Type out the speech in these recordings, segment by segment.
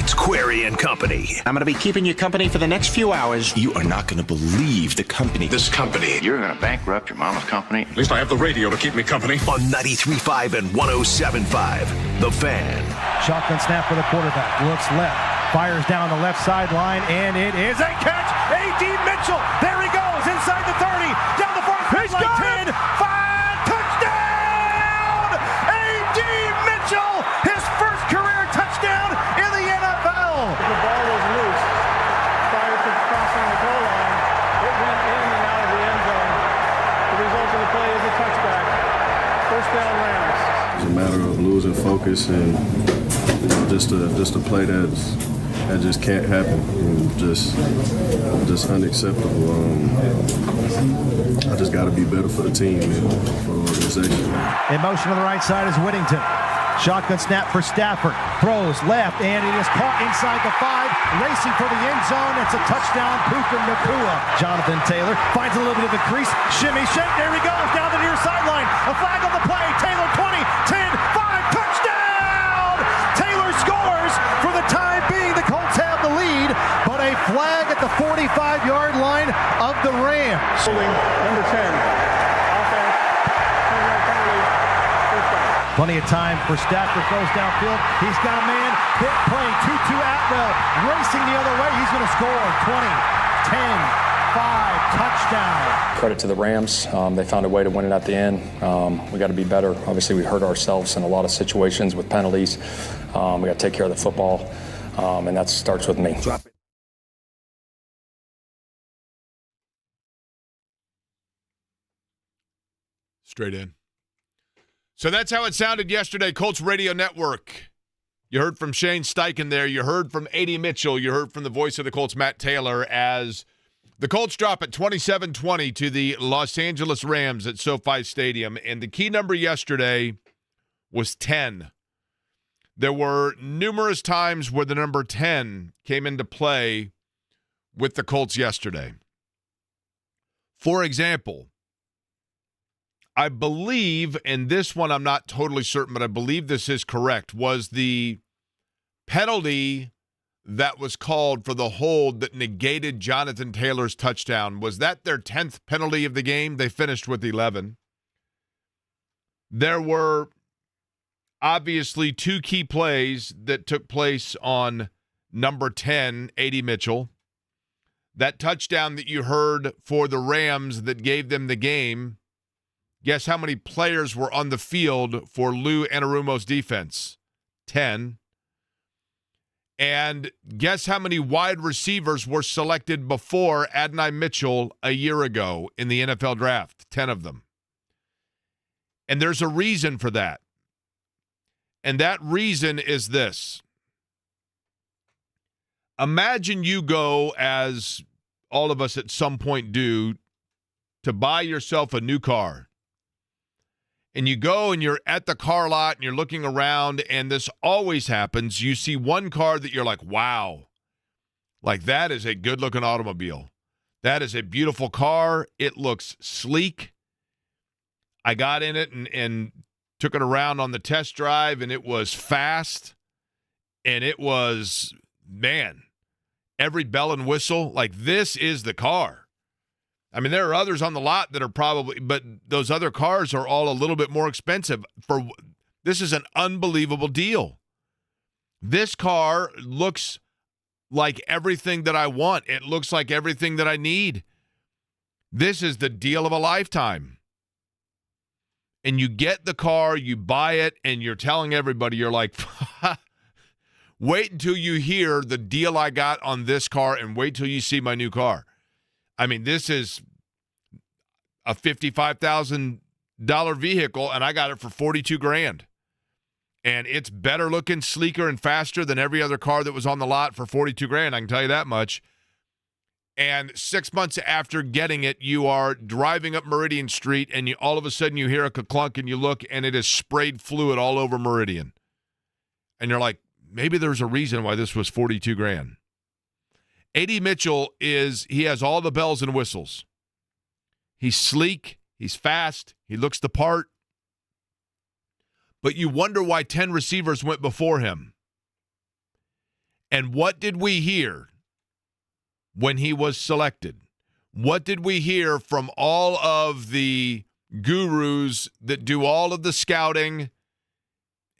It's Query and Company. I'm going to be keeping you company for the next few hours. You are not going to believe the company. This company. You're going to bankrupt your mama's company? At least I have the radio to keep me company. On 93.5 and 107.5, The Fan. Shotgun snap for the quarterback. Looks left. Fires down the left sideline, and it is a catch. A.D. Mitchell. There he goes. Inside the 30. Down the far sideline. 10. 5. Touchdown. A.D. Mitchell. His first career touchdown in the NFL. The ball was loose prior to crossing the goal line. It went in and out of the end zone. The result of the play is a touchback. First down, Rams. It's a matter of losing focus and just a play that just can't happen. Just unacceptable. I just got to be better for the team and for the organization. In motion on the right side is Whittington. Shotgun snap for Stafford. Throws left, and it is caught inside the 5. Racing for the end zone. It's a touchdown. Puka Nacua. Jonathan Taylor finds a little bit of a crease. Shimmy shake. There he goes down the near sideline. A flag on the play. Taylor 20, 10, 5. Touchdown! Taylor scores. For the time being, the Colts have the lead, but a flag at the 45-yard line of the Rams. Number 10. Plenty of time for Stafford, throws downfield. He's got a man. Hit play. Tutu Atwell racing the other way. He's going to score. 20, 10, 5, touchdown. Credit to the Rams. They found a way to win it at the end. We got to be better. Obviously, we hurt ourselves in a lot of situations with penalties. We got to take care of the football, and that starts with me. Drop it. Straight in. So that's how it sounded yesterday, Colts Radio Network. You heard from Shane Steichen there. You heard from A.D. Mitchell. You heard from the voice of the Colts, Matt Taylor, as the Colts drop at 27-20 to the Los Angeles Rams at SoFi Stadium. And the key number yesterday was 10. There were numerous times where the number 10 came into play with the Colts yesterday. For example, I believe, and this one I'm not totally certain, but I believe this is correct, was the penalty that was called for the hold that negated Jonathan Taylor's touchdown. Was that their 10th penalty of the game? They finished with 11. There were obviously two key plays that took place on number 10, A.D. Mitchell. That touchdown that you heard for the Rams that gave them the game. Guess how many players were on the field for Lou Anarumo's defense? 10. And guess how many wide receivers were selected before Adonai Mitchell a year ago in the NFL draft? 10 of them. And there's a reason for that. And that reason is this. Imagine you go, as all of us at some point do, to buy yourself a new car. And you go and you're at the car lot and you're looking around, and this always happens. You see one car that you're like, wow, like that is a good-looking automobile. That is a beautiful car. It looks sleek. I got in it and took it around on the test drive, and it was fast. And it was, man, every bell and whistle. Like, this is the car. I mean, there are others on the lot that are probably, but those other cars are all a little bit more expensive. This is an unbelievable deal. This car looks like everything that I want. It looks like everything that I need. This is the deal of a lifetime. And you get the car, you buy it, and you're telling everybody, you're like, wait until you hear the deal I got on this car and wait till you see my new car. I mean, this is a $55,000 vehicle, and I got it for $42,000. And it's better looking, sleeker, and faster than every other car that was on the lot for $42,000. I can tell you that much. And 6 months after getting it, you are driving up Meridian Street, and all of a sudden you hear a clunk, and you look, and it is sprayed fluid all over Meridian. And you're like, maybe there's a reason why this was $42,000. A.D. Mitchell he has all the bells and whistles. He's sleek, he's fast, he looks the part. But you wonder why 10 receivers went before him. And what did we hear when he was selected? What did we hear from all of the gurus that do all of the scouting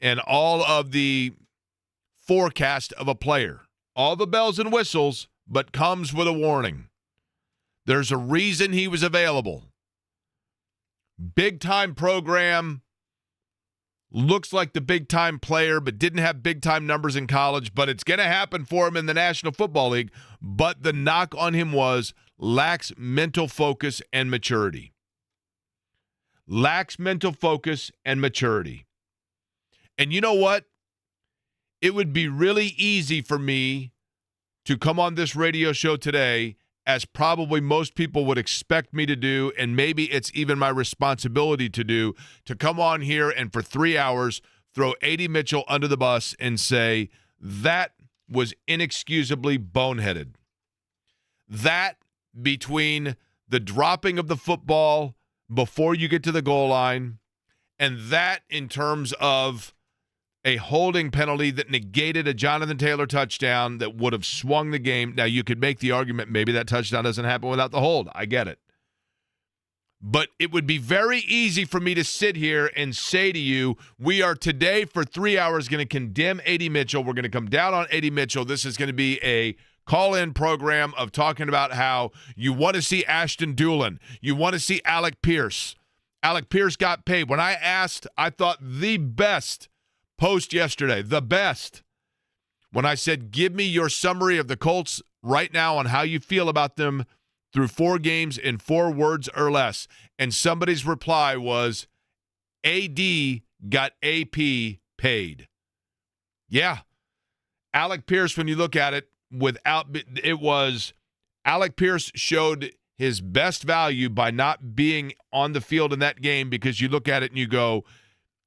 and all of the forecast of a player? All the bells and whistles, but comes with a warning. There's a reason he was available. Big-time program, looks like the big-time player, but didn't have big-time numbers in college, but it's going to happen for him in the National Football League. But the knock on him was lacks mental focus and maturity. Lacks mental focus and maturity. And you know what? It would be really easy for me to come on this radio show today, as probably most people would expect me to do, and maybe it's even my responsibility to do, to come on here and for 3 hours throw A.D. Mitchell under the bus and say, that was inexcusably boneheaded. That, between the dropping of the football before you get to the goal line, and that in terms of a holding penalty that negated a Jonathan Taylor touchdown that would have swung the game. Now, you could make the argument maybe that touchdown doesn't happen without the hold. I get it. But it would be very easy for me to sit here and say to you, we are today for 3 hours going to condemn A.D. Mitchell. We're going to come down on A.D. Mitchell. This is going to be a call-in program of talking about how you want to see Ashton Doolin. You want to see Alec Pierce. Alec Pierce got paid. When I asked, I thought the best post yesterday, the best, when I said, give me your summary of the Colts right now on how you feel about them through 4 games in 4 words or less. And somebody's reply was, AD got AP paid. Yeah. Alec Pierce, when you look at it, Alec Pierce showed his best value by not being on the field in that game, because you look at it and you go,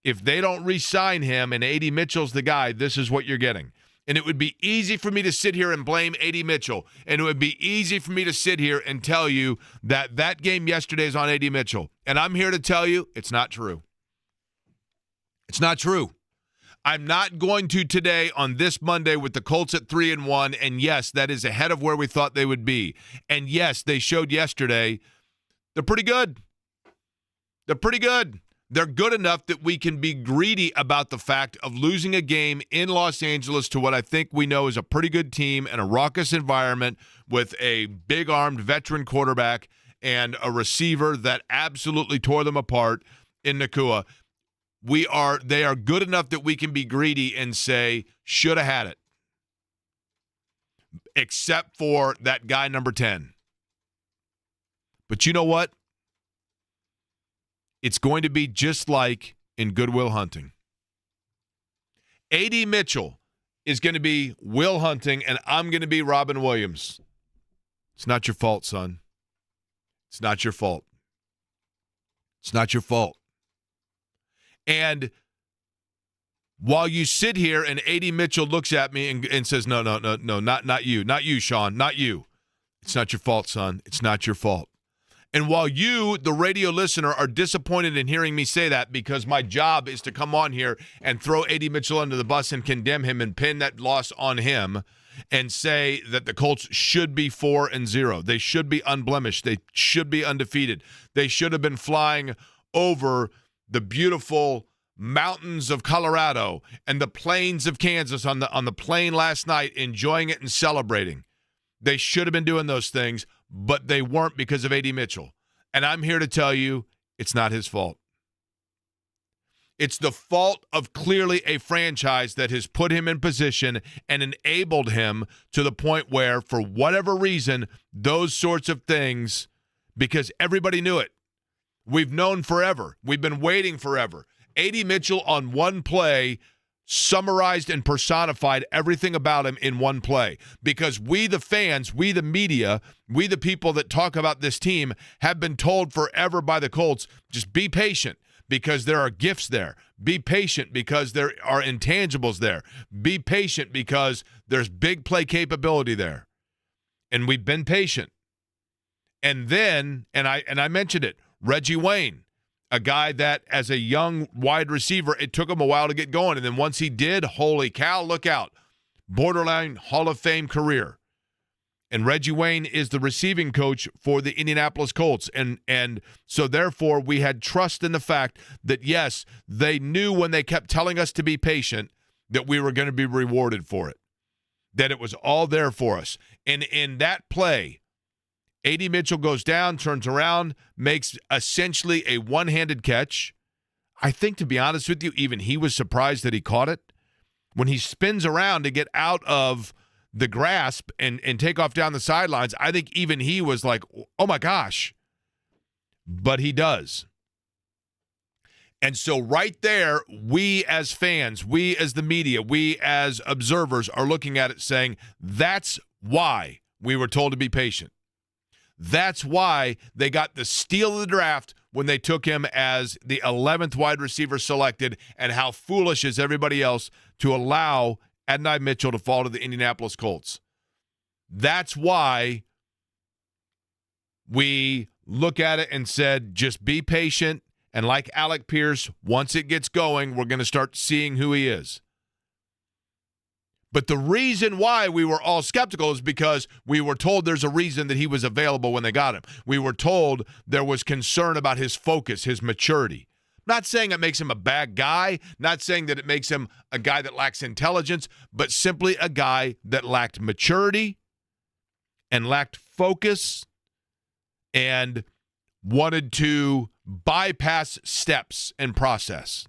if they don't re-sign him and A.D. Mitchell's the guy, this is what you're getting. And it would be easy for me to sit here and blame A.D. Mitchell. And it would be easy for me to sit here and tell you that that game yesterday is on A.D. Mitchell. And I'm here to tell you it's not true. It's not true. I'm not going to today on this Monday with the Colts at 3-1. And yes, that is ahead of where we thought they would be. And yes, they showed yesterday they're pretty good. They're pretty good. They're good enough that we can be greedy about the fact of losing a game in Los Angeles to what I think we know is a pretty good team and a raucous environment with a big-armed veteran quarterback and a receiver that absolutely tore them apart in Nakua. They are good enough that we can be greedy and say, should have had it. Except for that guy number 10. But you know what? It's going to be just like in Good Will Hunting. A.D. Mitchell is going to be Will Hunting, and I'm going to be Robin Williams. It's not your fault, son. It's not your fault. It's not your fault. And while you sit here and A.D. Mitchell looks at me and says, no, not you. Not you, Sean. Not you. It's not your fault, son. It's not your fault. And while you, the radio listener, are disappointed in hearing me say that, because my job is to come on here and throw A.D. Mitchell under the bus and condemn him and pin that loss on him and say that the Colts should be 4-0. They should be unblemished. They should be undefeated. They should have been flying over the beautiful mountains of Colorado and the plains of Kansas on the plane last night, enjoying it and celebrating. They should have been doing those things, but they weren't because of A.D. Mitchell. And I'm here to tell you it's not his fault. It's the fault of clearly a franchise that has put him in position and enabled him to the point where, for whatever reason, those sorts of things, because everybody knew it. We've known forever. We've been waiting forever. A.D. Mitchell on one play summarized and personified everything about him in one play, because we, the fans, we, the media, we, the people that talk about this team, have been told forever by the Colts, just be patient because there are gifts there. Be patient because there are intangibles there. Be patient because there's big play capability there. And we've been patient. And then, and I mentioned it, Reggie Wayne, a guy that as a young wide receiver, it took him a while to get going. And then once he did, holy cow, look out. borderline Hall of Fame career. And Reggie Wayne is the receiving coach for the Indianapolis Colts. And so, therefore, we had trust in the fact that, yes, they knew when they kept telling us to be patient that we were going to be rewarded for it, that it was all there for us. And in that play, A.D. Mitchell goes down, turns around, makes essentially a one-handed catch. I think, to be honest with you, even he was surprised that he caught it. When he spins around to get out of the grasp and take off down the sidelines, I think even he was like, oh my gosh. But he does. And so right there, we as fans, we as the media, we as observers are looking at it saying, that's why we were told to be patient. That's why they got the steal of the draft when they took him as the 11th wide receiver selected, and how foolish is everybody else to allow Adonai Mitchell to fall to the Indianapolis Colts. That's why we look at it and said, just be patient. And like Alec Pierce, once it gets going, we're going to start seeing who he is. But the reason why we were all skeptical is because we were told there's a reason that he was available when they got him. We were told there was concern about his focus, his maturity. Not saying it makes him a bad guy, not saying that it makes him a guy that lacks intelligence, but simply a guy that lacked maturity and lacked focus and wanted to bypass steps and process.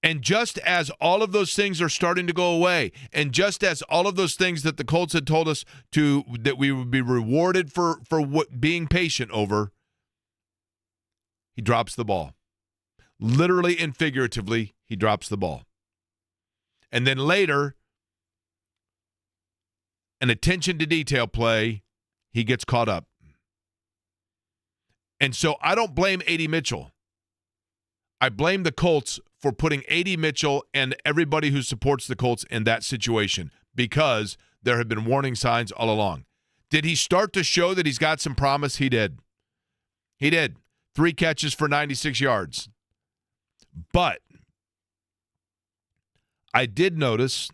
And just as all of those things are starting to go away, and just as all of those things that the Colts had told us that we would be rewarded for being patient over, he drops the ball. Literally and figuratively, he drops the ball. And then later, an attention to detail play, he gets caught up. And so I don't blame A.D. Mitchell. I blame the Colts for putting A.D. Mitchell and everybody who supports the Colts in that situation, because there have been warning signs all along. Did he start to show that he's got some promise? He did. He did. 3 catches for 96 yards. But I did notice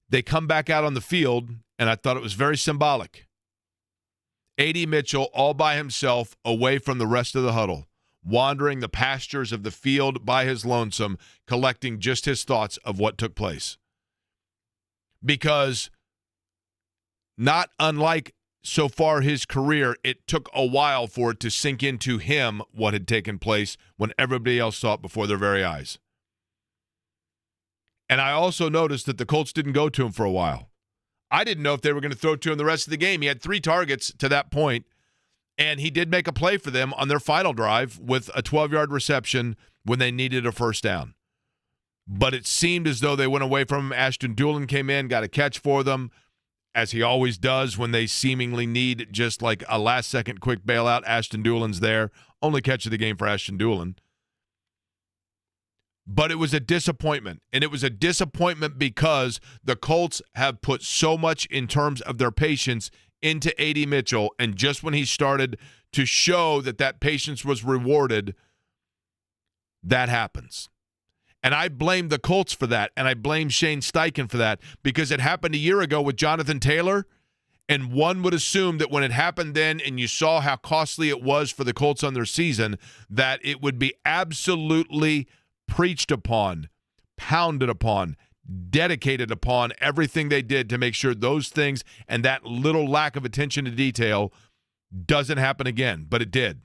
they come back out on the field, and I thought it was very symbolic. A.D. Mitchell all by himself away from the rest of the huddle, wandering the pastures of the field by his lonesome, collecting just his thoughts of what took place. Because not unlike so far his career, it took a while for it to sink into him what had taken place when everybody else saw it before their very eyes. And I also noticed that the Colts didn't go to him for a while. I didn't know if they were going to throw to him the rest of the game. He had 3 targets to that point, and he did make a play for them on their final drive with a 12-yard reception when they needed a first down. But it seemed as though they went away from him. Ashton Dulin came in, got a catch for them, as he always does when they seemingly need just like a last-second quick bailout. Ashton Dulin's there. Only catch of the game for Ashton Dulin. But it was a disappointment, and it was a disappointment because the Colts have put so much in terms of their patience into A.D. Mitchell, and just when he started to show that patience was rewarded, that happens. And I blame the Colts for that, and I blame Shane Steichen for that, because it happened a year ago with Jonathan Taylor, and one would assume that when it happened then and you saw how costly it was for the Colts on their season, that it would be absolutely preached upon, pounded upon, dedicated upon everything they did to make sure those things and that little lack of attention to detail doesn't happen again, but it did.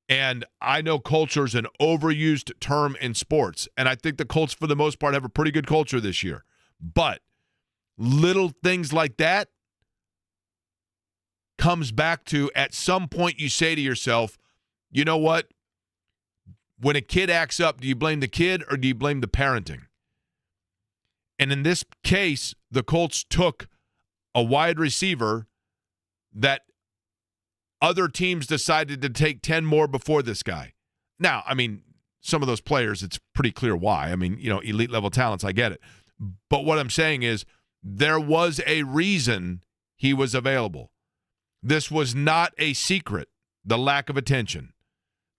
And I know culture is an overused term in sports, and I think the Colts, for the most part, have a pretty good culture this year. But little things like that comes back to, at some point you say to yourself, you know what? When a kid acts up, do you blame the kid or do you blame the parenting? And in this case, the Colts took a wide receiver that other teams decided to take 10 more before this guy. Now, I mean, some of those players, it's pretty clear why. I mean, elite level talents, I get it. But what I'm saying is there was a reason he was available. This was not a secret, the lack of attention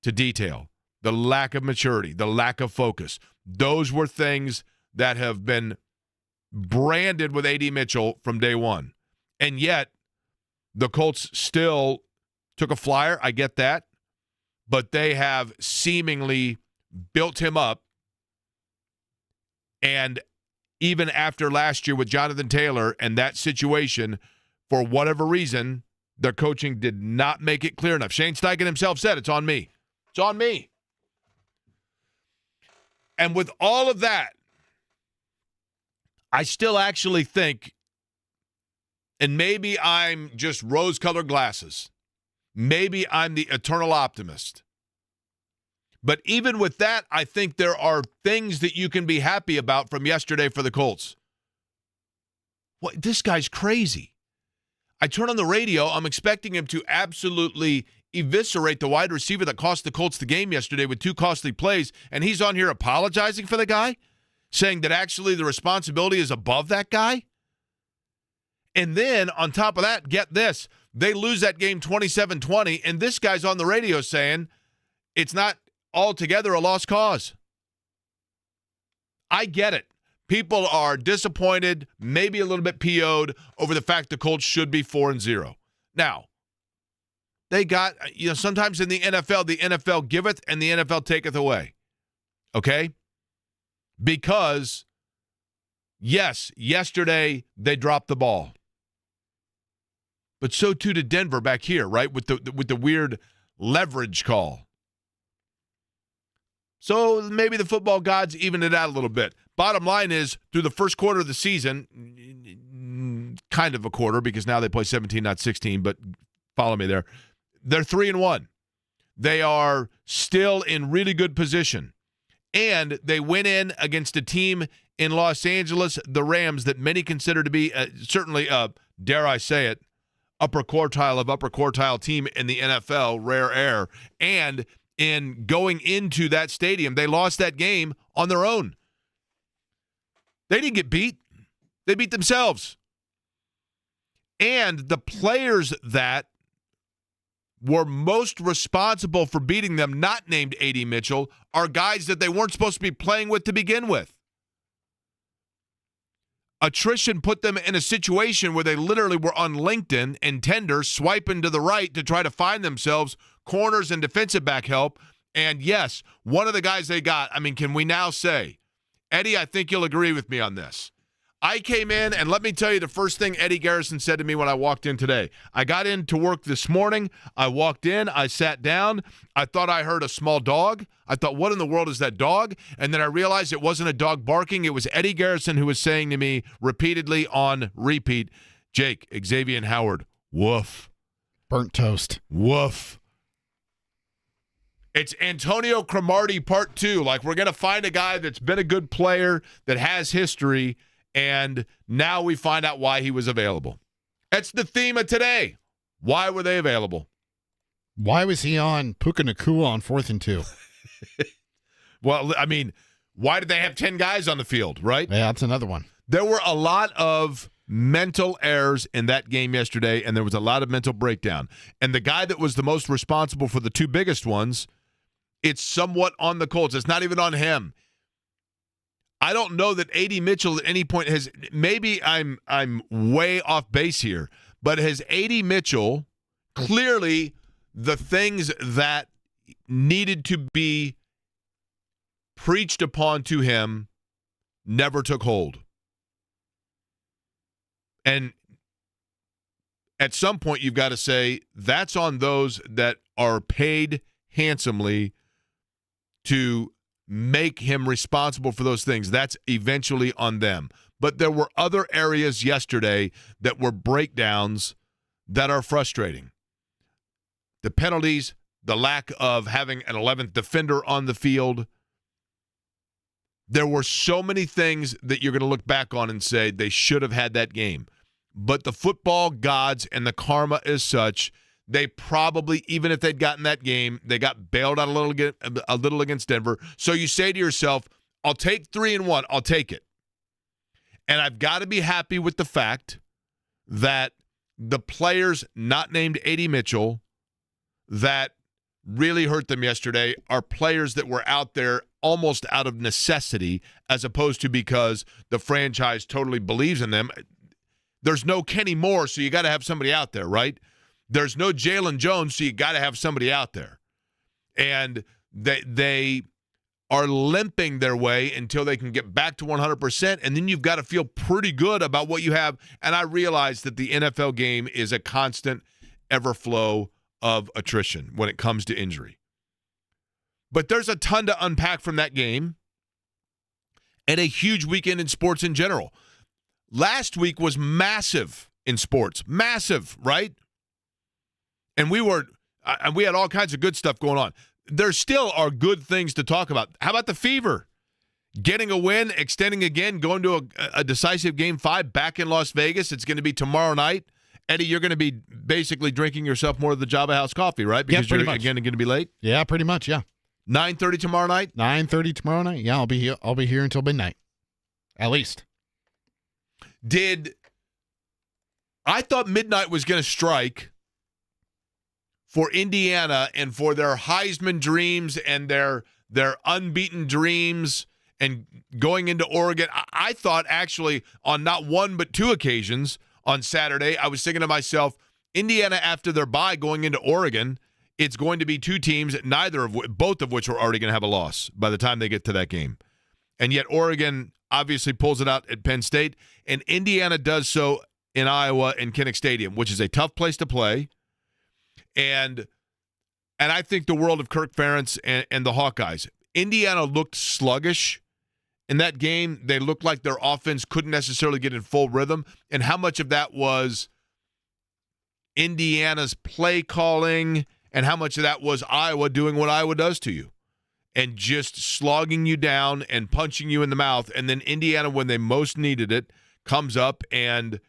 to detail, the lack of maturity, the lack of focus. Those were things that have been branded with A.D. Mitchell from day one. And yet, the Colts still took a flyer. I get that. But they have seemingly built him up. And even after last year with Jonathan Taylor and that situation, for whatever reason, their coaching did not make it clear enough. Shane Steichen himself said, it's on me. It's on me. And with all of that, I still actually think, and maybe I'm just rose-colored glasses, maybe I'm the eternal optimist, but even with that, I think there are things that you can be happy about from yesterday for the Colts. What? This guy's crazy. I turn on the radio, I'm expecting him to absolutely eviscerate the wide receiver that cost the Colts the game yesterday with 2 costly plays, and he's on here apologizing for the guy, saying that actually the responsibility is above that guy. And then, on top of that, get this, they lose that game 27-20, and this guy's on the radio saying it's not altogether a lost cause. I get it. People are disappointed, maybe a little bit PO'd over the fact the Colts should be 4-0. Now, they got, sometimes in the NFL giveth and the NFL taketh away. Okay? Because, yes, yesterday they dropped the ball. But so too did Denver back here, right? With the weird leverage call. So maybe the football gods evened it out a little bit. Bottom line is, through the first quarter of the season, kind of a quarter because now they play 17, not 16, but follow me there. They're 3-1. They are still in really good position. And they went in against a team in Los Angeles, the Rams, that many consider to be certainly, dare I say it, upper quartile team in the NFL, rare air. And in going into that stadium, they lost that game on their own. They didn't get beat. They beat themselves. And the players that were most responsible for beating them, not named A.D. Mitchell, are guys that they weren't supposed to be playing with to begin with. Attrition put them in a situation where they literally were on LinkedIn and Tinder swiping to the right to try to find themselves corners and defensive back help. And yes, one of the guys they got, can we now say, Eddie, I think you'll agree with me on this. I came in, and let me tell you the first thing Eddie Garrison said to me when I walked in today. I got into work this morning. I walked in. I sat down. I thought I heard a small dog. I thought, what in the world is that dog? And then I realized it wasn't a dog barking. It was Eddie Garrison who was saying to me repeatedly on repeat, Jake, Xavier Howard, woof. Burnt toast. Woof. It's Antonio Cromartie part 2. Like, we're going to find a guy that's been a good player, that has history, and now we find out why he was available. That's the theme of today. Why were they available? Why was he on Puka Nacua on 4th and 2? Well, why did they have 10 guys on the field, right? Yeah, that's another one. There were a lot of mental errors in that game yesterday, and there was a lot of mental breakdown. And the guy that was the most responsible for the 2 biggest ones, it's somewhat on the Colts. It's not even on him. I don't know that A.D. Mitchell at any point has, maybe I'm way off base here, but has A.D. Mitchell, clearly the things that needed to be preached upon to him never took hold. And at some point you've got to say that's on those that are paid handsomely to make him responsible for those things. That's eventually on them. But there were other areas yesterday that were breakdowns that are frustrating. The penalties, the lack of having an 11th defender on the field. There were so many things that you're going to look back on and say they should have had that game. But the football gods and the karma is such, they probably, even if they'd gotten that game, they got bailed out a little against Denver. So you say to yourself, I'll take 3-1. I'll take it. And I've got to be happy with the fact that the players not named A.D. Mitchell that really hurt them yesterday are players that were out there almost out of necessity as opposed to because the franchise totally believes in them. There's no Kenny Moore, so you got to have somebody out there, right? There's no Jalen Jones, so you got to have somebody out there. And they are limping their way until they can get back to 100%, and then you've got to feel pretty good about what you have. And I realize that the NFL game is a constant ever-flow of attrition when it comes to injury. But there's a ton to unpack from that game and a huge weekend in sports in general. Last week was massive in sports. Massive, right? And we had all kinds of good stuff going on. There still are good things to talk about. How about the Fever? Getting a win, extending again, going to a decisive Game 5 back in Las Vegas. It's going to be tomorrow night. Eddie, you're going to be basically drinking yourself more of the Java House coffee, right? Because you're again going to be late? Yeah, pretty much, yeah. 9:30 tomorrow night? 9:30 tomorrow night. Yeah, I'll be here until midnight. At least. I thought midnight was going to strike for Indiana and for their Heisman dreams and their unbeaten dreams and going into Oregon. I thought actually on not one but two occasions on Saturday, I was thinking to myself, Indiana after their bye going into Oregon, it's going to be two teams, both of which are already going to have a loss by the time they get to that game. And yet Oregon obviously pulls it out at Penn State, and Indiana does so in Iowa and Kinnick Stadium, which is a tough place to play. And I think the world of Kirk Ferentz and the Hawkeyes. Indiana looked sluggish in that game. They looked like their offense couldn't necessarily get in full rhythm. And how much of that was Indiana's play calling and how much of that was Iowa doing what Iowa does to you and just slogging you down and punching you in the mouth. And then Indiana, when they most needed it, comes up and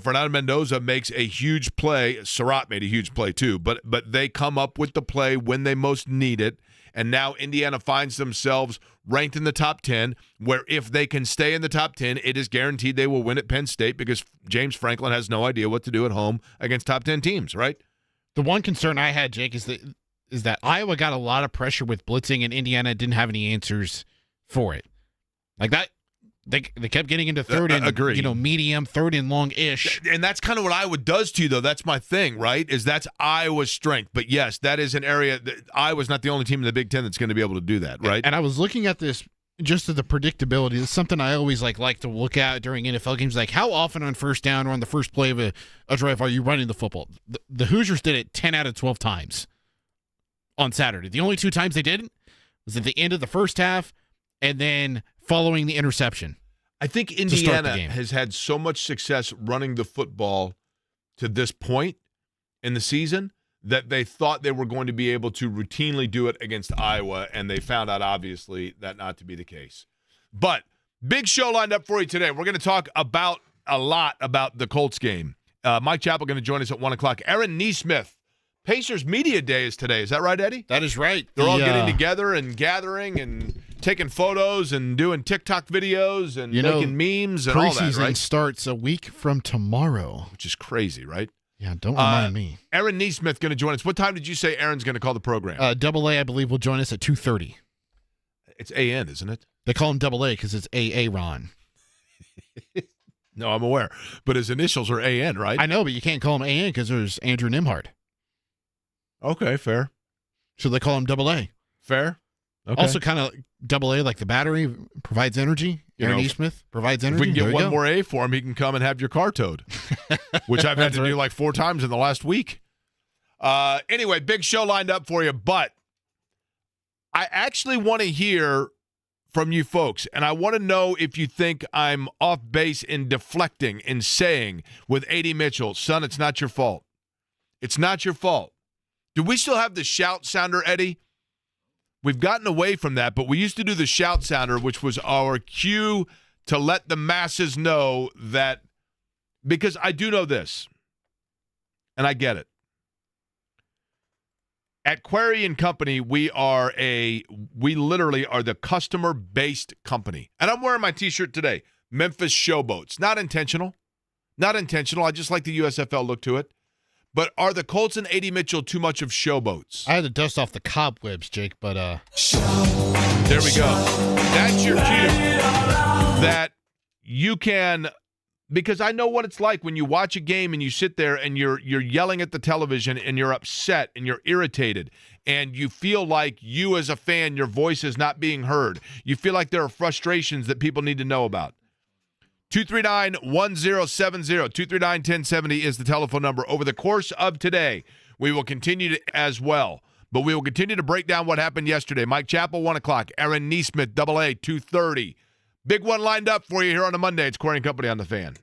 Fernando Mendoza makes a huge play. Surratt made a huge play too, but they come up with the play when they most need it. And now Indiana finds themselves ranked in the top 10, where if they can stay in the top 10, it is guaranteed they will win at Penn State because James Franklin has no idea what to do at home against top 10 teams, right? The one concern I had, Jake, is that Iowa got a lot of pressure with blitzing and Indiana didn't have any answers for it. Like that. They kept getting into third and medium, third and long-ish. And that's kind of what Iowa does to you, though. That's my thing, right? That's Iowa's strength. But, yes, that is an area that Iowa's not the only team in the Big Ten that's going to be able to do that, right? And I was looking at this just to the predictability. It's something I always like to look at during NFL games. Like, how often on first down or on the first play of a drive are you running the football? The Hoosiers did it 10 out of 12 times on Saturday. The only two times they didn't was at the end of the first half and then following the interception. I think Indiana has had so much success running the football to this point in the season that they thought they were going to be able to routinely do it against Iowa, and they found out, obviously, that not to be the case. But big show lined up for you today. We're going to talk a lot about the Colts game. Mike Chappell going to join us at 1 o'clock. Aaron Nesmith, Pacers Media Day is today. Is that right, Eddie? That is right. They're all getting together and gathering and taking photos and doing TikTok videos and making memes and all that, right? Preseason starts a week from tomorrow. Which is crazy, right? Yeah, don't remind me. Aaron Nesmith going to join us. What time did you say Aaron's going to call the program? Double A, I believe, will join us at 2:30. It's A.N., isn't it? They call him Double A because it's A.A. Ron. No, I'm aware. But his initials are A.N., right? I know, but you can't call him A.N. because there's Andrew Nimhard. Okay, fair. So they call him Double A. Fair. Okay. Also kind of Double A, like the battery, provides energy. Aaron Nesmith provides energy. If we can get one more A for him, he can come and have your car towed, which I've had to do like 4 times in the last week. Anyway, big show lined up for you, but I actually want to hear from you folks, and I want to know if you think I'm off base in deflecting and saying with A.D. Mitchell, son, it's not your fault. It's not your fault. Do we still have the shout sounder, Eddie? We've gotten away from that, but we used to do the shout sounder, which was our cue to let the masses know that, because I do know this, and I get it. At Query & Company, we literally are the customer-based company. And I'm wearing my T-shirt today, Memphis Showboats. Not intentional. Not intentional. I just like the USFL look to it. But are the Colts and A.D. Mitchell too much of showboats? I had to dust off the cobwebs, Jake, but There we go. That's your cue. That you can, because I know what it's like when you watch a game and you sit there and you're yelling at the television and you're upset and you're irritated and you feel like you as a fan, your voice is not being heard. You feel like there are frustrations that people need to know about. 239-1070, 239-1070 is the telephone number. Over the course of today, we will continue to as well. But we will continue to break down what happened yesterday. Mike Chappell, 1 o'clock. Aaron Nesmith, AA, 2:30. Big one lined up for you here on a Monday. It's Corey and Company on the Fan.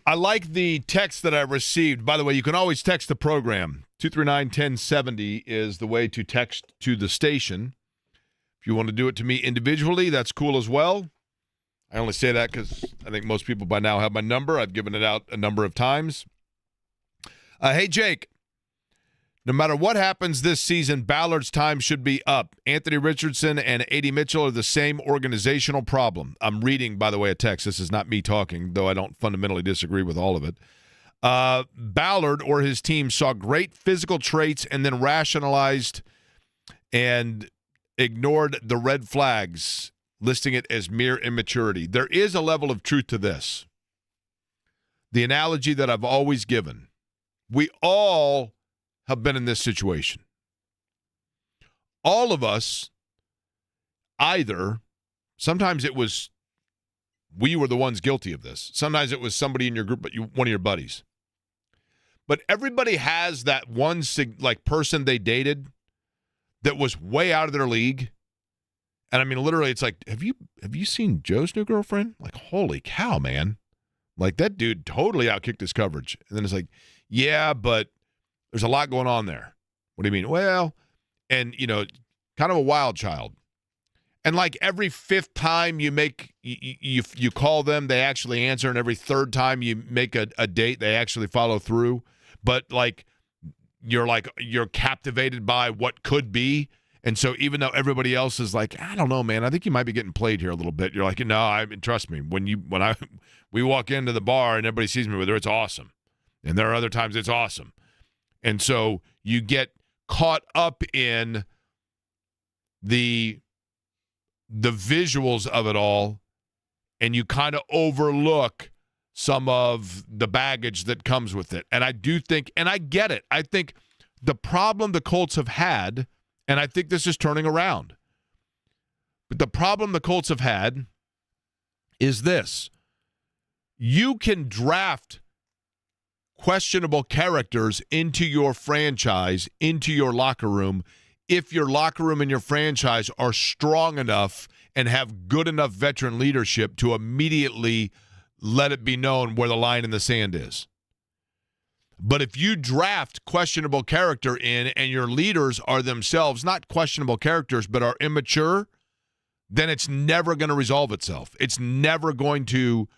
I like the text that I received. By the way, you can always text the program. 239-1070 is the way to text to the station. If you want to do it to me individually, that's cool as well. I only say that because I think most people by now have my number. I've given it out a number of times. Hey, Jake. No matter what happens this season, Ballard's time should be up. Anthony Richardson and A.D. Mitchell are the same organizational problem. I'm reading, by the way, a text. This is not me talking, though I don't fundamentally disagree with all of it. Ballard or his team saw great physical traits and then rationalized and ignored the red flags, listing it as mere immaturity. There is a level of truth to this. The analogy that I've always given. We all have been in this situation. All of us, either, sometimes it was we were the ones guilty of this. Sometimes it was somebody in your group, one of your buddies. But everybody has that one person they dated that was way out of their league. And I mean, literally, it's like, have you seen Joe's new girlfriend? Like, holy cow, man. Like, that dude totally outkicked his coverage. And then it's like, yeah, but there's a lot going on there. What do you mean? Well, and, kind of a wild child. And like every fifth time you call them, they actually answer. And every third time you make a date, they actually follow through. But you're captivated by what could be. And so even though everybody else is like, I don't know, man, I think you might be getting played here a little bit. You're like, no, trust me. We walk into the bar and everybody sees me with her, it's awesome. And there are other times it's awesome. And so you get caught up in the visuals of it all, and you kind of overlook some of the baggage that comes with it. And I do think, and I get it, I think the problem the Colts have had, and I think this is turning around, but the problem the Colts have had is this. You can draft questionable characters into your franchise, into your locker room, if your locker room and your franchise are strong enough and have good enough veteran leadership to immediately let it be known where the line in the sand is. But if you draft questionable character in and your leaders are themselves not questionable characters but are immature, then it's never going to resolve itself. It's never going to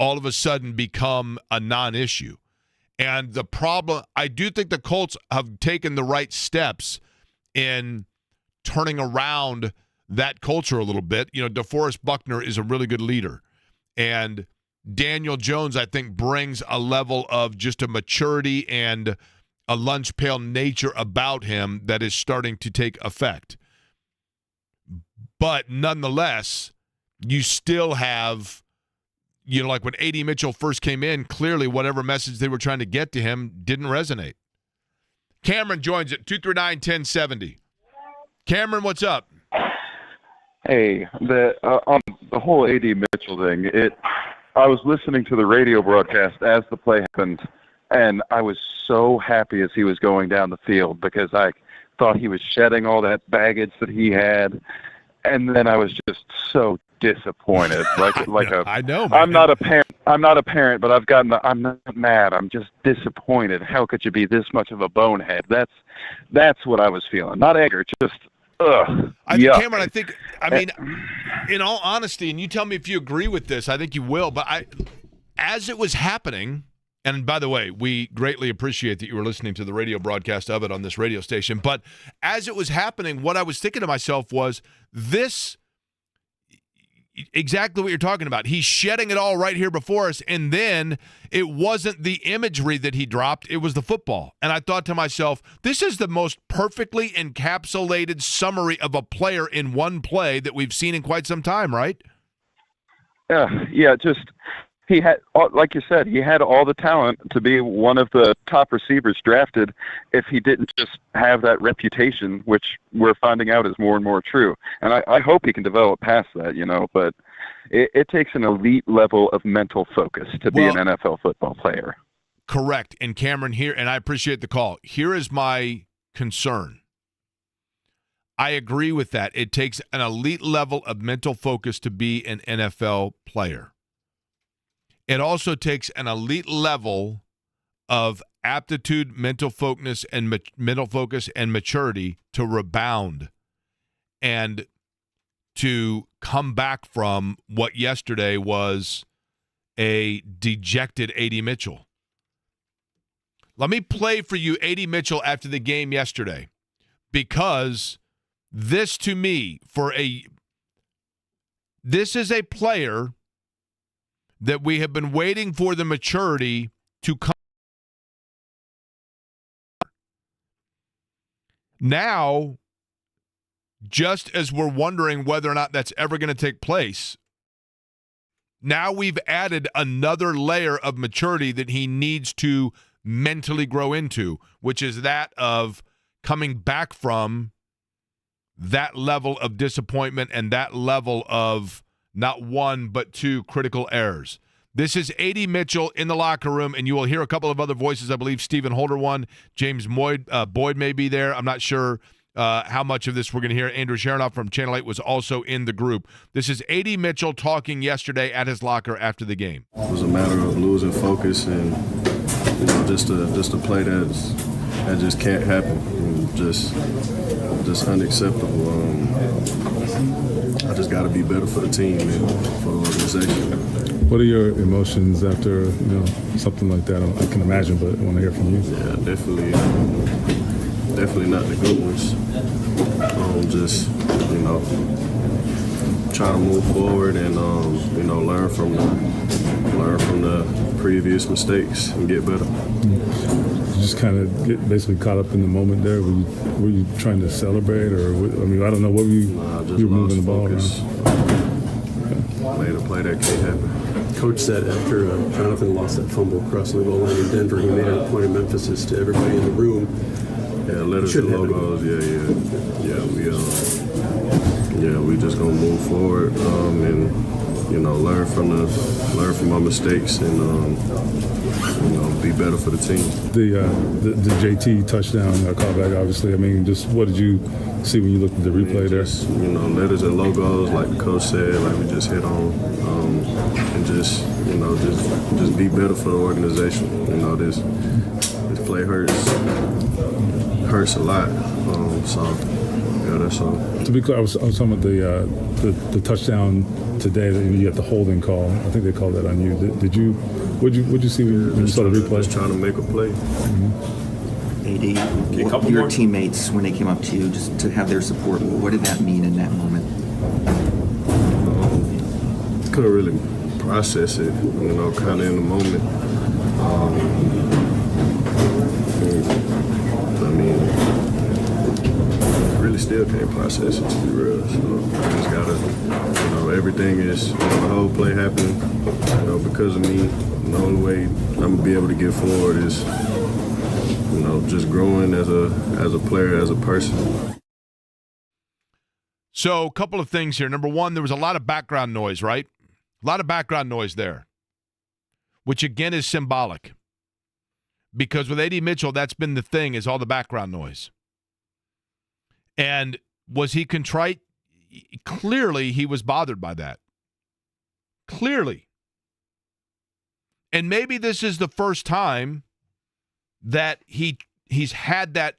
all of a sudden become a non-issue. And the problem, I do think the Colts have taken the right steps in turning around that culture a little bit. DeForest Buckner is a really good leader. And Daniel Jones, I think, brings a level of just a maturity and a lunch pail nature about him that is starting to take effect. But nonetheless, you still have, like when A.D. Mitchell first came in, clearly whatever message they were trying to get to him didn't resonate. Cameron joins at 239-1070. Cameron, what's up? Hey, on the whole A.D. Mitchell thing, I was listening to the radio broadcast as the play happened, and I was so happy as he was going down the field because I thought he was shedding all that baggage that he had, and then I was just so disappointed. I know. Man. I'm not a parent, but I'm not mad. I'm just disappointed. How could you be this much of a bonehead? That's what I was feeling. Not anger, just ugh. Cameron, I mean, in all honesty, and you tell me if you agree with this, I think you will, but as it was happening, and by the way, we greatly appreciate that you were listening to the radio broadcast of it on this radio station, but as it was happening, what I was thinking to myself was this, exactly what you're talking about. He's shedding it all right here before us, and then it wasn't the imagery that he dropped, it was the football. And I thought to myself, this is the most perfectly encapsulated summary of a player in one play that we've seen in quite some time, right? Yeah, just he had, like you said, he had all the talent to be one of the top receivers drafted if he didn't just have that reputation, which we're finding out is more and more true. And I hope he can develop past that, but it takes an elite level of mental focus to be an NFL football player. Correct. And Cameron, here, and I appreciate the call. Here is my concern. I agree with that. It takes an elite level of mental focus to be an NFL player. It also takes an elite level of aptitude, mental focus, and maturity to rebound and to come back from what yesterday was a dejected A.D. Mitchell. Let me play for you A.D. Mitchell after the game yesterday, because this, to me, this is a player that we have been waiting for the maturity to come. Now, just as we're wondering whether or not that's ever going to take place, now we've added another layer of maturity that he needs to mentally grow into, which is that of coming back from that level of disappointment and that level of not one but two critical errors. This is A.D. Mitchell in the locker room, and you will hear a couple of other voices. I believe Stephen Holder one, James Boyd may be there. I'm not sure how much of this we're going to hear. Andrew Sharonoff from Channel 8 was also in the group. This is A.D. Mitchell talking yesterday at his locker after the game. It was a matter of losing focus and just a play that just can't happen. Just unacceptable. I just got to be better for the team and for the organization. What are your emotions after something like that? I can imagine, but I want to hear from you. Yeah, definitely not the good ones. Just try to move forward and learn from the previous mistakes and get better. You just kind of get basically caught up in the moment there. Were you trying to celebrate, or I don't know what you were moving the ball around. Made a play that can't happen. Coach said after Jonathan lost that fumble crossing the goal line in Denver, he made it a point of emphasis to everybody in the room. Yeah, letters and logos. We just gonna move forward and learn from our mistakes and be better for the team. The JT touchdown callback, obviously. I mean, just what did you see when you looked at the replay there? Letters and logos, like the coach said, like we just hit on, and just be better for the organization. This play hurts a lot. That's all. To be clear, I was talking about the touchdown today. That you got the holding call. I think they called that on you. What'd you see when you saw the replay? Just trying to make a play. AD, your teammates, when they came up to you, just to have their support, what did that mean in that moment? Couldn't really process it, kind of in the moment. Really still can't process it, to be real. So I just gotta, everything is, the whole play happened, because of me. The only way I'm gonna be able to get forward is, just growing as a player, as a person. So a couple of things here. Number one, there was a lot of background noise, right? A lot of background noise there, which again is symbolic. Because with A.D. Mitchell, that's been the thing, is all the background noise. And was he contrite? Clearly, he was bothered by that. Clearly. And maybe this is the first time that he's had that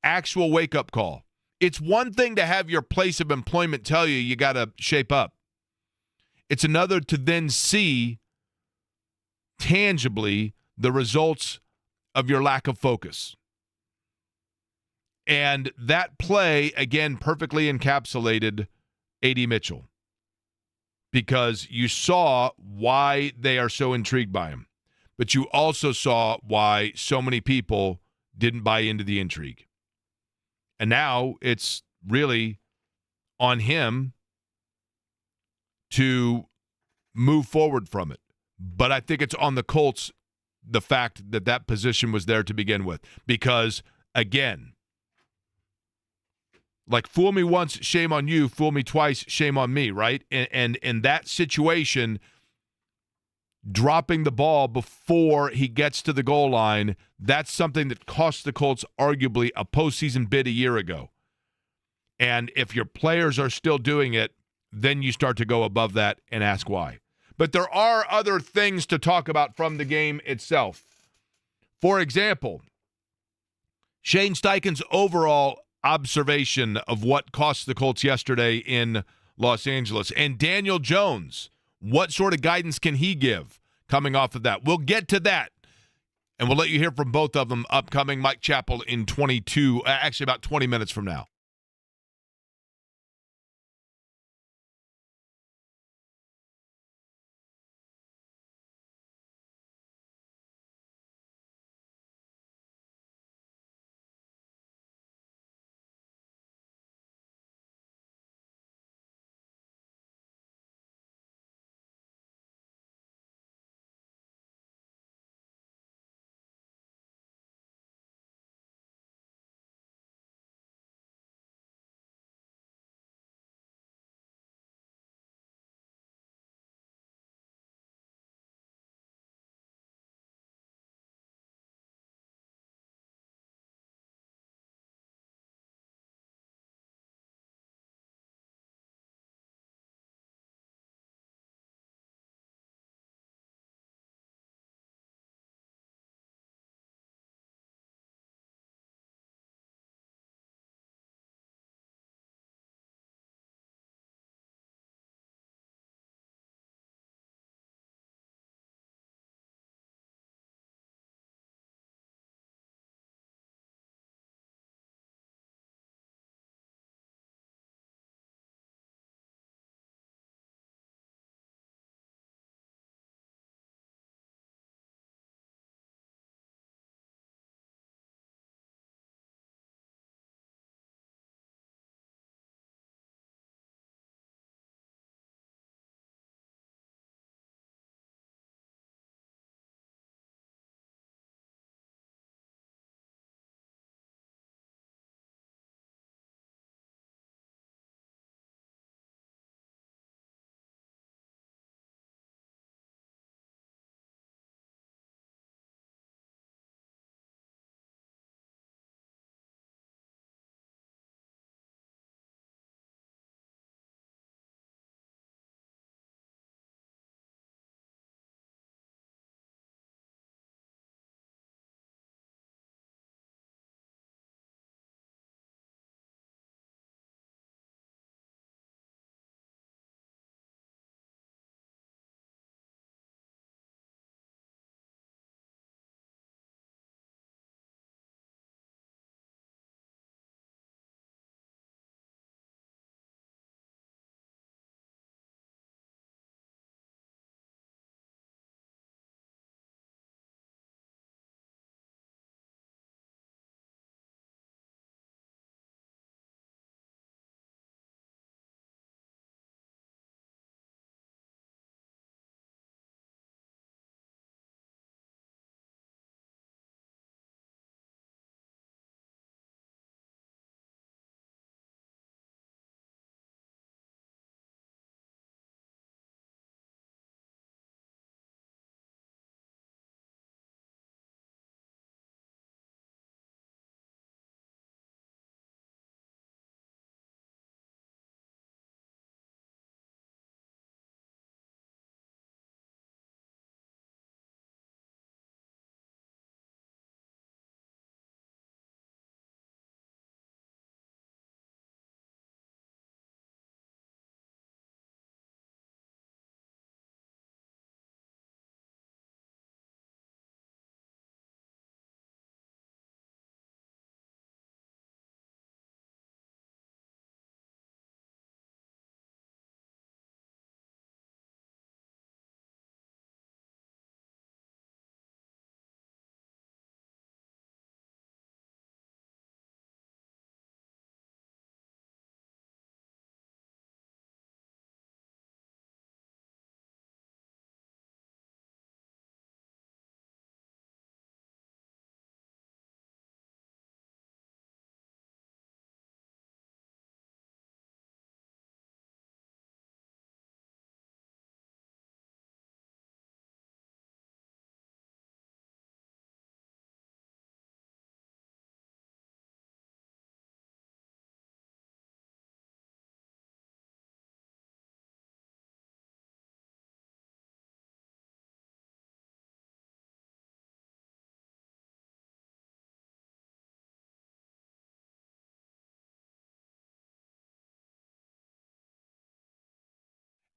actual wake-up call. It's one thing to have your place of employment tell you got to shape up. It's another to then see tangibly the results of your lack of focus. And that play, again, perfectly encapsulated A.D. Mitchell, because you saw why they are so intrigued by him. But you also saw why so many people didn't buy into the intrigue. And now it's really on him to move forward from it. But I think it's on the Colts, the fact that that position was there to begin with. Because, again, like, fool me once, shame on you. Fool me twice, shame on me, right? And in that situation, dropping the ball before he gets to the goal line, that's something that cost the Colts arguably a postseason bid a year ago. And if your players are still doing it, then you start to go above that and ask why. But there are other things to talk about from the game itself. For example, Shane Steichen's overall observation of what cost the Colts yesterday in Los Angeles. And Daniel Jones, what sort of guidance can he give coming off of that? We'll get to that. And we'll let you hear from both of them upcoming. Mike Chappell in about 20 minutes from now.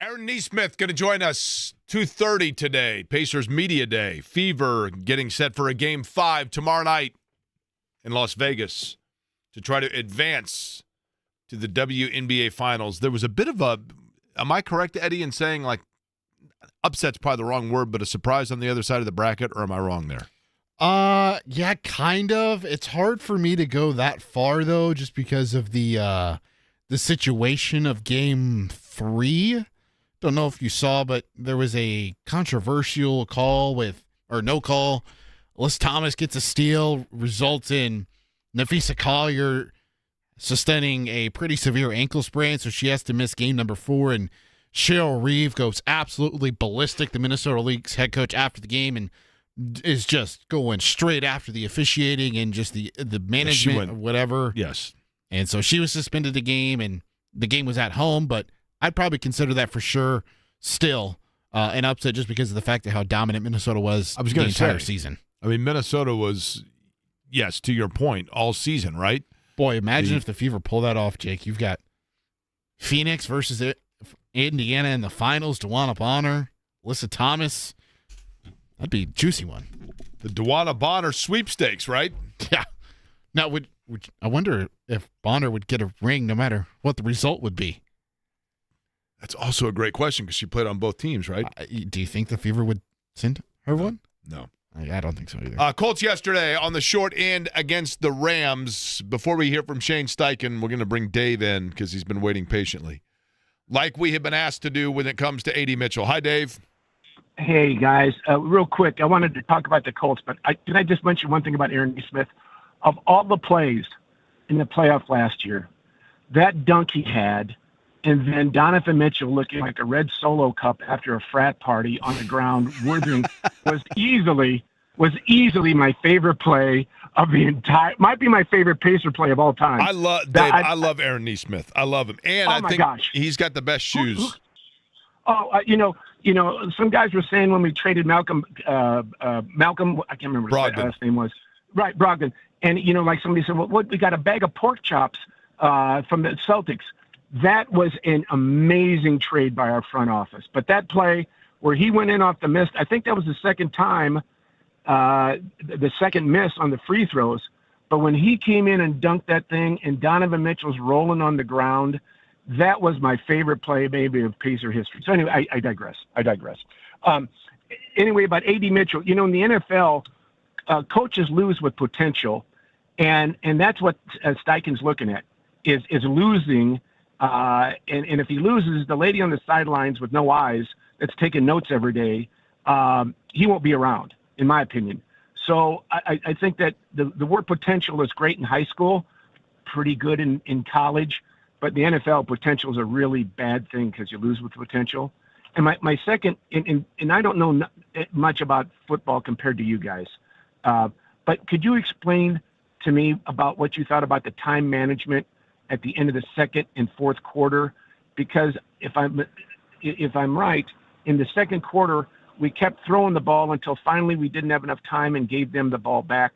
Aaron Nesmith going to join us 2:30 today. Pacers Media Day. Fever getting set for a Game 5 tomorrow night in Las Vegas to try to advance to the WNBA Finals. There was a bit of a, am I correct, Eddie, in saying, like, upset's probably the wrong word, but a surprise on the other side of the bracket, or am I wrong there? Yeah, kind of. It's hard for me to go that far, though, just because of the situation of Game 3. Don't know if you saw, but there was a controversial call no call. Liz Thomas gets a steal, results in Nafisa Collier sustaining a pretty severe ankle sprain, so she has to miss game number 4, and Cheryl Reeve goes absolutely ballistic, the Minnesota Lynx head coach, after the game, and is just going straight after the officiating and just the management or whatever. Yes. And so she was suspended the game, and the game was at home, but I'd probably consider that for sure still an upset just because of the fact of how dominant Minnesota was the entire season. I mean, Minnesota was, yes, to your point, all season, right? Boy, imagine if the Fever pull that off, Jake. You've got Phoenix versus Indiana in the finals, DeWanna Bonner, Alyssa Thomas. That'd be a juicy one. The DeWanna Bonner sweepstakes, right? Yeah. Now, would I wonder if Bonner would get a ring no matter what the result would be? That's also a great question because she played on both teams, right? Do you think the Fever would send her one? No. I don't think so either. Colts yesterday on the short end against the Rams. Before we hear from Shane Steichen, we're going to bring Dave in because he's been waiting patiently, like we have been asked to do when it comes to A.D. Mitchell. Hi, Dave. Hey, guys. Real quick, I wanted to talk about the Colts, but can I just mention one thing about Aaron Nesmith? Of all the plays in the playoff last year, that dunk he had, and then Donovan Mitchell looking like a red Solo cup after a frat party on the ground, was easily my favorite play of the entire. Might be my favorite Pacer play of all time. I love Aaron Nesmith. I love him, and I think he's got the best shoes. Some guys were saying when we traded Malcolm, I can't remember what his last name was. Right, Brogdon. And, like somebody said, well, we got a bag of pork chops from the Celtics. That was an amazing trade by our front office. But that play where he went in off the miss, I think that was the second time, the second miss on the free throws. But when he came in and dunked that thing and Donovan Mitchell's rolling on the ground, that was my favorite play maybe of Pacer history. So anyway, I digress. Anyway, about A.D. Mitchell, in the NFL, coaches lose with potential, and that's what Steichen's looking at, is losing. And if he loses, the lady on the sidelines with no eyes that's taking notes every day, he won't be around, in my opinion. So I think that the word potential is great in high school, pretty good in college, but the NFL, potential is a really bad thing because you lose with potential. And my second, and I don't know much about football compared to you guys, but could you explain to me about what you thought about the time management at the end of the second and fourth quarter? Because if I'm right, in the second quarter, we kept throwing the ball until finally we didn't have enough time and gave them the ball back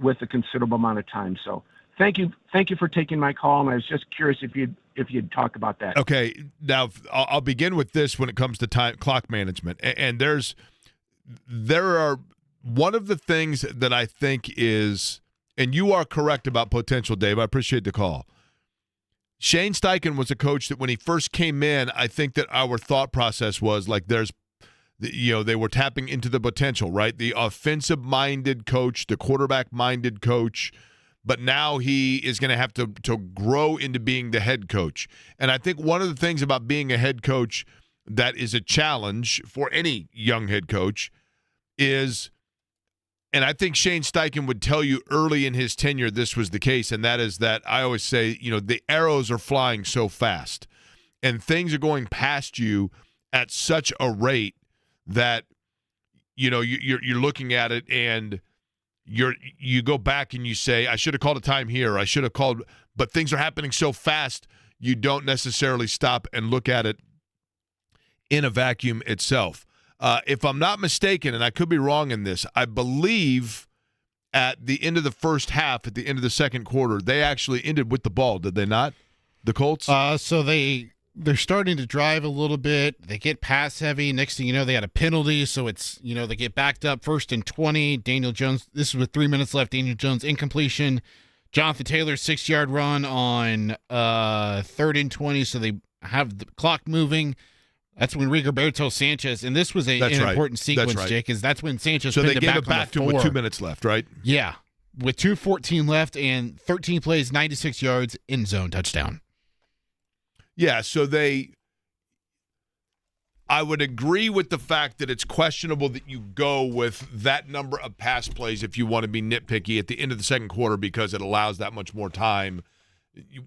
with a considerable amount of time. So thank you for taking my call, and I was just curious if you'd talk about that. Okay, now I'll begin with this when it comes to clock management, and there are one of the things that I think is, and you are correct about potential, Dave. I appreciate the call. Shane Steichen was a coach that when he first came in, I think that our thought process was like they were tapping into the potential, right? The offensive-minded coach, the quarterback-minded coach, but now he is going to have to grow into being the head coach. And I think one of the things about being a head coach that is a challenge for any young head coach is, and I think Shane Steichen would tell you early in his tenure this was the case, and that is that I always say, the arrows are flying so fast and things are going past you at such a rate that, you're looking at it and you go back and you say, I should have called a time here. I should have called, but things are happening so fast, you don't necessarily stop and look at it in a vacuum itself. If I'm not mistaken, and I could be wrong in this, I believe at the end of the first half, at the end of the second quarter, they actually ended with the ball, did they not? The Colts? So they they're starting to drive a little bit. They get pass heavy. Next thing you know, they got a penalty. So it's, they get backed up 1st and 20. Daniel Jones, this is with 3 minutes left. Daniel Jones incompletion. Jonathan Taylor, 6-yard run on 3rd and 20. So they have the clock moving. That's when Rigoberto Sanchez, and this was an important sequence, Jake, because that's when Sanchez so pinned they gave it back to him with 2 minutes. minutes left, right? Yeah, with 2:14 left and 13 plays, 96 yards, end zone touchdown. Yeah, so I would agree with the fact that it's questionable that you go with that number of pass plays if you want to be nitpicky at the end of the second quarter because it allows that much more time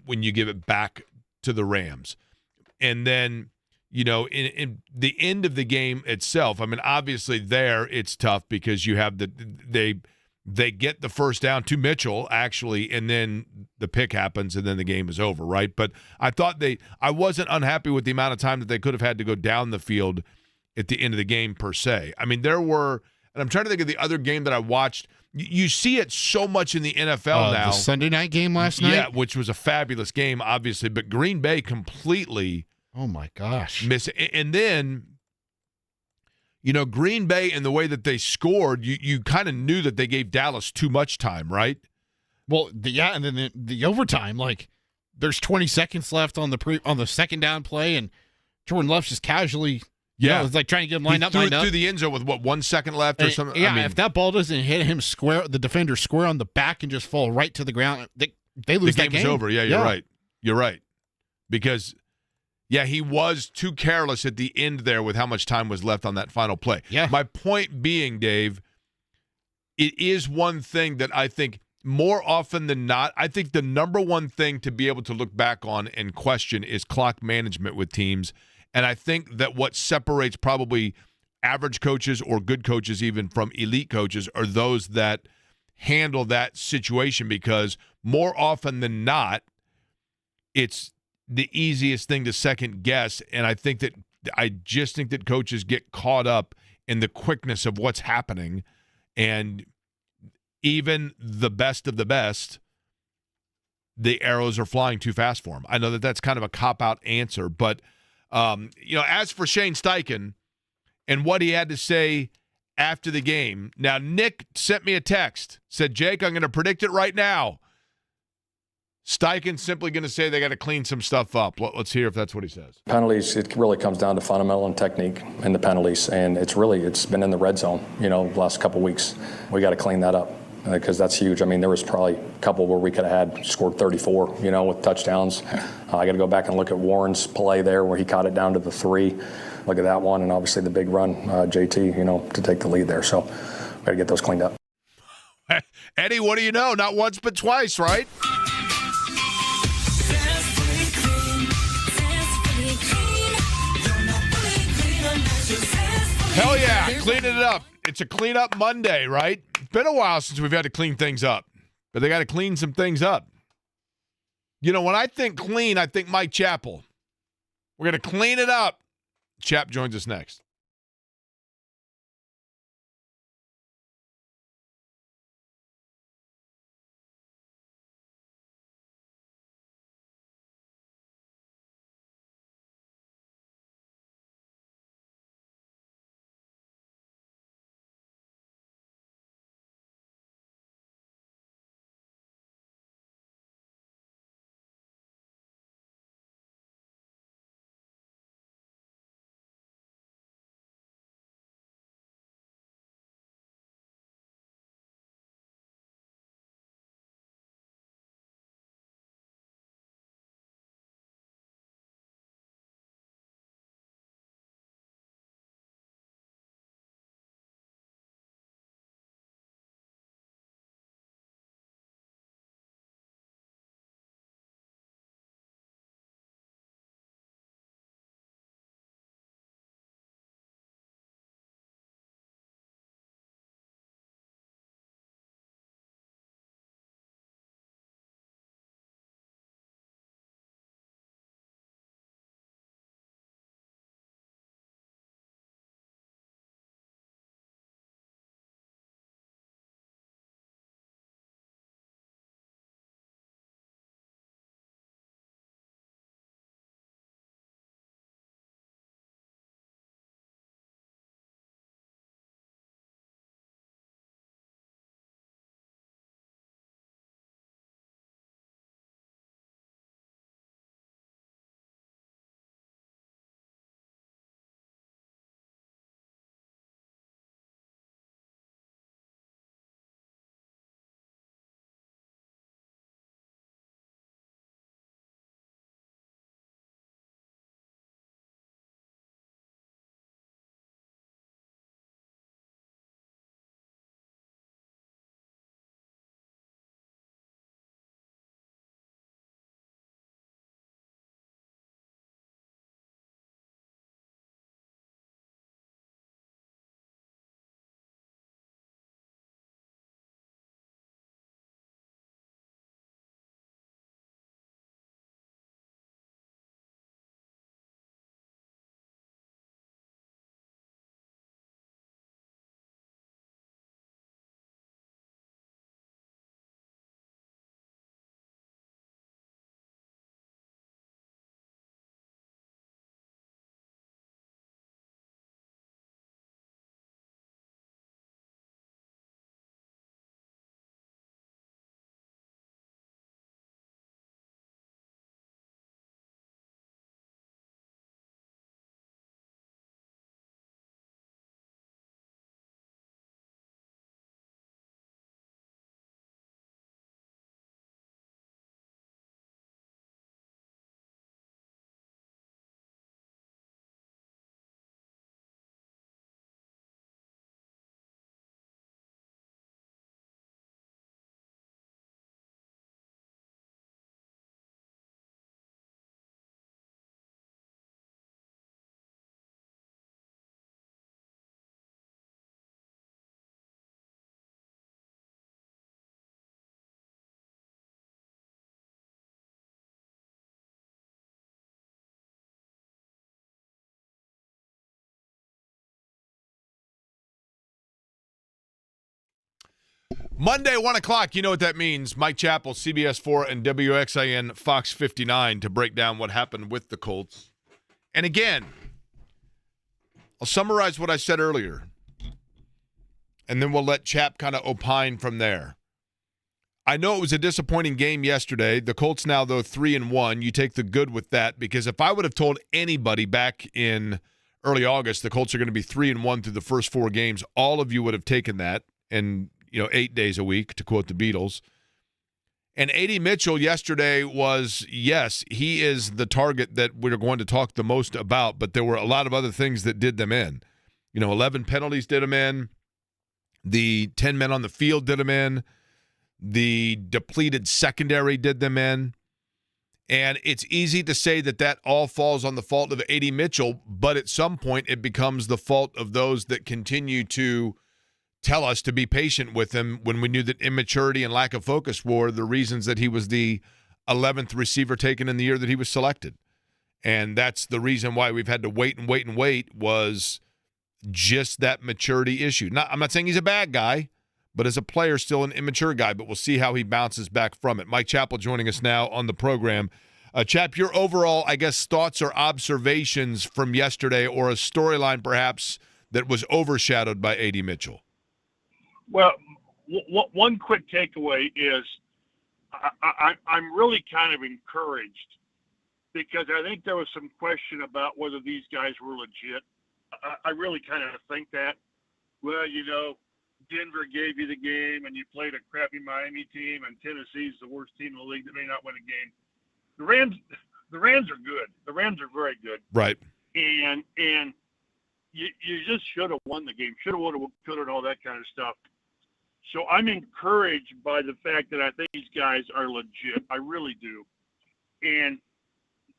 when you give it back to the Rams. And then, in the end of the game itself, I mean, obviously there it's tough because you have they get the first down to Mitchell, actually, and then the pick happens, and then the game is over, right? But I thought I wasn't unhappy with the amount of time that they could have had to go down the field at the end of the game, per se. I mean, there were, and I'm trying to think of the other game that I watched. You see it so much in the NFL now. The Sunday night game last night? Yeah, which was a fabulous game, obviously, but Green Bay completely oh, my gosh. miss it. And then, Green Bay and the way that they scored, you kind of knew that they gave Dallas too much time, right? Well, and then the overtime, there's 20 seconds left on the second down play, and Jordan Love's just casually, it's like trying to get him lined up. Through the end zone with 1 second left or something. Yeah, if that ball doesn't hit him the defender square on the back and just fall right to the ground, they lose that game. The game is over. Yeah, you're right. You're right. Because he was too careless at the end there with how much time was left on that final play. Yeah. My point being, Dave, it is one thing that I think more often than not, I think the number one thing to be able to look back on and question is clock management with teams. And I think that what separates probably average coaches or good coaches even from elite coaches are those that handle that situation, because more often than not, it's the easiest thing to second guess. And I just think that coaches get caught up in the quickness of what's happening, and even the best of the best, the arrows are flying too fast for him. I know that that's kind of a cop-out answer, but as for Shane Steichen and what he had to say after the game, now Nick sent me a text, said, Jake, I'm going to predict it right now. Steichen's simply going to say they got to clean some stuff up. Let's hear if that's what he says. Penalties, it really comes down to fundamental and technique in the penalties, and it's been in the red zone, the last couple of weeks. We got to clean that up because that's huge. I mean, there was probably a couple where we could have scored 34, with touchdowns. I got to go back and look at Warren's play there where he caught it down to the 3. Look at that one, and obviously the big run, JT, to take the lead there. So we got to get those cleaned up. Eddie, what do you know? Not once but twice, right? Hell yeah, cleaning it up. It's a clean-up Monday, right? It's been a while since we've had to clean things up, but they got to clean some things up. When I think clean, I think Mike Chappell. We're going to clean it up. Chap joins us next. Monday, 1 o'clock, you know what that means. Mike Chappell, CBS 4 and WXIN Fox 59 to break down what happened with the Colts. And again, I'll summarize what I said earlier, and then we'll let Chap kind of opine from there. I know it was a disappointing game yesterday. The Colts now, though, 3-1. You take the good with that, because if I would have told anybody back in early August the Colts are going to be 3-1 through the first 4 games, all of you would have taken that, and 8 days a week, to quote the Beatles. And A.D. Mitchell yesterday was, yes, he is the target that we're going to talk the most about, but there were a lot of other things that did them in. 11 penalties did him in. The 10 men on the field did him in. The depleted secondary did them in. And it's easy to say that all falls on the fault of A.D. Mitchell, but at some point it becomes the fault of those that continue to tell us to be patient with him when we knew that immaturity and lack of focus were the reasons that he was the 11th receiver taken in the year that he was selected. And that's the reason why we've had to wait and wait and wait, was just that maturity issue. I'm not saying he's a bad guy, but as a player, still an immature guy, but we'll see how he bounces back from it. Mike Chappell joining us now on the program. Chap, your overall, I guess, thoughts or observations from yesterday, or a storyline perhaps that was overshadowed by A.D. Mitchell? Well, one quick takeaway is I'm really kind of encouraged, because I think there was some question about whether these guys were legit. I really kind of think that. Well, Denver gave you the game, and you played a crappy Miami team, and Tennessee's the worst team in the league that may not win a game. The Rams are good. The Rams are very good. Right. And you just should have won the game. Should have, would have, could have, all that kind of stuff. So I'm encouraged by the fact that I think these guys are legit. I really do. And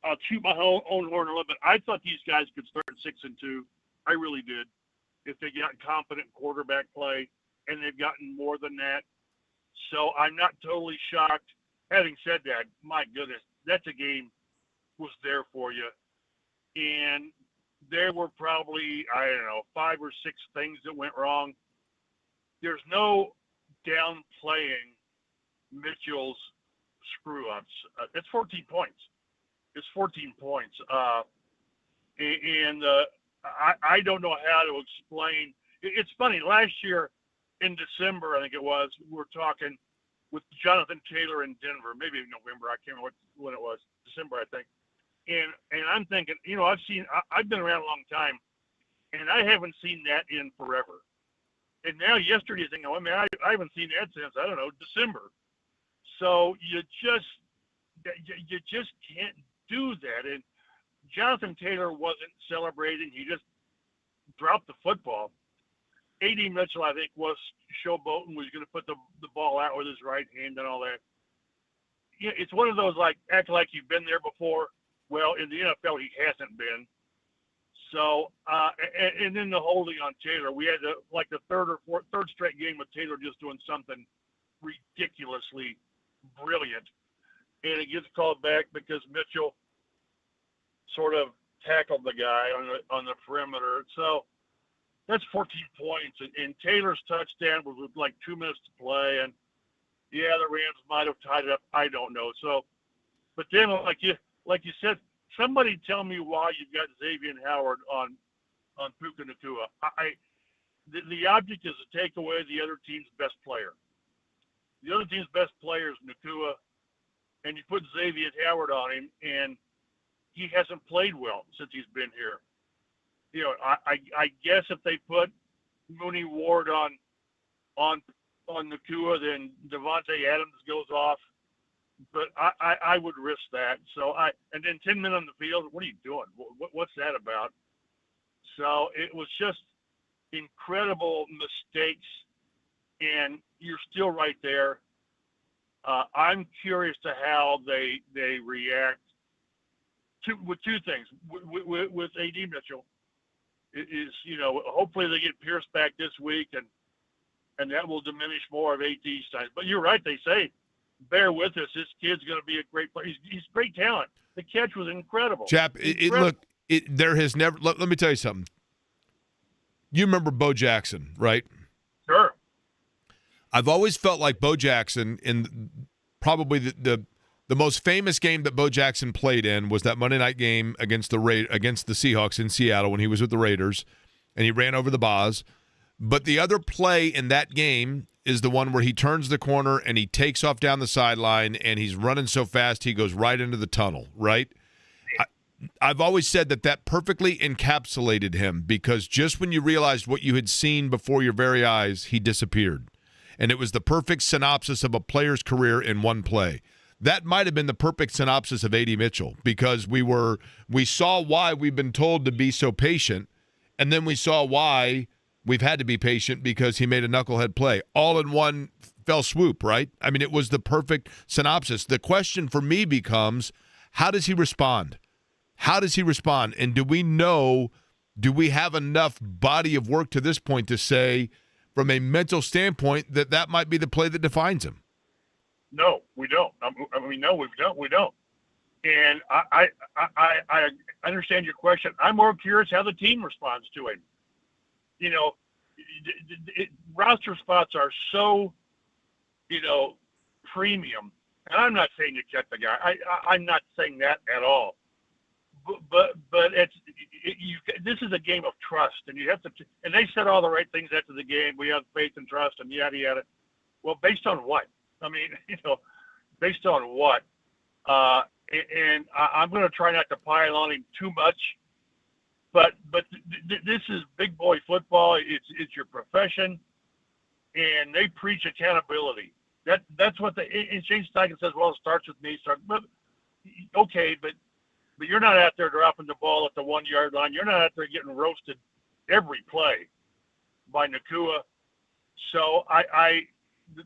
I'll toot my own horn a little bit. I thought these guys could start 6-2. I really did. If they got competent quarterback play, and they've gotten more than that. So I'm not totally shocked. Having said that, my goodness, that's a game was there for you. And there were probably, 5 or 6 things that went wrong. There's no downplaying Mitchell's screw-ups. It's 14 points. It's 14 points. I don't know how to explain. It's funny. Last year in December, I think it was, we were talking with Jonathan Taylor in Denver, maybe in November. I can't remember when it was. December, I think. And I'm thinking, I've been around a long time, and I haven't seen that in forever. And now yesterday's thing, I haven't seen that since, December. So you just can't do that. And Jonathan Taylor wasn't celebrating. He just dropped the football. A.D. Mitchell, I think, was showboating, was going to put the ball out with his right hand and all that. Yeah, it's one of those, act like you've been there before. Well, in the NFL, he hasn't been. So, and then the holding on Taylor. We had the third straight game with Taylor just doing something ridiculously brilliant. And it gets called back because Mitchell sort of tackled the guy on the perimeter. So that's 14 points. And Taylor's touchdown was with 2 minutes to play. And, yeah, the Rams might have tied it up. I don't know. So, but then, like you said, somebody tell me why you've got Xavier Howard on Puka Nacua. The object is to take away the other team's best player. The other team's best player is Nacua, and you put Xavier Howard on him, and he hasn't played well since he's been here. I guess if they put Mooney Ward on Nacua, then Devontae Adams goes off. But I would risk that. So and then 10 men on the field. What are you doing? What's that about? So it was just incredible mistakes, and you're still right there. I'm curious to how they react with 2 things. With A.D. Mitchell, is hopefully they get Pierce back this week, and that will diminish more of A.D.'s size. But you're right. They say, bear with us. This kid's going to be a great player. He's great talent. The catch was incredible. Chap, there has never. Let me tell you something. You remember Bo Jackson, right? Sure. I've always felt like Bo Jackson, in probably the most famous game that Bo Jackson played in was that Monday night game against the Seahawks in Seattle when he was with the Raiders, and he ran over the Boz. But the other play in that game is the one where he turns the corner and he takes off down the sideline, and he's running so fast he goes right into the tunnel, right? I've always said that perfectly encapsulated him, because just when you realized what you had seen before your very eyes, he disappeared. And it was the perfect synopsis of a player's career in one play. That might have been the perfect synopsis of A.D. Mitchell, because we saw why we've been told to be so patient, and then we saw why we've had to be patient because he made a knucklehead play. All in one fell swoop, right? I mean, it was the perfect synopsis. The question for me becomes, how does he respond? How does he respond? And do we have enough body of work to this point to say, from a mental standpoint, that might be the play that defines him? No, we don't. No, we don't. And I understand your question. I'm more curious how the team responds to him. You know, roster spots are so, premium. And I'm not saying you cut the guy. I'm not saying that at all. But this is a game of trust, and you have to. And they said all the right things after the game. We have faith and trust, and yada yada. Well, based on what? I mean, based on what? And I'm going to try not to pile on him too much. But this is big boy football. It's your profession, and they preach accountability. That's what and Shane Steichen says. Well, it starts with me. Okay, but you're not out there dropping the ball at the 1 yard line. You're not out there getting roasted every play by Nakua. So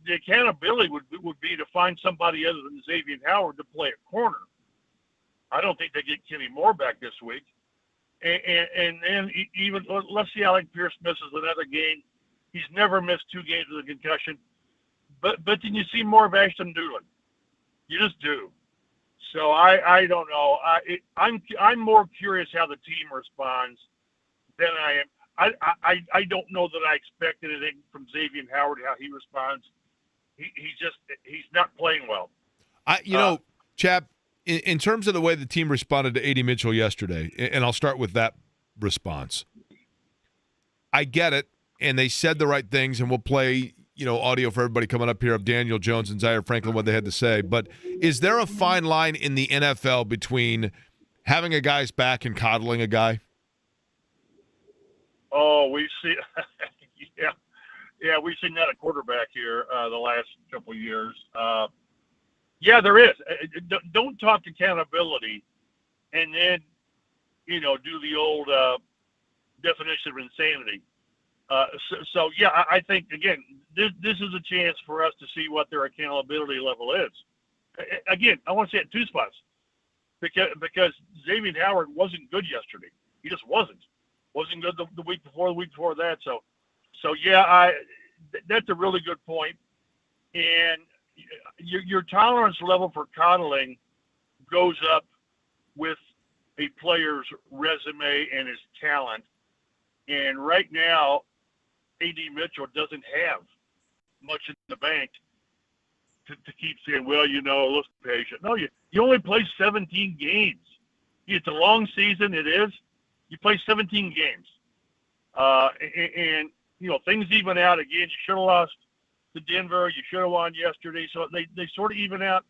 the accountability would be to find somebody other than Xavier Howard to play a corner. I don't think they get Kenny Moore back this week. And then even let's see, Alec Pierce misses another game. He's never missed 2 games with a concussion. But then you see more of Ashton Doolin. You just do. So I don't know. I'm more curious how the team responds than I am. I don't know that I expect anything from Xavier Howard, how he responds. He's not playing well. Chap, in terms of the way the team responded to A.D. Mitchell yesterday, and I'll start with that response. I get it, and they said the right things, and we'll play audio for everybody coming up here of Daniel Jones and Zaire Franklin, what they had to say. But is there a fine line in the NFL between having a guy's back and coddling a guy? Oh, we see. Yeah, we've seen that at quarterback here the last couple of years. Yeah, there is. Don't talk accountability and then, do the old definition of insanity. So I think, again, this is a chance for us to see what their accountability level is. Again, I want to say it 2 spots because Xavier Howard wasn't good yesterday. He just wasn't. Wasn't good the week before that. So that's a really good point. And your tolerance level for coddling goes up with a player's resume and his talent. And right now, A.D. Mitchell doesn't have much in the bank to keep saying, well, look patient. No, you only play 17 games. It's a long season. It is. You play 17 games. And things even out again. You should have lost to Denver. You should have won yesterday. So they sort of even out.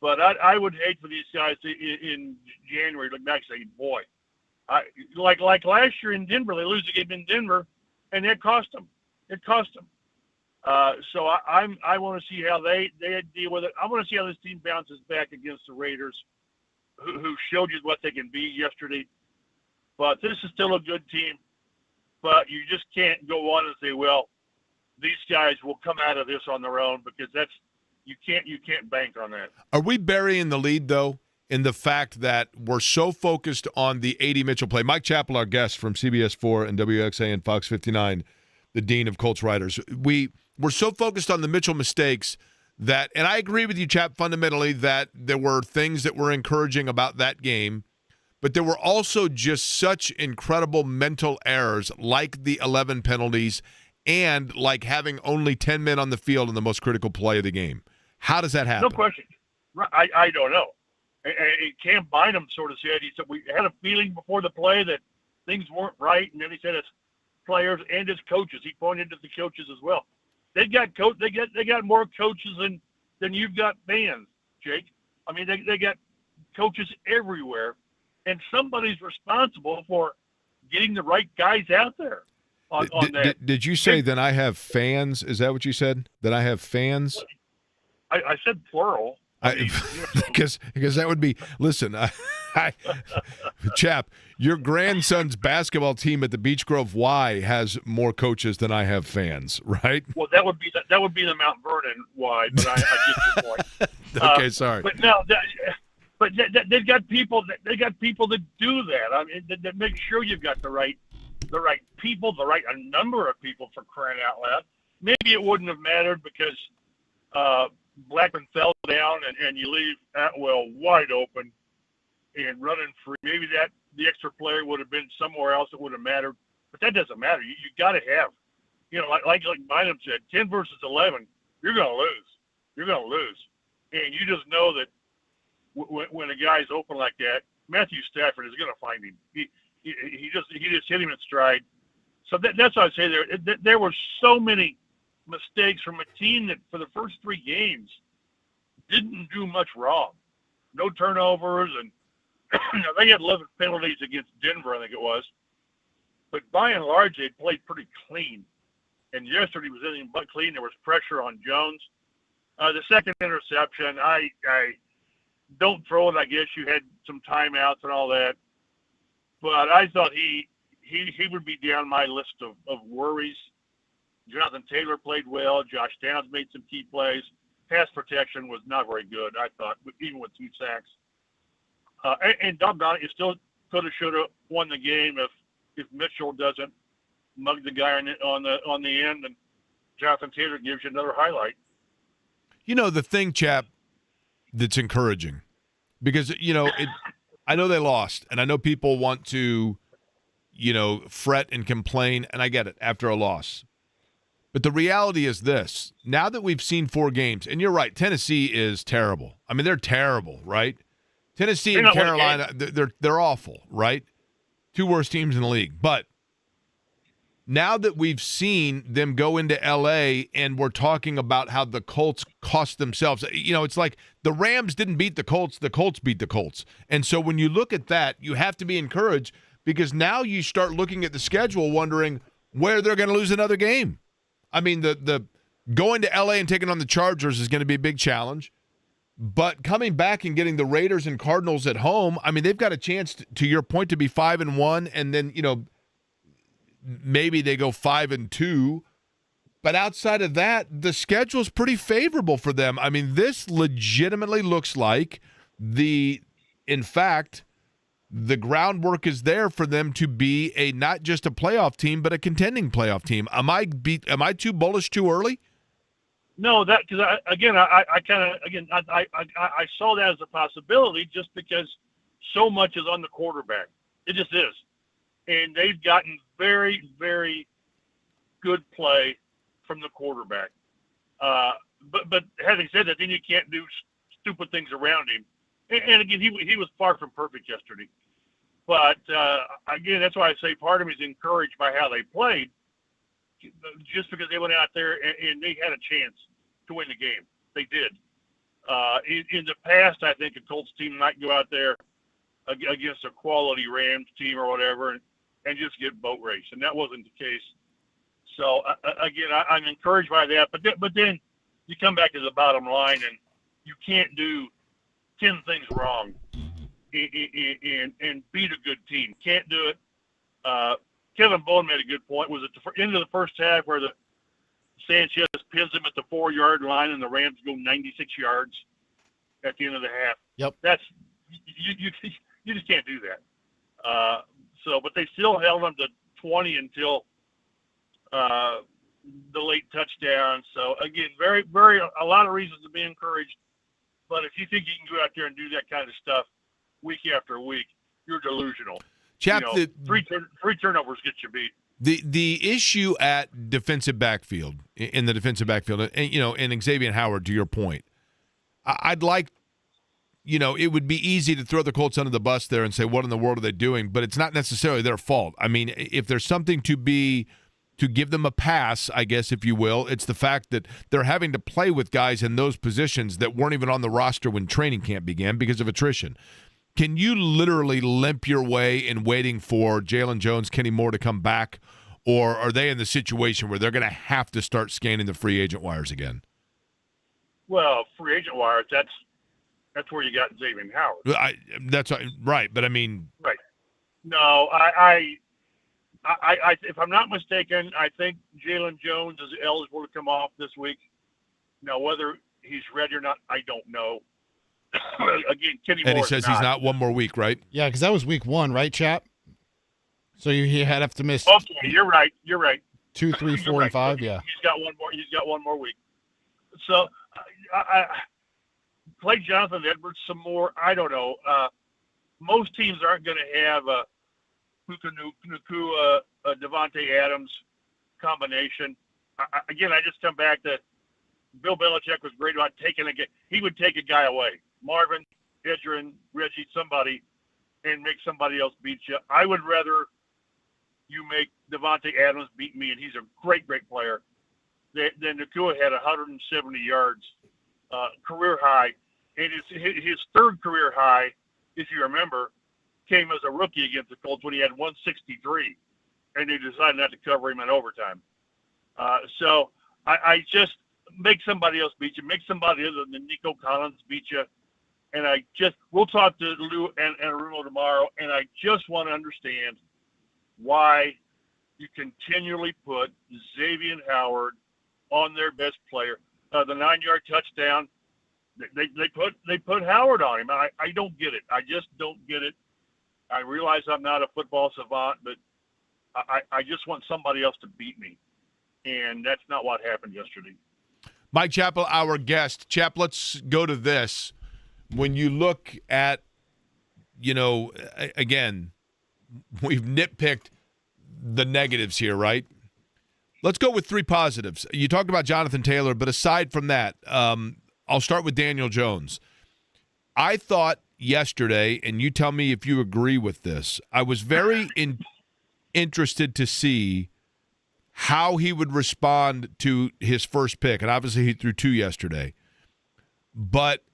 But I would hate for these guys in January to look back and say, boy, like last year in Denver, they lose the game in Denver, and it cost them. So I want to see how they deal with it. I want to see how this team bounces back against the Raiders, who showed you what they can be yesterday. But this is still a good team. But you just can't go on and say, well, these guys will come out of this on their own, because you can't bank on that. Are we burying the lead, though, in the fact that we're so focused on the A.D. Mitchell play? Mike Chappell, our guest from CBS 4 and WXA and Fox 59, the dean of Colts writers. We're so focused on the Mitchell mistakes that, and I agree with you, Chap, fundamentally, that there were things that were encouraging about that game, but there were also just such incredible mental errors, like the 11 penalties and like having only 10 men on the field in the most critical play of the game? How does that happen? No question. I don't know. And Cam Bynum sort of said, he said, we had a feeling before the play that things weren't right, and then he said it's players and his coaches. He pointed to the coaches as well. They got more coaches than you've got fans, Jake. I mean, they got coaches everywhere, and somebody's responsible for getting the right guys out there on that. Did you say that I have fans? Is that what you said? That I have fans? I said plural. Because that would be, listen, Chap, your grandson's basketball team at the Beech Grove Y has more coaches than I have fans, right? Well, that would be the Mount Vernon Y, but I get your point. Okay, sorry. But no, they've got people. They got people that do that. I mean, that make sure you've got the right people, a number of people, for crying out loud. Maybe it wouldn't have mattered because Blackman fell down and you leave Atwell wide open and running free. Maybe the extra player would have been somewhere else. It would have mattered, but that doesn't matter. You got to have, like Bynum said, 10 versus 11. You're going to lose, and you just know that when a guy's open like that, Matthew Stafford is going to find him. He just hit him in stride. So that's what I say. There were so many mistakes from a team that for the first 3 games didn't do much wrong. No turnovers, and they had 11 penalties against Denver, I think it was. But by and large, they played pretty clean. And yesterday was anything but clean. There was pressure on Jones. The second interception, I don't throw it. I guess you had some timeouts and all that. But I thought he would be down my list of worries. Jonathan Taylor played well. Josh Downs made some key plays. Pass protection was not very good, I thought, even with 2 sacks. And doggone it, you still could have, should have won the game if Mitchell doesn't mug the guy on the end, and Jonathan Taylor gives you another highlight. The thing, Chap, that's encouraging, because I know they lost, and I know people want to, fret and complain, and I get it after a loss. But the reality is this: now that we've seen 4 games, and you're right, Tennessee is terrible. I mean, they're terrible, right? Tennessee and Carolina, they're awful, right? 2 worst teams in the league. But now that we've seen them go into L.A. and we're talking about how the Colts cost themselves, it's like the Rams didn't beat the Colts beat the Colts. And so when you look at that, you have to be encouraged, because now you start looking at the schedule wondering where they're going to lose another game. I mean, the going to L.A. and taking on the Chargers is going to be a big challenge. But coming back and getting the Raiders and Cardinals at home, I mean, they've got a chance, to your point, to be 5-1, and then, maybe they go 5-2. But outside of that, the schedule's pretty favorable for them. I mean, this legitimately looks like in fact, the groundwork is there for them to be not just a playoff team, but a contending playoff team. Am I too bullish too early? No, because I saw that as a possibility, just because so much is on the quarterback. It just is, and they've gotten very, very good play from the quarterback. But having said that, then you can't do stupid things around him. And again, he was far from perfect yesterday. But again, that's why I say part of me is encouraged by how they played, just because they went out there and they had a chance to win the game. They did. In the past, I think a Colts team might go out there against a quality Rams team or whatever and just get boat race, and that wasn't the case. So again, I'm encouraged by that. But then you come back to the bottom line, and you can't do 10 things wrong and beat a good team. Can't do it. Kevin Bowen made a good point. Was at the end of the first half where the Sanchez pins him at the 4-yard line and the Rams go 96 yards at the end of the half. Yep. That's you just can't do that. But they still held them to 20 until the late touchdown. So again, very, very a lot of reasons to be encouraged. But if you think you can go out there and do that kind of stuff week after week, you're delusional. Chap, three turnovers get you beat. The issue at defensive backfield, in the defensive backfield, and Xavier Howard, to your point, I'd like, it would be easy to throw the Colts under the bus there and say, what in the world are they doing? But it's not necessarily their fault. I mean, if there's something to give them a pass, I guess, if you will, it's the fact that they're having to play with guys in those positions that weren't even on the roster when training camp began because of attrition. Can you literally limp your way in waiting for Jalen Jones, Kenny Moore to come back, or are they in the situation where they're going to have to start scanning the free agent wires again? Well, free agent wires, that's where you got Xavier Howard. That's right, but I mean, right. No, I if I'm not mistaken, I think Jalen Jones is eligible to come off this week. Now, whether he's ready or not, I don't know. Again, Kenny Moore. And he says he's not one more week, right? Yeah, because that was week 1, right, Chap? So he had to miss. Okay, you're right. 2, 3, 4, and 5. Yeah. He's got one more week. So, I play Jonathan Edwards some more. I don't know. Most teams aren't going to have a Puka Nacua, Devontae Adams combination. Again, I just come back to Bill Belichick was great about taking he would take a guy away. Marvin, Edgerrin, Reggie, somebody, and make somebody else beat you. I would rather you make Devontae Adams beat me, and he's a great, great player. Then Nacua had 170 yards, career high, and his third career high, if you remember, came as a rookie against the Colts when he had 163, and they decided not to cover him in overtime. So I just make somebody else beat you, make somebody other than Nico Collins beat you, and we'll talk to Lou and Arumo tomorrow, and I just want to understand why you continually put Xavier Howard on their best player. The 9-yard touchdown, they put Howard on him. I don't get it. I just don't get it. I realize I'm not a football savant, but I just want somebody else to beat me, and that's not what happened yesterday. Mike Chappell, our guest. Chap, let's go to this. When you look at, again, we've nitpicked the negatives here, right? Let's go with 3 positives. You talked about Jonathan Taylor, but aside from that, I'll start with Daniel Jones. I thought yesterday, and you tell me if you agree with this, I was very interested to see how he would respond to his first pick. And obviously he threw 2 yesterday. But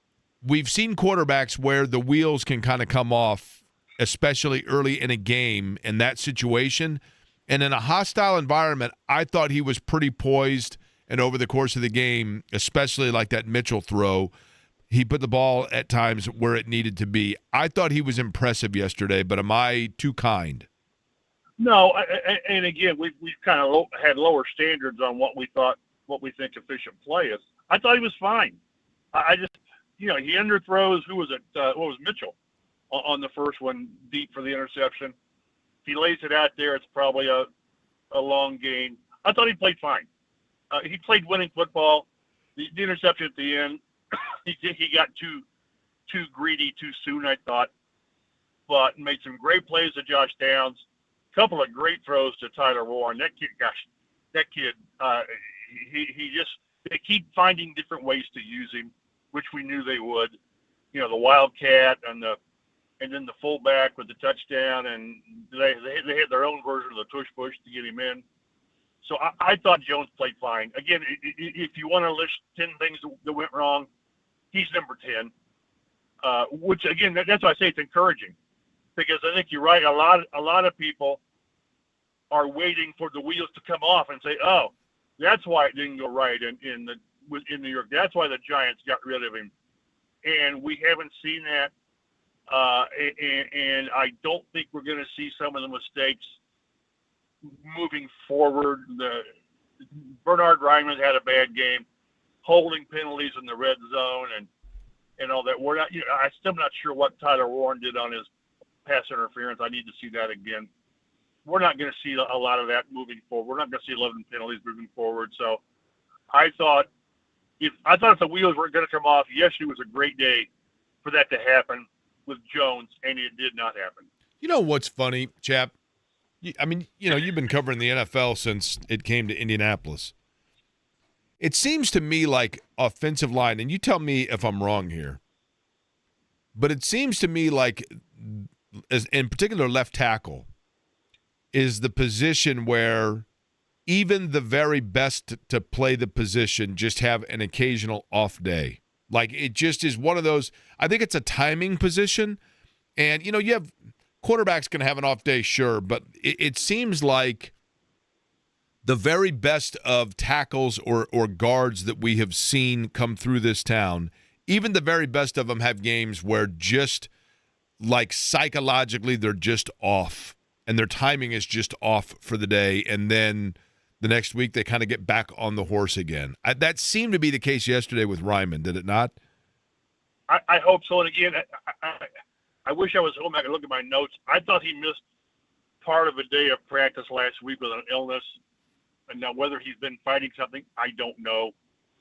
we've seen quarterbacks where the wheels can kind of come off, especially early in a game in that situation. And in a hostile environment, I thought he was pretty poised. And over the course of the game, especially like that Mitchell throw, he put the ball at times where it needed to be. I thought he was impressive yesterday, but am I too kind? No, and again, we've kind of had lower standards on what we think efficient play is. I thought he was fine. I just, he underthrows. Who was it? What was Mitchell on the first one, deep for the interception? If he lays it out there, it's probably a long gain. I thought he played fine. He played winning football. The interception at the end, he got too greedy too soon, I thought, but made some great plays to Josh Downs. Couple of great throws to Tyler Warren. That kid, they keep finding different ways to use him, which we knew they would. The Wildcat and then the fullback with the touchdown, and they had their own version of the tush push to get him in. So I thought Jones played fine. Again, if you want to list 10 things that went wrong, he's number 10. Which again, that's why I say it's encouraging. Because I think you're right. A lot of people are waiting for the wheels to come off and say, "Oh, that's why it didn't go right in New York. That's why the Giants got rid of him." And we haven't seen that. And I don't think we're going to see some of the mistakes moving forward. Bernard Ryman had a bad game, holding penalties in the red zone and all that. We're not. I'm still not sure what Tyler Warren did on his pass interference. I need to see that again. We're not going to see a lot of that moving forward. We're not going to see 11 penalties moving forward. So I thought if the wheels weren't going to come off, yesterday was a great day for that to happen with Jones, and it did not happen. You know what's funny, Chap? I mean, you've been covering the NFL since it came to Indianapolis. It seems to me like offensive line, and you tell me if I'm wrong here, but it seems to me like, as in particular, left tackle is the position where even the very best to play the position just have an occasional off day. Like, it just is one of those, I think it's a timing position. And, you have quarterbacks going to have an off day, sure, but it seems like the very best of tackles or guards that we have seen come through this town, even the very best of them have games where just like psychologically they're just off and their timing is just off for the day. And then the next week they kind of get back on the horse again. That seemed to be the case yesterday with Ryman, did it not? I hope so. And again, I wish I was home. I could look at my notes. I thought he missed part of a day of practice last week with an illness. And now whether he's been fighting something, I don't know.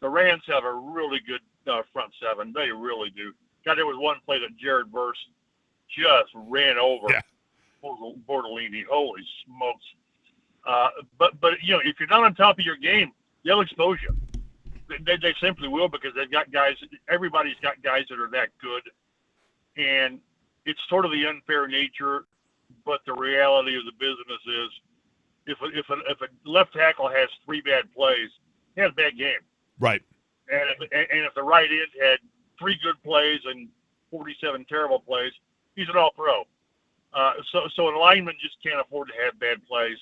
The Rams have a really good front seven. They really do. God, there was one play that Jared Verse just ran over Bortolini. Holy smokes. But if you're not on top of your game, they'll expose you. They simply will, because they've got guys. Everybody's got guys that are that good. And it's sort of the unfair nature, but the reality of the business is, if a left tackle has 3 bad plays, he has a bad game. Right. And if the right end had 3 good plays and 47 terrible plays, he's an all-pro. So an lineman just can't afford to have bad plays.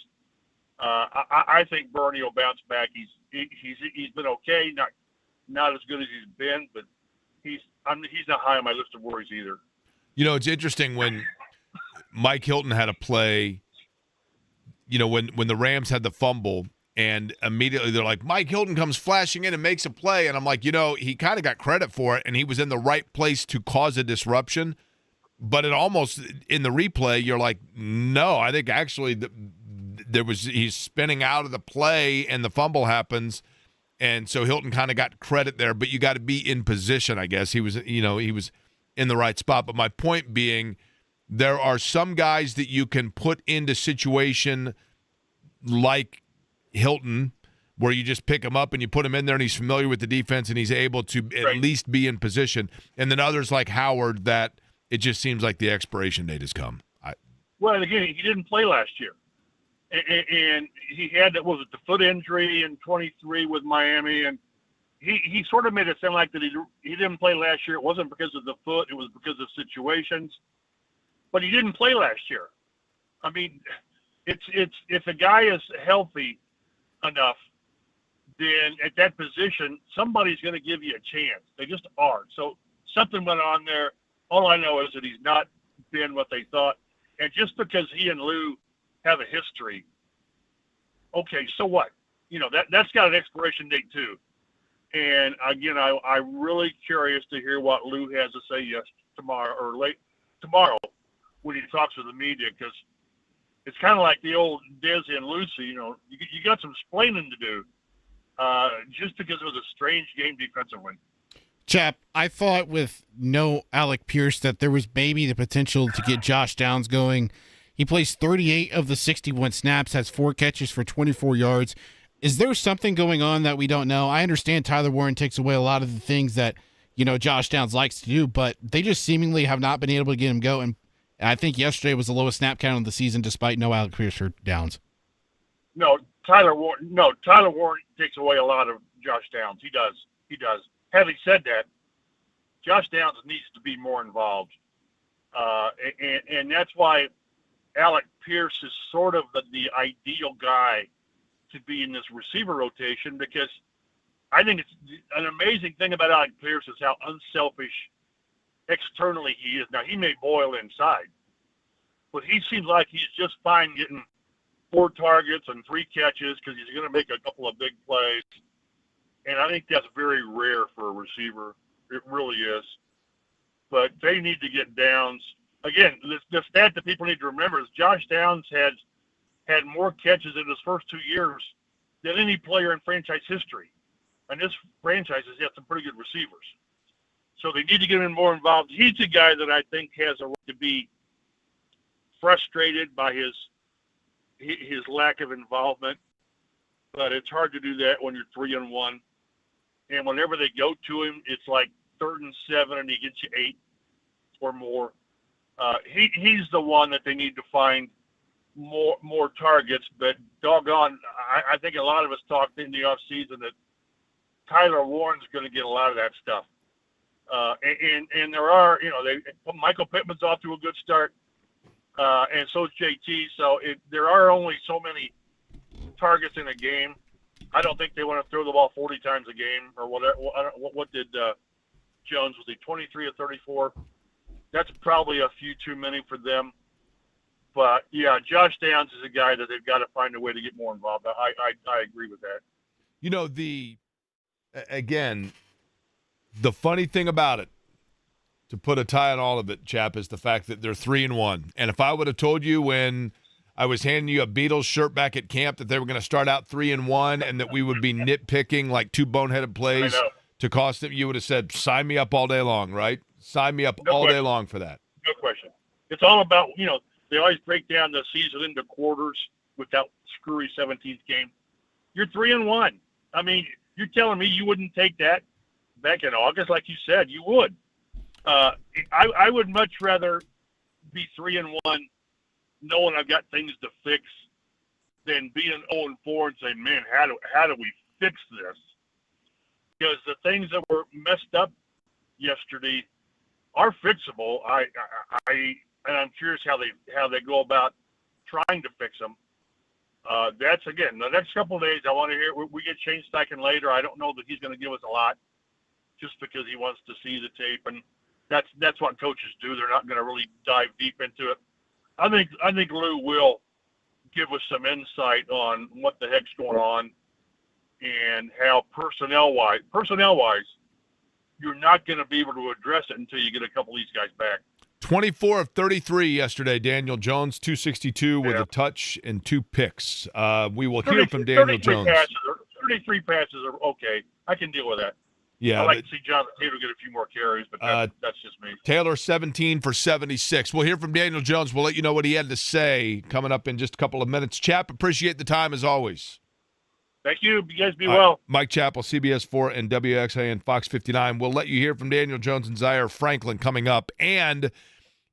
I think Bernie will bounce back. He's been okay, not as good as he's been, but he's not high on my list of worries either. It's interesting when Mike Hilton had a play. When the Rams had the fumble, and immediately they're like, Mike Hilton comes flashing in and makes a play. And I'm like, he kind of got credit for it, and he was in the right place to cause a disruption. But it almost, in the replay, you're like, no, I think actually he's spinning out of the play, and the fumble happens. And so Hilton kind of got credit there, but you got to be in position, I guess. He was in the right spot. But my point being, there are some guys that you can put into situation like Hilton, where you just pick him up and you put him in there and he's familiar with the defense and he's able to at least be in position. And then others like Howard that it just seems like the expiration date has come. Well, again, he didn't play last year. And he had, the foot injury in 23 with Miami. And he sort of made it sound like that he didn't play last year. It wasn't because of the foot. It was because of situations. But he didn't play last year. I mean, it's if a guy is healthy enough, then at that position, somebody's going to give you a chance. They just are. So something went on there. All I know is that he's not been what they thought. And just because he and Lou have a history, okay, so what? That's got an expiration date too. And again, I'm really curious to hear what Lou has to say tomorrow when he talks with the media, because it's kind of like the old Desi and Lucy. You got some explaining to do, just because it was a strange game defensively. Chap, I thought with no Alec Pierce that there was maybe the potential to get Josh Downs going. He plays 38 of the 61 snaps, has 4 catches for 24 yards. Is there something going on that we don't know? I understand Tyler Warren takes away a lot of the things that, Josh Downs likes to do, but they just seemingly have not been able to get him going. And I think yesterday was the lowest snap count of the season despite no Alec Pierce for Downs. No, Tyler Warren takes away a lot of Josh Downs. He does. Having said that, Josh Downs needs to be more involved. And that's why Alec Pierce is sort of the ideal guy to be in this receiver rotation, because I think it's an amazing thing about Alec Pierce is how unselfish externally he is. Now, he may boil inside, but he seems like he's just fine getting 4 targets and 3 catches because he's going to make a couple of big plays. And I think that's very rare for a receiver. It really is. But they need to get Downs. Again, the stat that people need to remember is Josh Downs had more catches in his first 2 years than any player in franchise history. And this franchise has got some pretty good receivers. So they need to get him more involved. He's the guy that I think has a right to be frustrated by his his lack of involvement, but it's hard to do that when you're 3-1. And whenever they go to him, it's like 3rd and 7, and he gets you 8 or more. He's the one that they need to find more targets. But doggone, I think a lot of us talked in the offseason that Tyler Warren's going to get a lot of that stuff. And there are, Michael Pittman's off to a good start, and so is JT. So there are only so many targets in a game. I don't think they want to throw the ball 40 times a game or whatever. What did Jones? Was he 23 or 34? That's probably a few too many for them. But yeah, Josh Downs is a guy that they've got to find a way to get more involved. I agree with that. Again, the funny thing about it, to put a tie on all of it, Chap, is the fact that they're 3-1. And if I would have told you when I was handing you a Beatles shirt back at camp that they were going to start out 3-1 and that we would be nitpicking like 2 boneheaded plays to cost them, you would have said, sign me up all day long, right? Sign me up all day long for that. No question. It's all about, they always break down the season into quarters with that screwy 17th game. You're 3-1. I mean, you're telling me you wouldn't take that back in August, like you said, you would. I would much rather be 3-1, knowing I've got things to fix, than being 0-4 and saying, "Man, how do we fix this?" Because the things that were messed up yesterday are fixable. And I'm curious how they go about trying to fix them. That's again the next couple of days. I want to hear. We get Shane Steichen later. I don't know that he's going to give us a lot, just because he wants to see the tape, and that's what coaches do. They're not going to really dive deep into it. I think Lou will give us some insight on what the heck's going on and how personnel wise, you're not going to be able to address it until you get a couple of these guys back. 24 of 33 yesterday. Daniel Jones, 262 with a touch and 2 picks. We will hear from Daniel Jones. 33 passes are okay. I can deal with that. Yeah, I'd like to see Jonathan Taylor get a few more carries, but that's just me. Taylor, 17 for 76. We'll hear from Daniel Jones. We'll let you know what he had to say coming up in just a couple of minutes. Chap, appreciate the time as always. Thank you. You guys be well. Mike Chappell, CBS 4 and WXAN Fox 59. We'll let you hear from Daniel Jones and Zaire Franklin coming up. And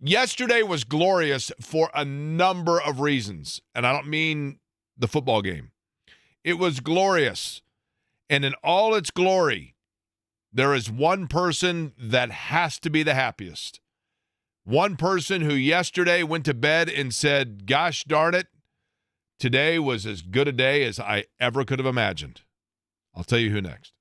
yesterday was glorious for a number of reasons, and I don't mean the football game. It was glorious, and in all its glory, there is one person that has to be the happiest. One person who yesterday went to bed and said, gosh darn it, today was as good a day as I ever could have imagined. I'll tell you who next.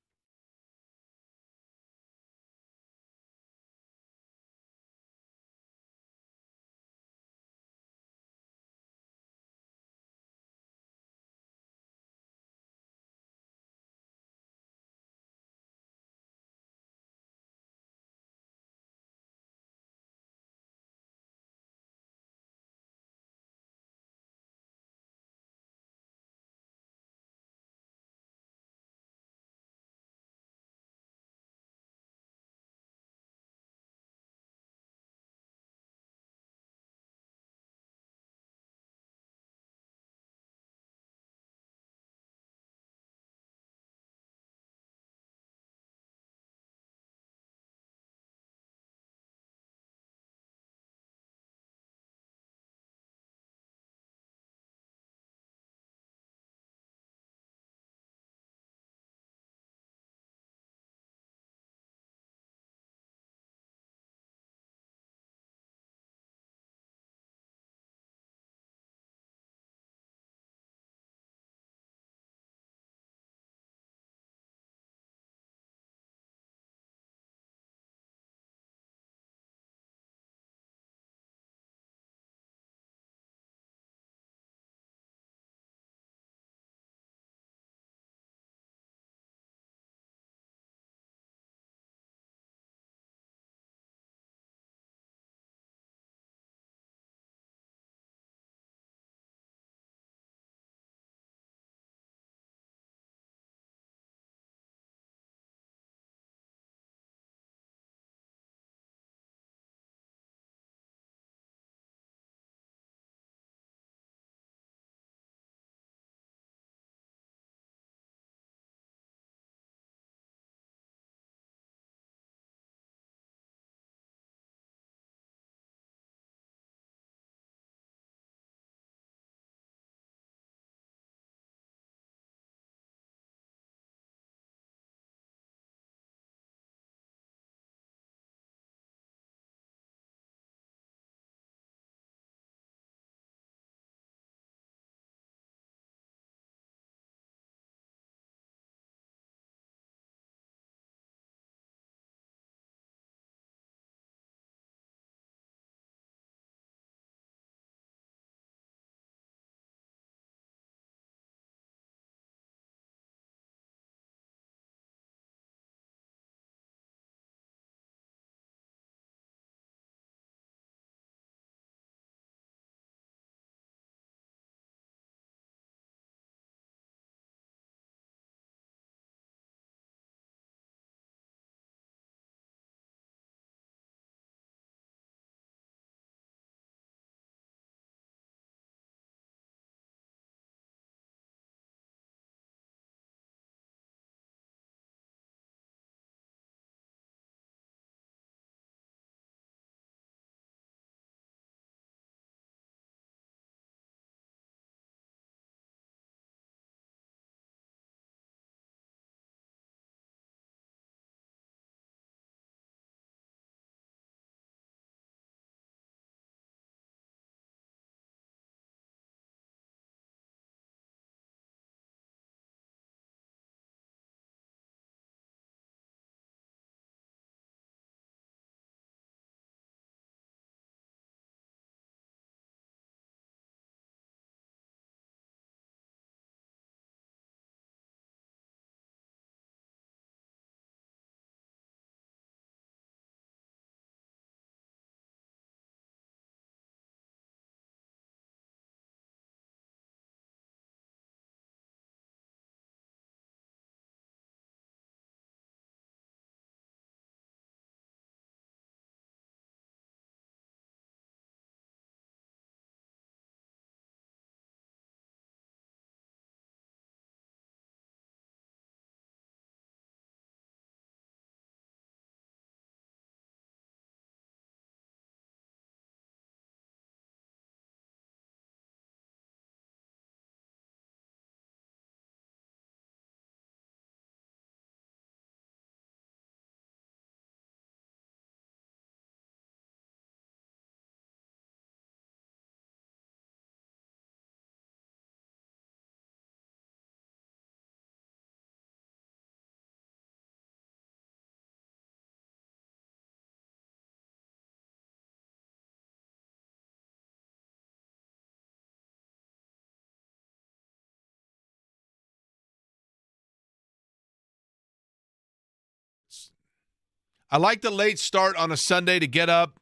I like the late start on a Sunday to get up,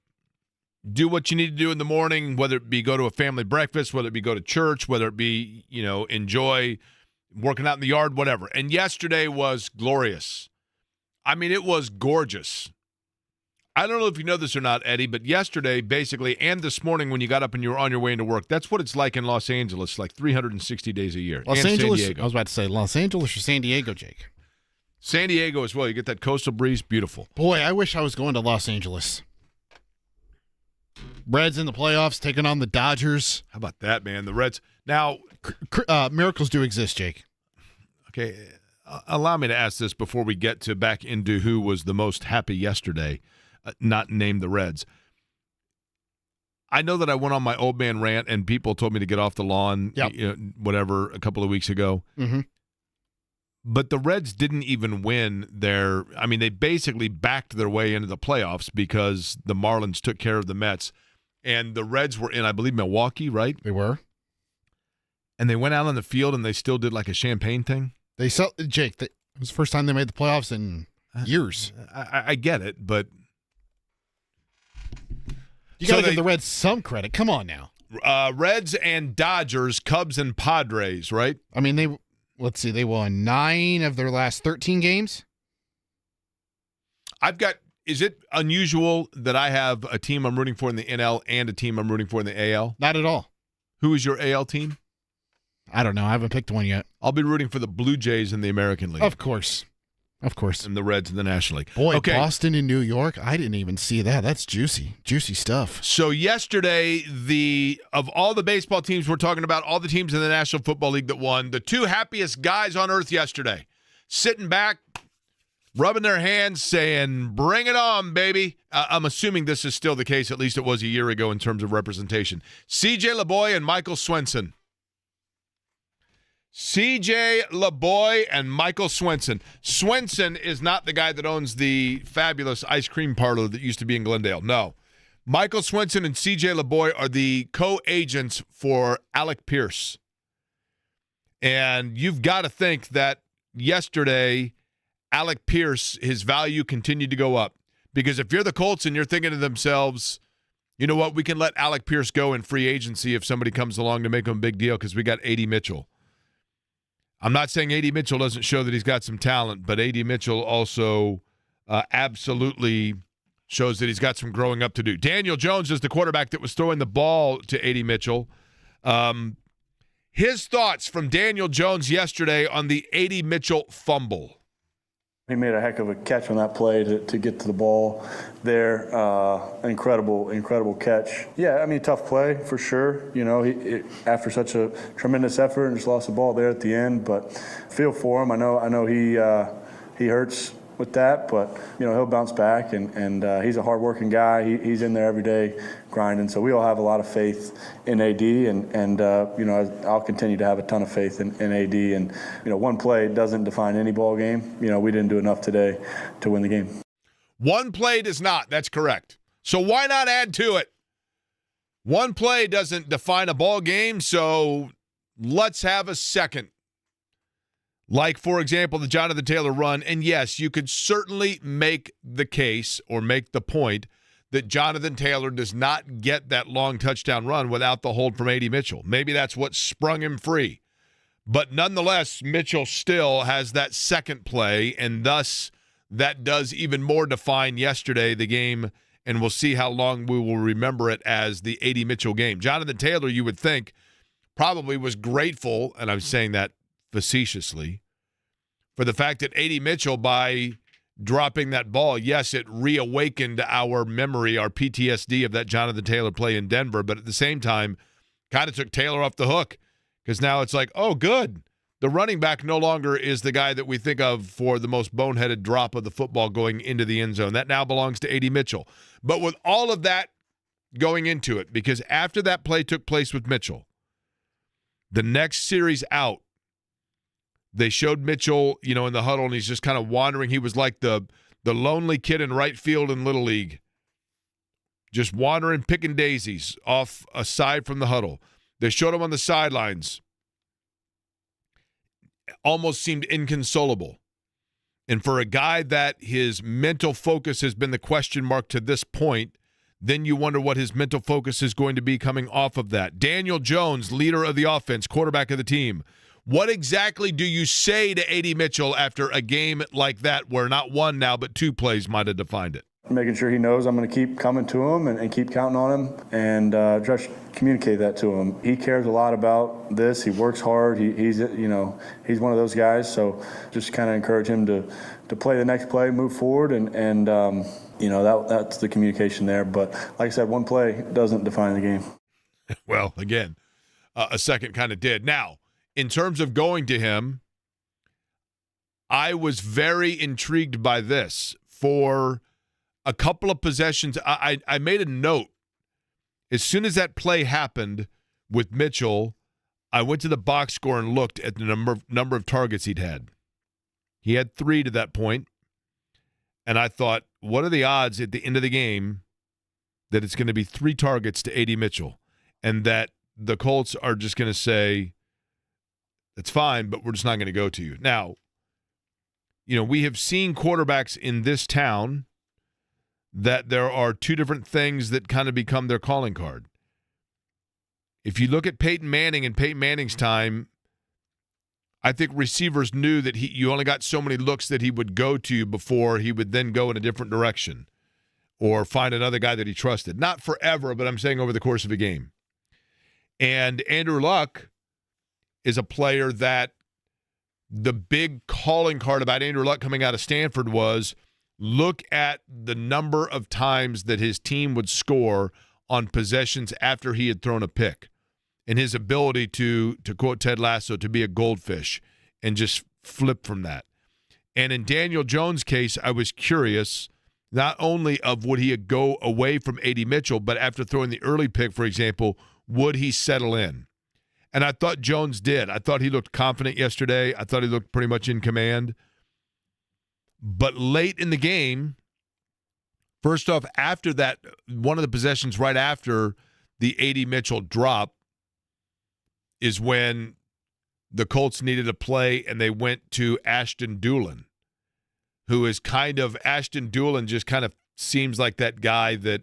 do what you need to do in the morning, whether it be go to a family breakfast, whether it be go to church, whether it be, enjoy working out in the yard, whatever. And yesterday was glorious. I mean, it was gorgeous. I don't know if you know this or not, Eddie, but yesterday, basically, and this morning when you got up and you were on your way into work, that's what it's like in Los Angeles, like 360 days a year. Los and Angeles, San Diego. I was about to say Los Angeles or San Diego, Jake. San Diego as well. You get that coastal breeze, beautiful. Boy, I wish I was going to Los Angeles. Reds in the playoffs, taking on the Dodgers. How about that, man? The Reds. Now, miracles do exist, Jake. Okay, allow me to ask this before we get back into who was the most happy yesterday, not named the Reds. I know that I went on my old man rant and people told me to get off the lawn, whatever, a couple of weeks ago. Mm-hmm. But the Reds didn't even win they basically backed their way into the playoffs because the Marlins took care of the Mets. And the Reds were in, I believe, Milwaukee, right? They were. And they went out on the field and they still did like a champagne thing. Jake, it was the first time they made the playoffs in years. I get it, but you got to give the Reds some credit. Come on now. Reds and Dodgers, Cubs and Padres, right? I mean, they won 9 of their last 13 games. Is it unusual that I have a team I'm rooting for in the NL and a team I'm rooting for in the AL? Not at all. Who is your AL team? I don't know. I haven't picked one yet. I'll be rooting for the Blue Jays in the American League. Of course. And the Reds in the National League. Boy, okay. Boston and New York, I didn't even see that. That's juicy. Juicy stuff. So yesterday, of all the baseball teams we're talking about, all the teams in the National Football League that won, the 2 happiest guys on earth yesterday, sitting back, rubbing their hands, saying, bring it on, baby. I'm assuming this is still the case, at least it was a year ago in terms of representation. C.J. LeBoy and Michael Swenson. C.J. LeBoy and Michael Swenson. Swenson is not the guy that owns the fabulous ice cream parlor that used to be in Glendale. No. Michael Swenson and C.J. LeBoy are the co-agents for Alec Pierce. And you've got to think that yesterday, Alec Pierce, his value continued to go up. Because if you're the Colts and you're thinking to themselves, you know what, we can let Alec Pierce go in free agency if somebody comes along to make him a big deal because we got A.D. Mitchell. I'm not saying A.D. Mitchell doesn't show that he's got some talent, but A.D. Mitchell also absolutely shows that he's got some growing up to do. Daniel Jones is the quarterback that was throwing the ball to A.D. Mitchell. His thoughts from Daniel Jones yesterday on the A.D. Mitchell fumble. He made a heck of a catch on that play to get to the ball there. Incredible catch. Yeah, I mean, tough play for sure. You know, after such a tremendous effort and just lost the ball there at the end. But feel for him. I know he hurts with that, but you know he'll bounce back. And he's a hardworking guy. He's in there every day grinding. So we all have a lot of faith in AD, and you know I'll continue to have a ton of faith in AD. And you know one play doesn't define any ball game. You know we didn't do enough today to win the game. One play does not. That's correct. So why not add to it? One play doesn't define a ball game. So let's have a second. Like, for example, the Jonathan Taylor run. And yes, you could certainly make the case or make the point that Jonathan Taylor does not get that long touchdown run without the hold from A.D. Mitchell. Maybe that's what sprung him free. But nonetheless, Mitchell still has that second play, and thus that does even more define yesterday, the game, and we'll see how long we will remember it as the A.D. Mitchell game. Jonathan Taylor, you would think, probably was grateful, and I'm saying that facetiously, for the fact that A.D. Mitchell, by dropping that ball, yes, it reawakened our memory, our PTSD of that Jonathan Taylor play in Denver, but at the same time, kind of took Taylor off the hook because now it's like, oh, good. The running back no longer is the guy that we think of for the most boneheaded drop of the football going into the end zone. That now belongs to A.D. Mitchell. But with all of that going into it, because after that play took place with Mitchell, the next series out, they showed Mitchell, you know, in the huddle, and he's just kind of wandering. He was like the lonely kid in right field in Little League, just wandering, picking daisies off aside from the huddle. They showed him on the sidelines. Almost seemed inconsolable. And for a guy that his mental focus has been the question mark to this point, then you wonder what his mental focus is going to be coming off of that. Daniel Jones, leader of the offense, quarterback of the team. What exactly do you say to A.D. Mitchell after a game like that where not one now but two plays might have defined it? Making sure he knows I'm going to keep coming to him and keep counting on him and try to communicate that to him. He cares a lot about this. He works hard. He's one of those guys. So just kind of encourage him to play the next play, move forward, and that's the communication there. But like I said, one play doesn't define the game. Well, again, a second kind of did. Now, in terms of going to him, I was very intrigued by this. For a couple of possessions, I made a note. As soon as that play happened with Mitchell, I went to the box score and looked at the number of targets he'd had. He had 3 to that point, and I thought, what are the odds at the end of the game that it's going to be 3 targets to A.D. Mitchell and that the Colts are just going to say, that's fine, but we're just not going to go to you. Now, we have seen quarterbacks in this town that there are 2 different things that kind of become their calling card. If you look at Peyton Manning and Peyton Manning's time, I think receivers knew that you only got so many looks that he would go to you before he would then go in a different direction or find another guy that he trusted. Not forever, but I'm saying over the course of a game. And Andrew Luck is a player that the big calling card about Andrew Luck coming out of Stanford was look at the number of times that his team would score on possessions after he had thrown a pick and his ability to quote Ted Lasso, to be a goldfish and just flip from that. And in Daniel Jones' case, I was curious not only of would he go away from A.D. Mitchell, but after throwing the early pick, for example, would he settle in? And I thought Jones did. I thought he looked confident yesterday. I thought he looked pretty much in command. But late in the game, first off, after that, one of the possessions right after the A.D. Mitchell drop is when the Colts needed a play and they went to Ashton Dulin, who is Ashton Dulin just kind of seems like that guy that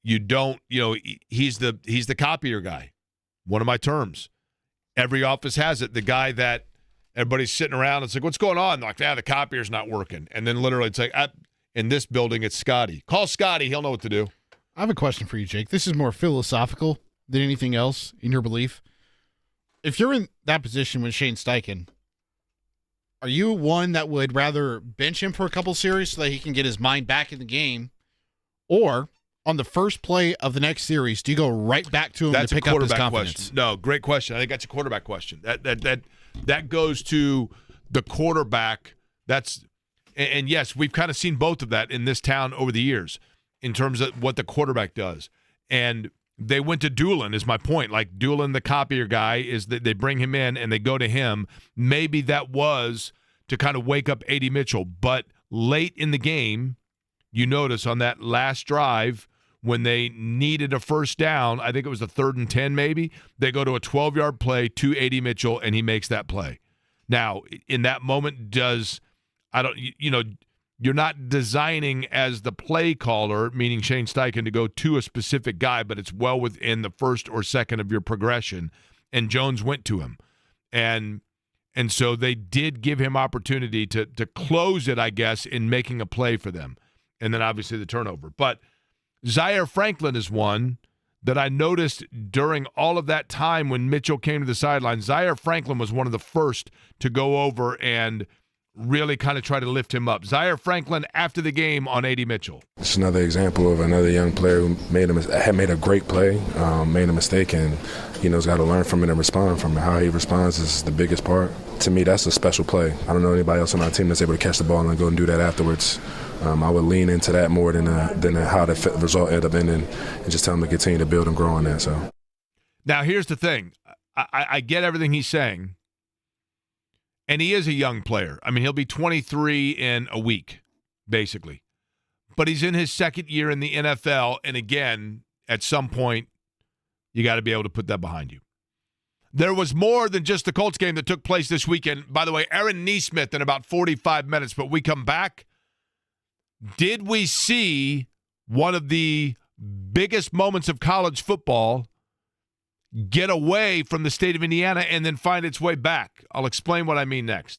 you don't, he's the copier guy. One of my terms. Every office has it. The guy that everybody's sitting around, it's like, what's going on? They're like, the copier's not working. And then literally it's like, in this building, it's Scotty. Call Scotty. He'll know what to do. I have a question for you, Jake. This is more philosophical than anything else in your belief. If you're in that position with Shane Steichen, are you one that would rather bench him for a couple series so that he can get his mind back in the game? Or on the first play of the next series, do you go right back to him to pick up his confidence? Question. No, great question. I think that's a quarterback question. That goes to the quarterback. And yes, we've kind of seen both of that in this town over the years in terms of what the quarterback does. And they went to Dulin, is my point. Like Dulin, the copier guy, is that they bring him in and they go to him. Maybe that was to kind of wake up A.D. Mitchell. But late in the game, you notice on that last drive, when they needed a first down, I think it was the 3rd and 10 maybe, they go to a 12-yard play to A.D. Mitchell, and he makes that play. Now, in that moment, you're not designing as the play caller, meaning Shane Steichen, to go to a specific guy, but it's well within the first or second of your progression, and Jones went to him. And so they did give him opportunity to close it, I guess, in making a play for them. And then obviously the turnover. But Zaire Franklin is one that I noticed during all of that time when Mitchell came to the sideline. Zaire Franklin was one of the first to go over and really kind of try to lift him up. Zaire Franklin after the game on A.D. Mitchell. It's another example of another young player who had made a great play, made a mistake, and has got to learn from it and respond from it. How he responds is the biggest part. To me, that's a special play. I don't know anybody else on our team that's able to catch the ball and go and do that afterwards. I would lean into that more than how the result ended up ending, and just tell him to continue to build and grow on that. So, now here's the thing: I get everything he's saying, and he is a young player. I mean, he'll be 23 in a week, basically, but he's in his second year in the NFL, and again, at some point, you got to be able to put that behind you. There was more than just the Colts game that took place this weekend. By the way, Aaron Nesmith in about 45 minutes, but we come back. Did we see one of the biggest moments of college football get away from the state of Indiana and then find its way back? I'll explain what I mean next.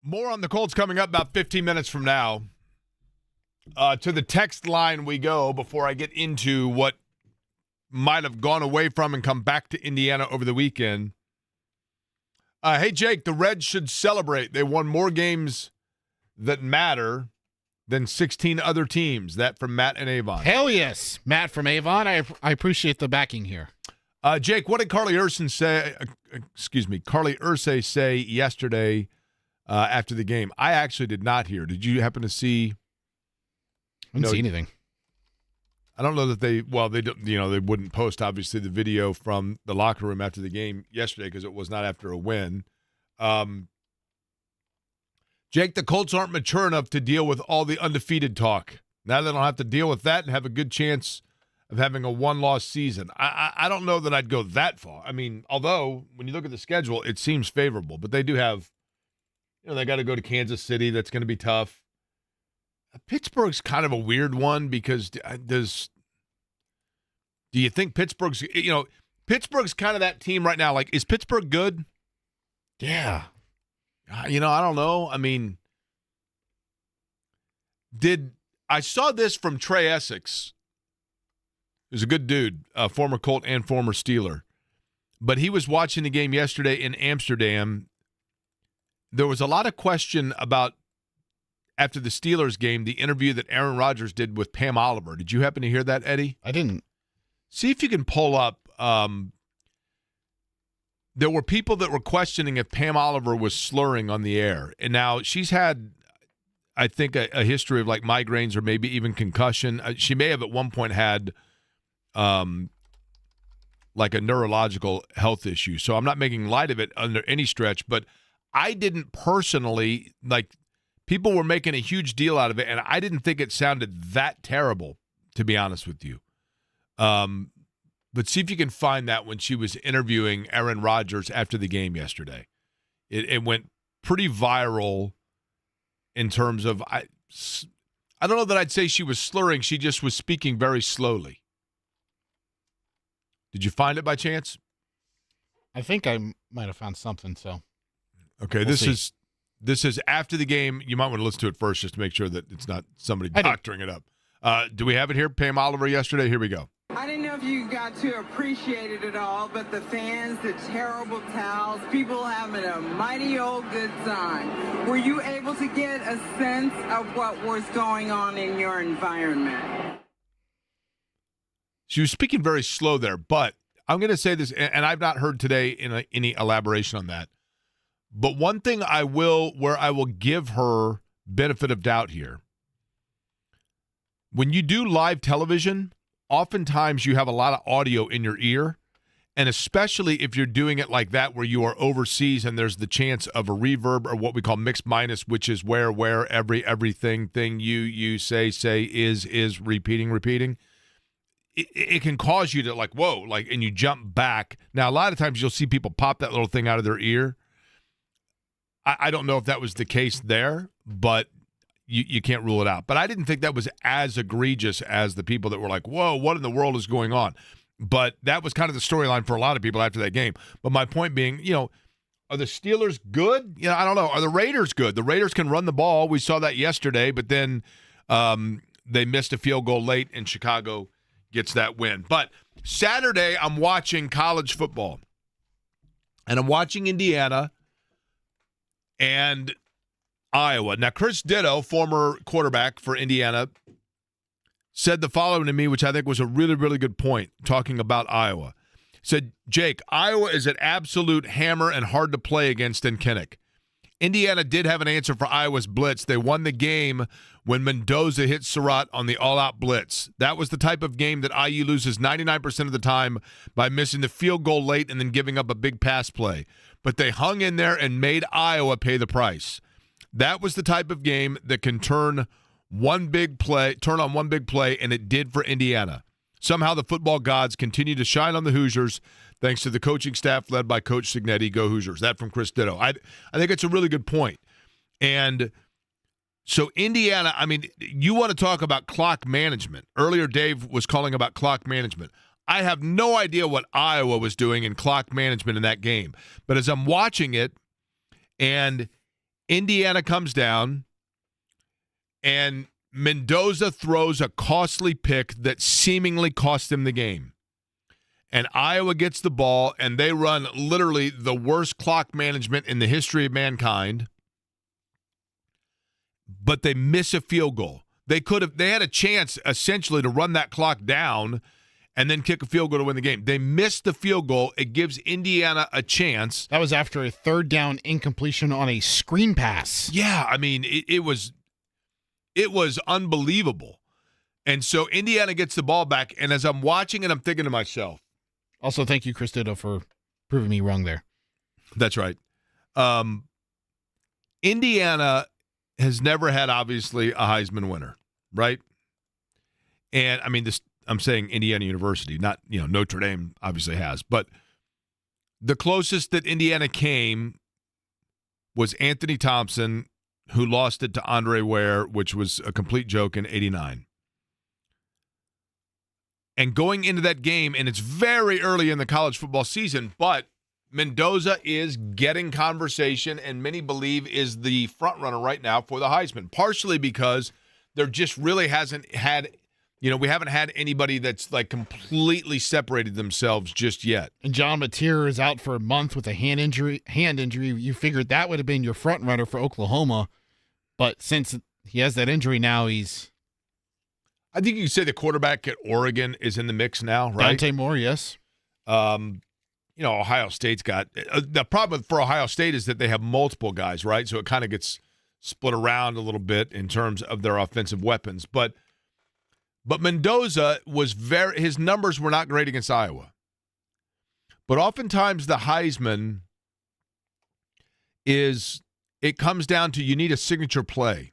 More on the Colts coming up about 15 minutes from now. To the text line we go before I get into what might have gone away from and come back to Indiana over the weekend. Hey, Jake, the Reds should celebrate. They won more games that matter than 16 other teams. That from Matt and Avon. Hell yes, Matt from Avon. I appreciate the backing here. Jake, what did Carly Ursay say yesterday after the game? I actually did not hear. Did you happen to see? I didn't see anything. I don't know that they don't, they wouldn't post obviously the video from the locker room after the game yesterday because it was not after a win. Jake, the Colts aren't mature enough to deal with all the undefeated talk. Now they don't have to deal with that and have a good chance of having a one-loss season. I don't know that I'd go that far. I mean, although when you look at the schedule, it seems favorable, but they do have, they got to go to Kansas City. That's going to be tough. Pittsburgh's kind of a weird one because do you think Pittsburgh's kind of that team right now? Like, is Pittsburgh good? Yeah. I don't know. I mean, I saw this from Trey Essex, who's a good dude, former Colt and former Steeler, but he was watching the game yesterday in Amsterdam. There was a lot of question about, after the Steelers game, the interview that Aaron Rodgers did with Pam Oliver. Did you happen to hear that, Eddie? I didn't. See if you can pull up. There were people that were questioning if Pam Oliver was slurring on the air. And now she's had, I think, a history of like migraines or maybe even concussion. She may have at one point had like a neurological health issue. So I'm not making light of it under any stretch, but I didn't personally, like, people were making a huge deal out of it, and I didn't think it sounded that terrible, to be honest with you. But see if you can find that when she was interviewing Aaron Rodgers after the game yesterday. It went pretty viral in terms of, I don't know that I'd say she was slurring. She just was speaking very slowly. Did you find it by chance? I think I might have found something, so. Okay, This is after the game. You might want to listen to it first just to make sure that it's not somebody doctoring it up. Do we have it here? Pam Oliver yesterday? Here we go. I didn't know if you got to appreciate it at all, but the fans, the terrible towels, people having a mighty old good time. Were you able to get a sense of what was going on in your environment? She was speaking very slow there, but I'm going to say this, and I've not heard today any elaboration on that. But one thing I will give her benefit of doubt here. When you do live television, oftentimes you have a lot of audio in your ear, and especially if you're doing it like that where you are overseas and there's the chance of a reverb or what we call mixed minus, which is where everything you say is repeating. It can cause you to like, whoa, like, and you jump back. Now, a lot of times you'll see people pop that little thing out of their ear. I don't know if that was the case there, but you can't rule it out. But I didn't think that was as egregious as the people that were like, whoa, what in the world is going on? But that was kind of the storyline for a lot of people after that game. But my point being, are the Steelers good? I don't know. Are the Raiders good? The Raiders can run the ball. We saw that yesterday, but then they missed a field goal late, and Chicago gets that win. But Saturday, I'm watching college football, and I'm watching Indiana and Iowa. Now, Chris Ditto, former quarterback for Indiana, said the following to me, which I think was a really, really good point, talking about Iowa. He said, Jake, Iowa is an absolute hammer and hard to play against in Kinnick. Indiana did have an answer for Iowa's blitz. They won the game when Mendoza hit Surratt on the all-out blitz. That was the type of game that IU loses 99% of the time by missing the field goal late and then giving up a big pass play. But they hung in there and made Iowa pay the price. That was the type of game that can turn on one big play, and it did for Indiana. Somehow the football gods continue to shine on the Hoosiers thanks to the coaching staff led by Coach Cignetti. Go Hoosiers. That from Chris Ditto. I think it's a really good point. And so Indiana, I mean, you want to talk about clock management. Earlier Dave was calling about clock management. I have no idea what Iowa was doing in clock management in that game. But as I'm watching it, and Indiana comes down, and Mendoza throws a costly pick that seemingly cost him the game. And Iowa gets the ball, and they run literally the worst clock management in the history of mankind, but they miss a field goal. They had a chance essentially to run that clock down and then kick a field goal to win the game. They missed the field goal. It gives Indiana a chance. That was after a third down incompletion on a screen pass. Yeah, I mean, it was unbelievable. And so Indiana gets the ball back, and as I'm watching it, I'm thinking to myself. Also, thank you, Chris Ditto, for proving me wrong there. That's right. Indiana has never had, obviously, a Heisman winner, right? And, I mean, I'm saying Indiana University, not, Notre Dame obviously has. But the closest that Indiana came was Anthony Thompson, who lost it to Andre Ware, which was a complete joke in '89. And going into that game, and it's very early in the college football season, but Mendoza is getting conversation, and many believe is the front runner right now for the Heisman, partially because there just really hasn't had, we haven't had anybody that's like completely separated themselves just yet. And John Mateer is out for a month with a hand injury. You figured that would have been your front runner for Oklahoma, but since he has that injury now, I think you could say the quarterback at Oregon is in the mix now, right? Dante Moore, yes. Ohio State's got the problem for Ohio State is that they have multiple guys, right? So it kind of gets split around a little bit in terms of their offensive weapons. But Mendoza his numbers were not great against Iowa. But oftentimes the Heisman it comes down to you need a signature play.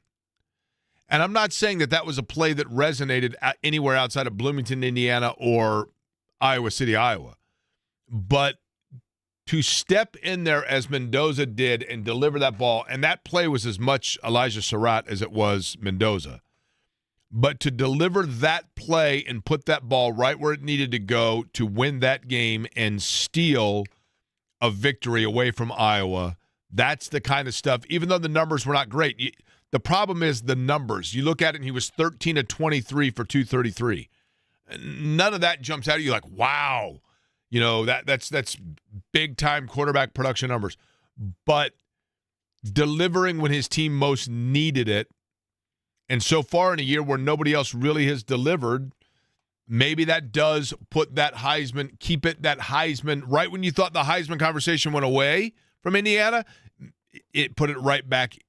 And I'm not saying that was a play that resonated anywhere outside of Bloomington, Indiana, or Iowa City, Iowa. But to step in there as Mendoza did and deliver that ball, and that play was as much Elijah Surratt as it was Mendoza. But to deliver that play and put that ball right where it needed to go to win that game and steal a victory away from Iowa, that's the kind of stuff, even though the numbers were not great. The problem is the numbers. You look at it, and he was 13 of 23 for 233. None of that jumps out at you like, wow. That's big-time quarterback production numbers. But delivering when his team most needed it, and so far in a year where nobody else really has delivered, maybe that does put that Heisman, that Heisman, right when you thought the Heisman conversation went away from Indiana, it put it right back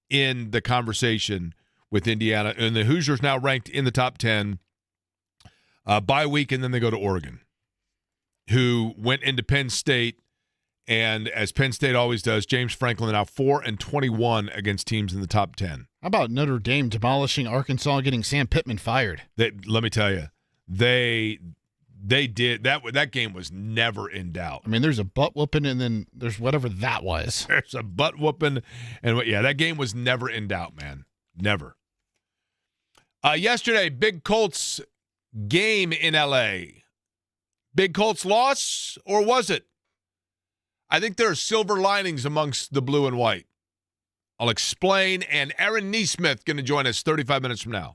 in the conversation with Indiana. And the Hoosiers now ranked in the top 10 bye week, and then they go to Oregon, who went into Penn State. And as Penn State always does, James Franklin now 4-21 against teams in the top 10. How about Notre Dame demolishing Arkansas and getting Sam Pittman fired? Let me tell you, they did that. That game was never in doubt. I mean, there's a butt whooping, and then there's whatever that was. There's a butt whooping, and that game was never in doubt, man. Never. Yesterday, big Colts game in L.A. Big Colts loss, or was it? I think there are silver linings amongst the blue and white. I'll explain, and Aaron Nesmith going to join us 35 minutes from now.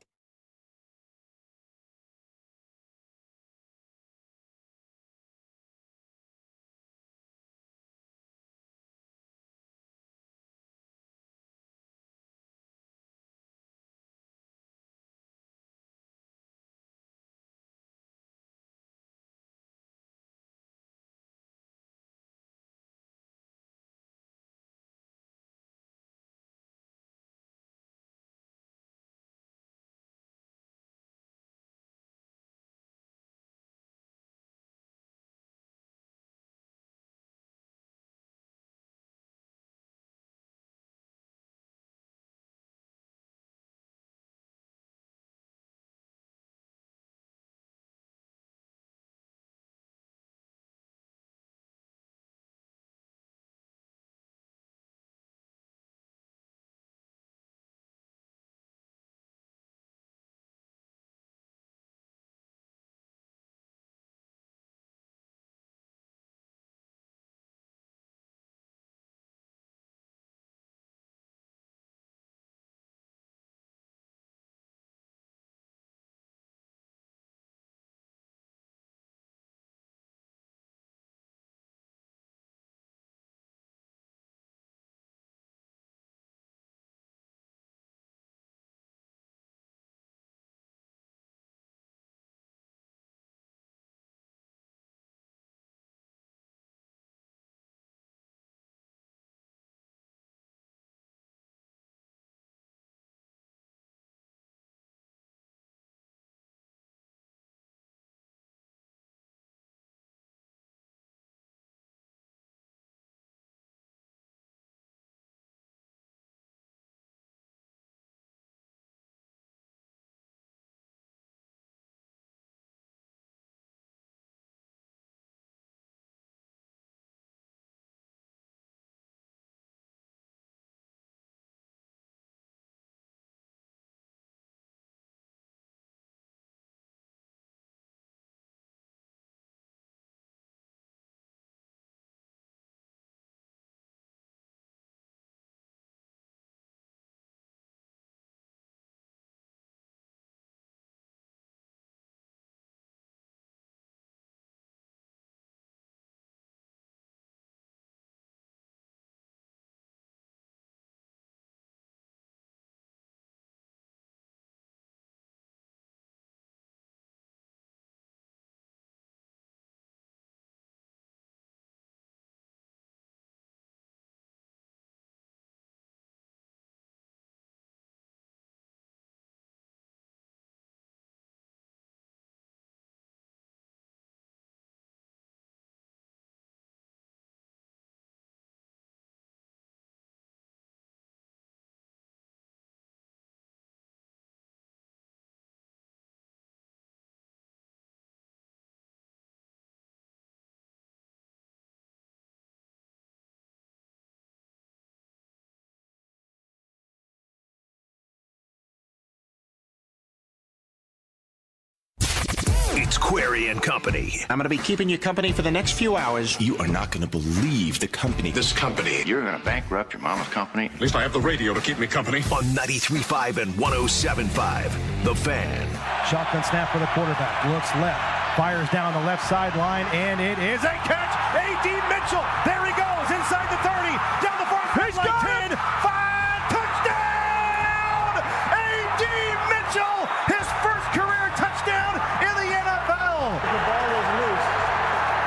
It's Query and Company. I'm going to be keeping you company for the next few hours. You are not going to believe the company. This company. You're going to bankrupt your mama's company. At least I have the radio to keep me company. On 93.5 and 107.5, The Fan. Shotgun snap for the quarterback. Looks left. Fires down the left sideline, and it is a catch. A.D. Mitchell. There he goes. Inside the 30. Down the far sideline. 10. 5. Touchdown. A.D. Mitchell. His first career touchdown in the NFL. The ball was loose.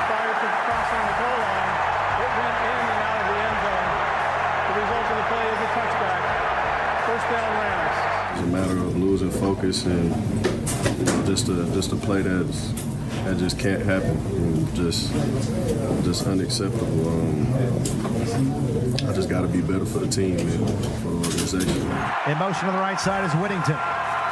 Prior to crossing the goal line, it went in and out of the end zone. The result of the play is a touchback. First down, Rams. It's a matter of losing focus and just a play that just can't happen. Just unacceptable. I just got to be better for the team and for the organization. In motion on the right side is Whittington.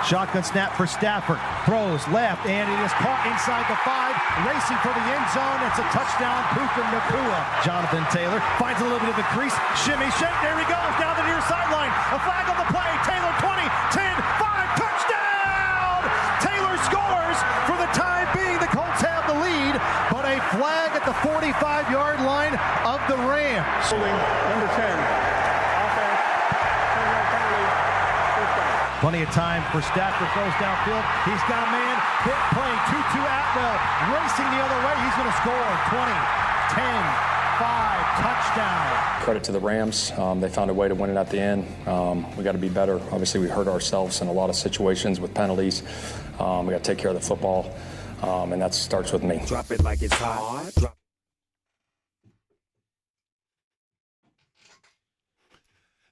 Shotgun snap for Stafford. Throws left, and it is caught inside the 5. Racing for the end zone. It's a touchdown. Puka Nakua. Jonathan Taylor finds a little bit of a crease. Shimmy shake. There he goes down the near sideline. A flag on the play. Taylor 20, 10, 5. Touchdown! Taylor scores. For the time being, the Colts have the lead, but a flag at the 45-yard line of the Rams. Number 10. Plenty of time for Stafford. Throws downfield. He's got a man. Hit playing Tutu Atwell. Racing the other way. He's going to score. 20, 10, 5. Touchdown. Credit to the Rams. They found a way to win it at the end. We got to be better. Obviously, we hurt ourselves in a lot of situations with penalties. We got to take care of the football, and that starts with me. Drop it like it's hot.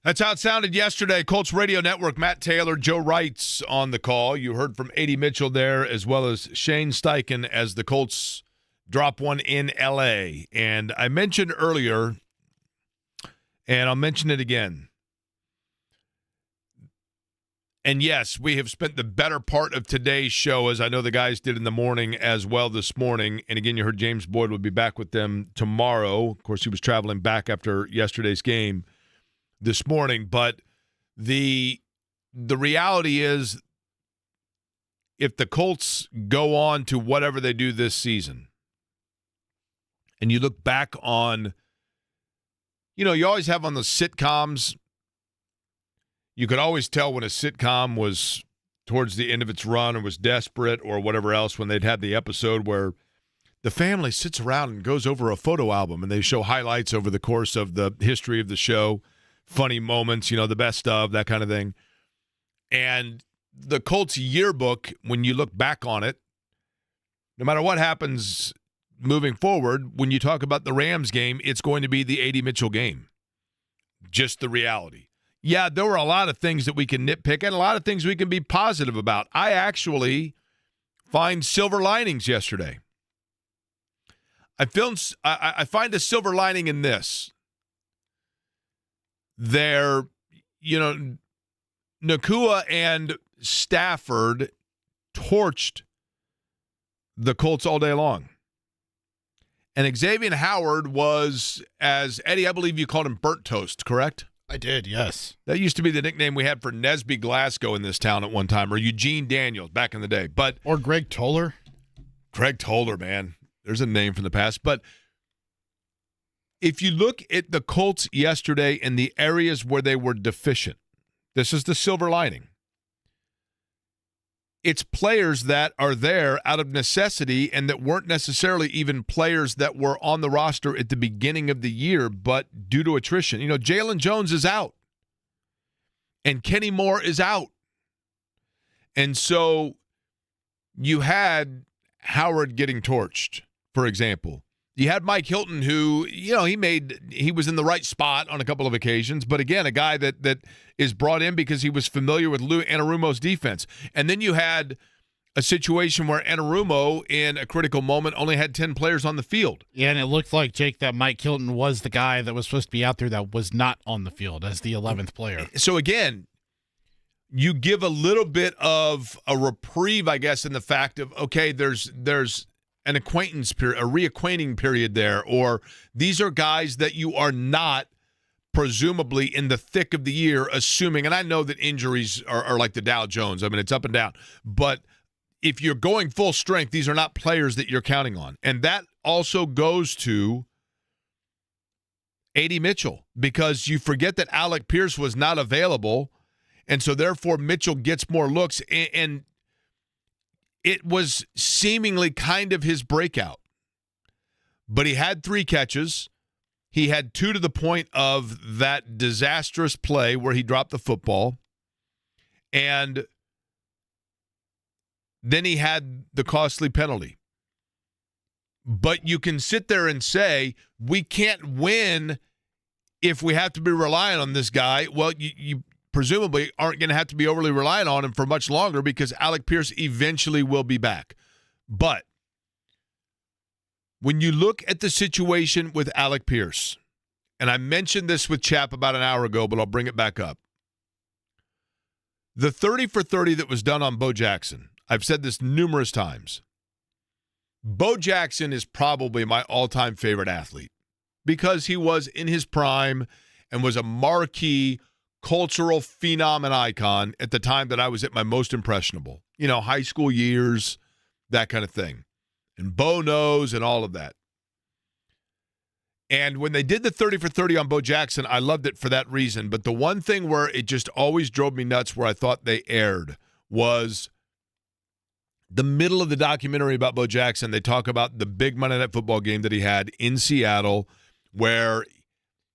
That's how it sounded yesterday. Colts Radio Network, Matt Taylor, Joe Wright's on the call. You heard from A.D. Mitchell there, as well as Shane Steichen as the Colts drop one in L.A. And I mentioned earlier, and I'll mention it again. And yes, we have spent the better part of today's show, as I know the guys did in the morning as well this morning. And again, you heard James Boyd will be back with them tomorrow. Of course, he was traveling back after yesterday's game this morning, but the reality is, if the Colts go on to whatever they do this season, and you look back on, you always have on the sitcoms, you could always tell when a sitcom was towards the end of its run or was desperate or whatever else, when they'd had the episode where the family sits around and goes over a photo album and they show highlights over the course of the history of the show. Funny moments, the best of, that kind of thing. And the Colts yearbook, when you look back on it, no matter what happens moving forward, when you talk about the Rams game, it's going to be the A.D. Mitchell game. Just the reality. Yeah, there were a lot of things that we can nitpick and a lot of things we can be positive about. I actually find silver linings yesterday. I find a silver lining in this. Nakua and Stafford torched the Colts all day long. And Xavier Howard was, as Eddie, I believe you called him burnt toast, correct? I did, yes. That used to be the nickname we had for Nesby Glasgow in this town at one time, or Eugene Daniels back in the day. Or Greg Toller. Greg Toller, man. There's a name from the past. But if you look at the Colts yesterday and the areas where they were deficient, this is the silver lining. It's players that are there out of necessity and that weren't necessarily even players that were on the roster at the beginning of the year, but due to attrition. Jalen Jones is out. And Kenny Moore is out. And so you had Howard getting torched, for example. You had Mike Hilton, who, he was in the right spot on a couple of occasions, but again, a guy that is brought in because he was familiar with Lou Anarumo's defense. And then you had a situation where Anarumo, in a critical moment, only had 10 players on the field. Yeah, and it looked like, Jake, that Mike Hilton was the guy that was supposed to be out there that was not on the field as the 11th player. So again, you give a little bit of a reprieve, I guess, in the fact of, okay, there's an acquaintance period, a reacquainting period there, or these are guys that you are not presumably in the thick of the year assuming, and I know that injuries are like the Dow Jones. I mean, it's up and down, but if you're going full strength, these are not players that you're counting on. And that also goes to A.D. Mitchell, because you forget that Alec Pierce was not available, and so therefore Mitchell gets more looks, and it was seemingly kind of his breakout. But he had 3 catches. He had 2 to the point of that disastrous play where he dropped the football. And then he had the costly penalty. But you can sit there and say, we can't win if we have to be relying on this guy. Well, you presumably aren't going to have to be overly reliant on him for much longer, because Alec Pierce eventually will be back. But when you look at the situation with Alec Pierce, and I mentioned this with Chap about an hour ago, but I'll bring it back up. The 30 for 30 that was done on Bo Jackson, I've said this numerous times. Bo Jackson is probably my all-time favorite athlete because he was in his prime and was a marquee cultural phenom and icon at the time that I was at my most impressionable. You know, high school years, that kind of thing. And Bo knows and all of that. And when they did the 30 for 30 on Bo Jackson, I loved it for that reason. But the one thing where it just always drove me nuts, where I thought they erred, was the middle of the documentary about Bo Jackson. They talk about the big Monday Night Football game that he had in Seattle, where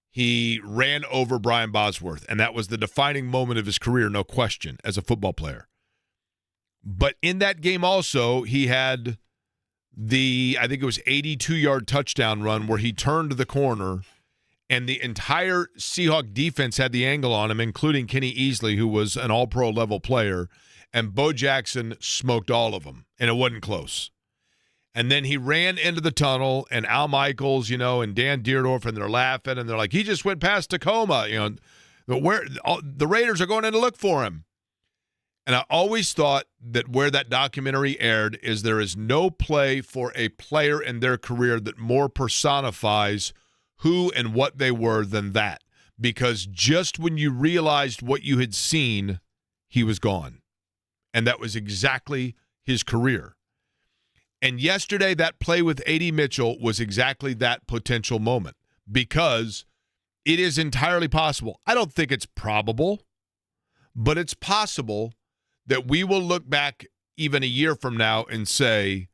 he ran over Brian Bosworth. And that was the defining moment of his career, no question, as a football player. But in that game also, he had I think it was 82-yard touchdown run where he turned the corner and the entire Seahawk defense had the angle on him, including Kenny Easley, who was an all-pro level player, and Bo Jackson smoked all of them, and it wasn't close. And then he ran into the tunnel, and Al Michaels, and Dan Dierdorf, and they're laughing, and they're like, he just went past Tacoma, where the Raiders are going in to look for him. And I always thought that where that documentary aired is there is no play for a player in their career that more personifies who and what they were than that. Because just when you realized what you had seen, he was gone. And that was exactly his career. And yesterday, that play with A.D. Mitchell was exactly that potential moment, because it is entirely possible. I don't think it's probable, but it's possible that we will look back even a year from now and say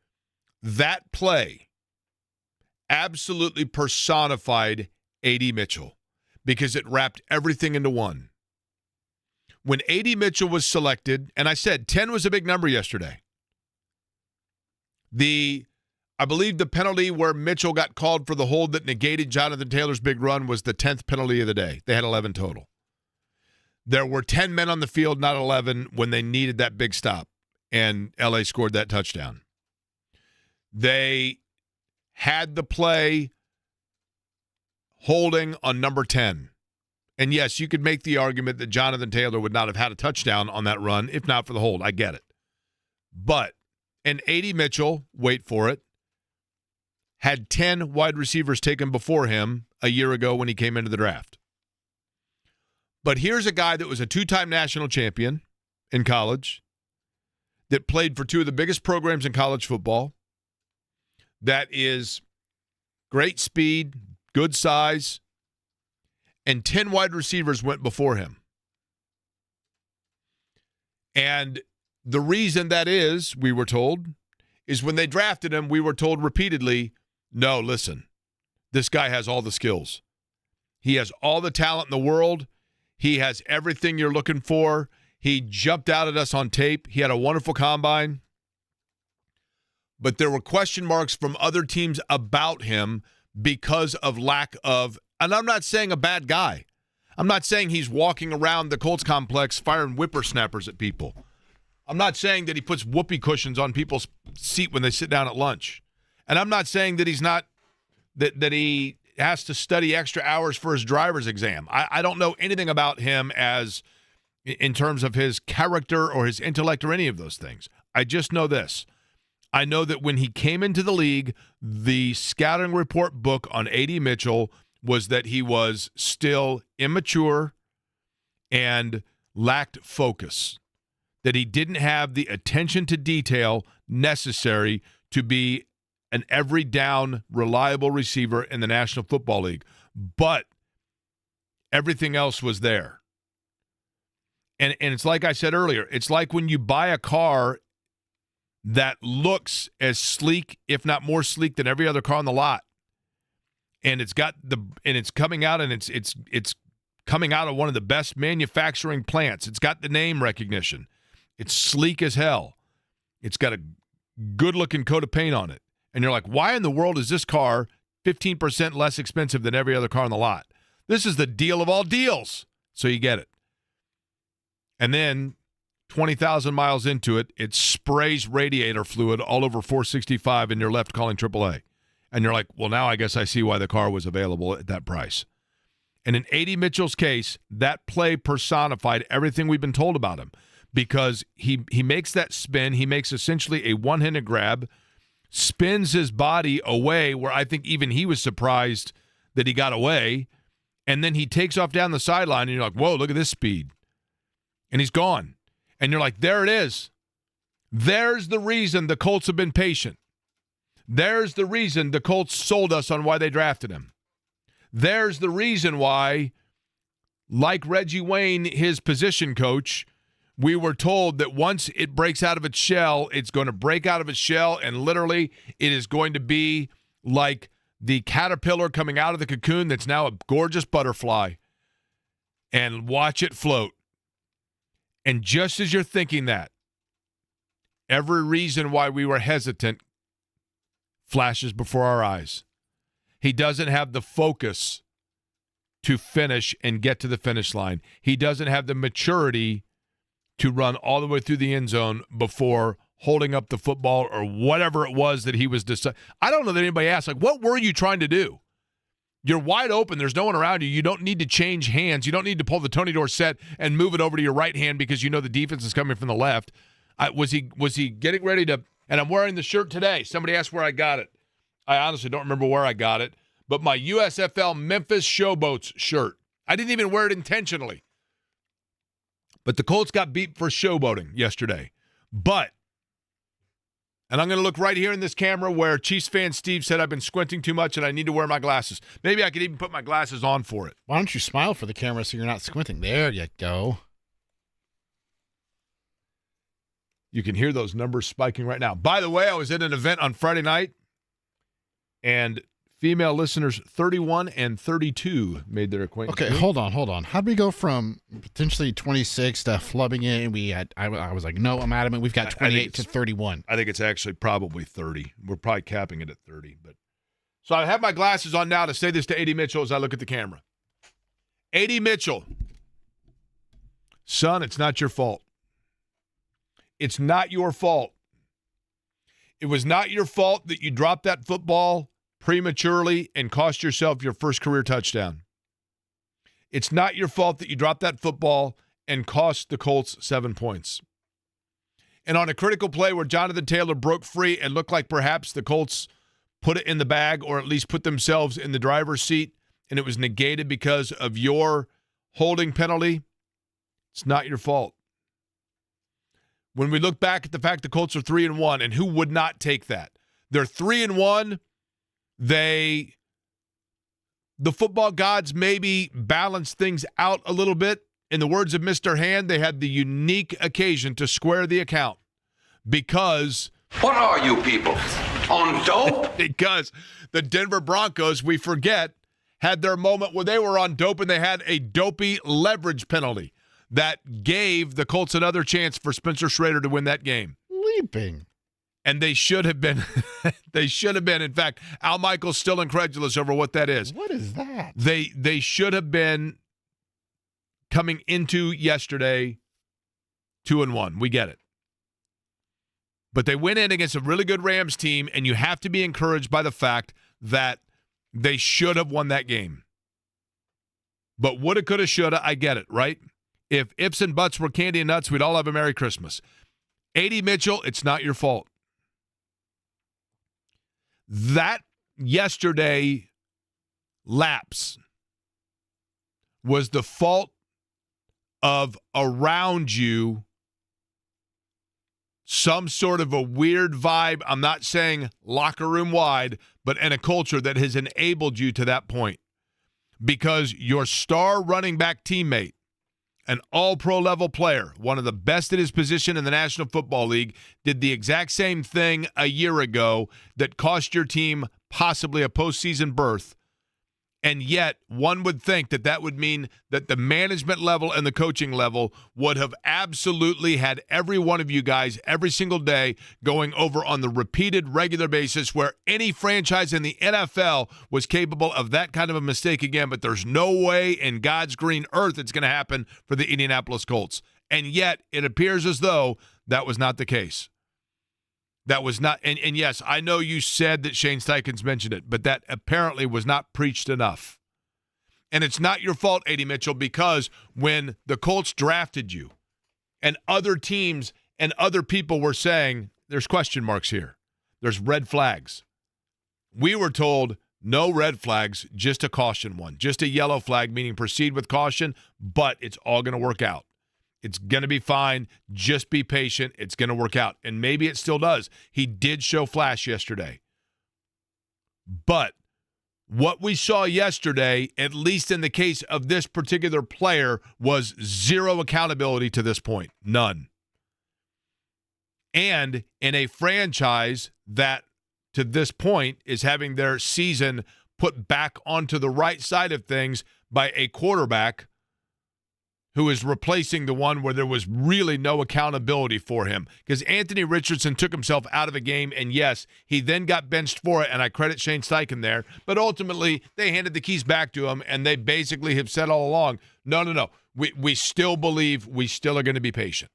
that play absolutely personified A.D. Mitchell, because it wrapped everything into one. When A.D. Mitchell was selected, and I said 10 was a big number yesterday. I believe the penalty where Mitchell got called for the hold that negated Jonathan Taylor's big run was the 10th penalty of the day. They had 11 total. There were 10 men on the field, not 11, when they needed that big stop, and L.A. scored that touchdown. They had the play holding on number 10. And, yes, you could make the argument that Jonathan Taylor would not have had a touchdown on that run if not for the hold. I get it. But, and A.D. Mitchell, wait for it, had 10 wide receivers taken before him a year ago when he came into the draft. But here's a guy that was a 2-time national champion in college, that played for 2 of the biggest programs in college football, that is great speed, good size, and 10 wide receivers went before him. And the reason that is, we were told, is when they drafted him, we were told repeatedly, no, listen, this guy has all the skills. He has all the talent in the world. He has everything you're looking for. He jumped out at us on tape. He had a wonderful combine. But there were question marks from other teams about him because of lack of, and I'm not saying a bad guy. I'm not saying he's walking around the Colts complex firing whippersnappers at people. I'm not saying that he puts whoopee cushions on people's seat when they sit down at lunch. And I'm not saying that he's not, that he has to study extra hours for his driver's exam. I don't know anything about him as in terms of his character or his intellect or any of those things. I just know this. I know that when he came into the league, the scouting report book on A.D. Mitchell was that he was still immature and lacked focus, that he didn't have the attention to detail necessary to be an every down, reliable receiver in the National Football League. But everything else was there. And it's like I said earlier, it's like when you buy a car that looks as sleek, if not more sleek, than every other car on the lot. And it's coming out, and it's coming out of one of the best manufacturing plants. It's got the name recognition. It's sleek as hell. It's got a good-looking coat of paint on it. And you're like, why in the world is this car 15% less expensive than every other car on the lot? This is the deal of all deals. So you get it. And then 20,000 miles into it, it sprays radiator fluid all over 465 and you're left calling AAA. And you're like, well, now I guess I see why the car was available at that price. And in A.D. Mitchell's case, that play personified everything we've been told about him, because he makes that spin. He makes essentially a one-handed grab, spins his body away where I think even he was surprised that he got away, and then he takes off down the sideline, and you're like, whoa, look at this speed. And he's gone. And you're like, there it is. There's the reason the Colts have been patient. There's the reason the Colts sold us on why they drafted him. There's the reason why, like Reggie Wayne, his position coach, we were told that once it breaks out of its shell, it's going to break out of its shell, and literally it is going to be like the caterpillar coming out of the cocoon that's now a gorgeous butterfly, and watch it float. And just as you're thinking that, every reason why we were hesitant flashes before our eyes. He doesn't have the focus to finish and get to the finish line. He doesn't have the maturity to run all the way through the end zone before holding up the football or whatever it was that he was deciding. I don't know that anybody asked, like, what were you trying to do? You're wide open. There's no one around you. You don't need to change hands. You don't need to pull the Tony Dorsett and move it over to your right hand because you know the defense is coming from the left. Was he getting ready to – and I'm wearing the shirt today. Somebody asked where I got it. I honestly don't remember where I got it. But my USFL Memphis Showboats shirt. I didn't even wear it intentionally. But the Colts got beat for showboating yesterday. But, and I'm going to look right here in this camera where Chiefs fan Steve said I've been squinting too much and I need to wear my glasses. Maybe I could even put my glasses on for it. Why don't you smile for the camera so you're not squinting? There you go. You can hear those numbers spiking right now. By the way, I was at an event on Friday night, and female listeners 31 and 32 made their acquaintance. Okay, hold on. How'd we go from potentially 26 to flubbing it? And I was like, no, I'm adamant. We've got 28 to 31. I think it's actually probably 30. We're probably capping it at 30. But so I have my glasses on now to say this to A.D. Mitchell as I look at the camera. A.D. Mitchell, son, it's not your fault. It's not your fault. It was not your fault that you dropped that football prematurely and cost yourself your first career touchdown. It's not your fault that you dropped that football and cost the Colts 7 points. And on a critical play where Jonathan Taylor broke free and looked like perhaps the Colts put it in the bag or at least put themselves in the driver's seat and it was negated because of your holding penalty, it's not your fault. When we look back at the fact the Colts are 3-1, and who would not take that? They're 3-1. The football gods maybe balance things out a little bit. In the words of Mr. Hand, they had the unique occasion to square the account because... What are you people? On dope? Because the Denver Broncos, we forget, had their moment where they were on dope and they had a dopey leverage penalty that gave the Colts another chance for Spencer Schrader to win that game. Leaping. And they should have been. They should have been. In fact, Al Michaels still incredulous over what that is. What is that? They should have been coming into yesterday 2-1. We get it. But they went in against a really good Rams team, and you have to be encouraged by the fact that they should have won that game. But woulda, coulda, shoulda, I get it, right? If ifs and buts were candy and nuts, we'd all have a Merry Christmas. A.D. Mitchell, it's not your fault. That yesterday lapse was the fault of around you some sort of a weird vibe. I'm not saying locker room wide, but in a culture that has enabled you to that point. Because your star running back teammate, an all-pro level player, one of the best at his position in the National Football League, did the exact same thing a year ago that cost your team possibly a postseason berth. And yet, one would think that that would mean that the management level and the coaching level would have absolutely had every one of you guys every single day going over on the repeated regular basis where any franchise in the NFL was capable of that kind of a mistake again, but there's no way in God's green earth it's going to happen for the Indianapolis Colts. And yet, it appears as though that was not the case. That was not, and yes, I know you said that Shane Steichens mentioned it, but that apparently was not preached enough. And it's not your fault, A.D. Mitchell, because when the Colts drafted you and other teams and other people were saying, there's question marks here, there's red flags. We were told no red flags, just a caution one, just a yellow flag, meaning proceed with caution, but it's all going to work out. It's going to be fine. Just be patient. It's going to work out. And maybe it still does. He did show flash yesterday. But what we saw yesterday, at least in the case of this particular player, was zero accountability to this point. None. And in a franchise that, to this point, is having their season put back onto the right side of things by a quarterback who is replacing the one where there was really no accountability for him. Because Anthony Richardson took himself out of a game, and yes, he then got benched for it, and I credit Shane Steichen there. But ultimately, they handed the keys back to him, and they basically have said all along, no. We still believe we still are going to be patient.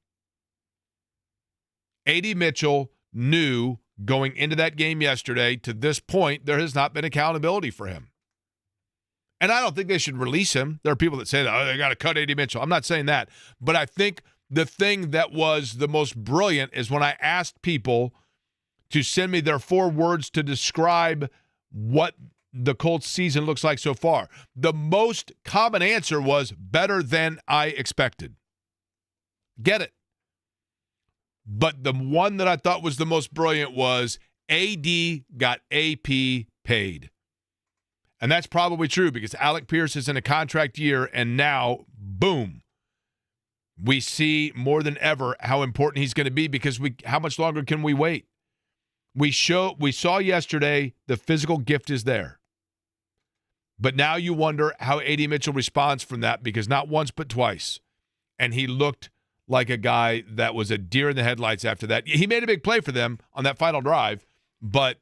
A.D. Mitchell knew going into that game yesterday, to this point, there has not been accountability for him. And I don't think they should release him. There are people that say that, they got to cut A.D. Mitchell. I'm not saying that. But I think the thing that was the most brilliant is when I asked people to send me their 4 words to describe what the Colts season looks like so far. The most common answer was better than I expected. Get it? But the one that I thought was the most brilliant was A.D. got AP paid. And that's probably true because Alec Pierce is in a contract year, and now, boom, we see more than ever how important he's going to be because how much longer can we wait? We saw yesterday the physical gift is there. But now you wonder how A.D. Mitchell responds from that because not once but twice. And he looked like a guy that was a deer in the headlights after that. He made a big play for them on that final drive, but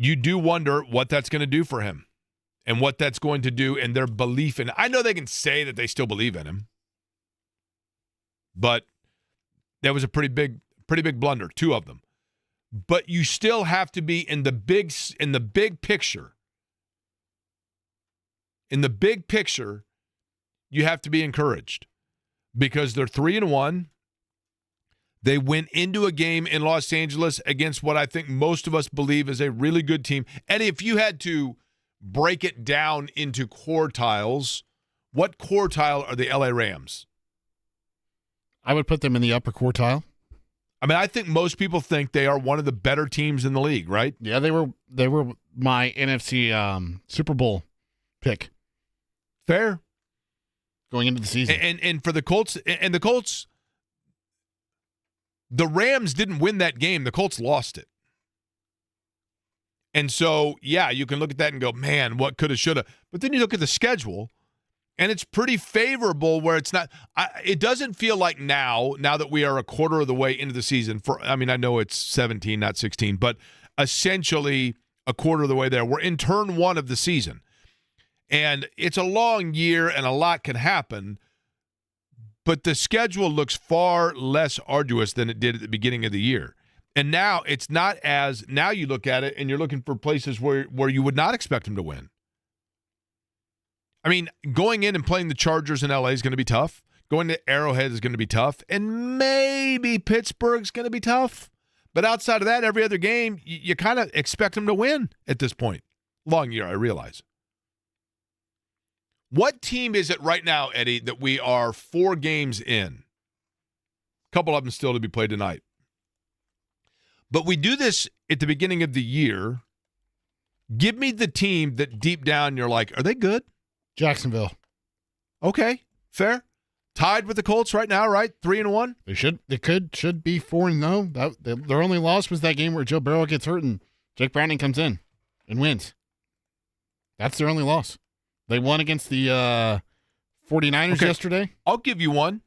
you do wonder what that's going to do for him and what that's going to do in their belief in. I know they can say that they still believe in him, but that was a pretty big blunder, 2 of them. But you still have to be in the big picture. In the big picture, you have to be encouraged because they're 3-1. They went into a game in Los Angeles against what I think most of us believe is a really good team. And if you had to break it down into quartiles, what quartile are the LA Rams? I would put them in the upper quartile. I mean, I think most people think they are one of the better teams in the league, right? Yeah, they were my NFC Super Bowl pick. Fair. Going into the season. And for the Colts, the Rams didn't win that game. The Colts lost it. And so, yeah, you can look at that and go, man, what coulda, shoulda. But then you look at the schedule, and it's pretty favorable where it's not it doesn't feel like now that we are a quarter of the way into the season. I know it's 17, not 16, but essentially a quarter of the way there. We're in turn 1 of the season. And it's a long year, and a lot can happen. But the schedule looks far less arduous than it did at the beginning of the year. And now it's not as – now you look at it and you're looking for places where you would not expect them to win. I mean, going in and playing the Chargers in L.A. is going to be tough. Going to Arrowhead is going to be tough. And maybe Pittsburgh's going to be tough. But outside of that, every other game, you kind of expect them to win at this point. Long year, I realize. What team is it right now, Eddie, that we are 4 games in? couple of them still to be played tonight. But we do this at the beginning of the year. Give me the team that deep down you're like, are they good? Jacksonville. Okay, fair. Tied with the Colts right now, right? 3-1. They should be 4-0. Their only loss was that game where Joe Burrow gets hurt and Jake Browning comes in and wins. That's their only loss. They won against the 49ers yesterday. I'll give you one.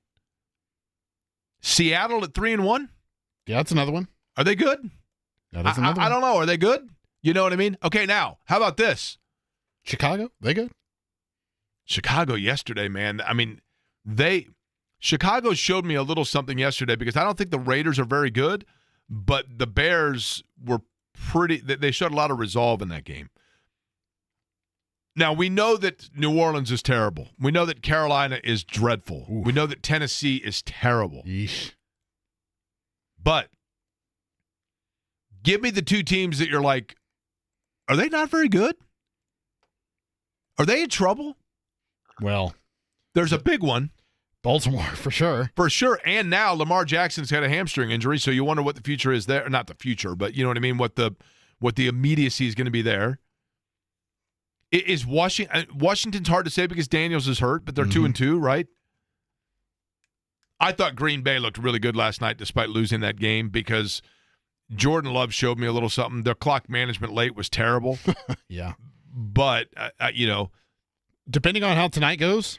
Seattle at 3-1. Yeah, that's another one. Are they good? That is another one. I don't know. Are they good? You know what I mean? Okay, now, how about this? Chicago, they good? Chicago yesterday, man. I mean, Chicago showed me a little something yesterday because I don't think the Raiders are very good, but the Bears were they showed a lot of resolve in that game. Now, we know that New Orleans is terrible. We know that Carolina is dreadful. Oof. We know that Tennessee is terrible. Yeesh. But give me the two teams that you're like, are they not very good? Are they in trouble? Well, there's a big one. Baltimore, for sure. For sure. And now Lamar Jackson's had a hamstring injury, so you wonder what the future is there. Not the future, but you know what I mean, what the immediacy is going to be there. Is Washington's hard to say because Daniels is hurt, but they're 2-2, right? I thought Green Bay looked really good last night despite losing that game because Jordan Love showed me a little something. Their clock management late was terrible. Yeah. But, depending on how tonight goes,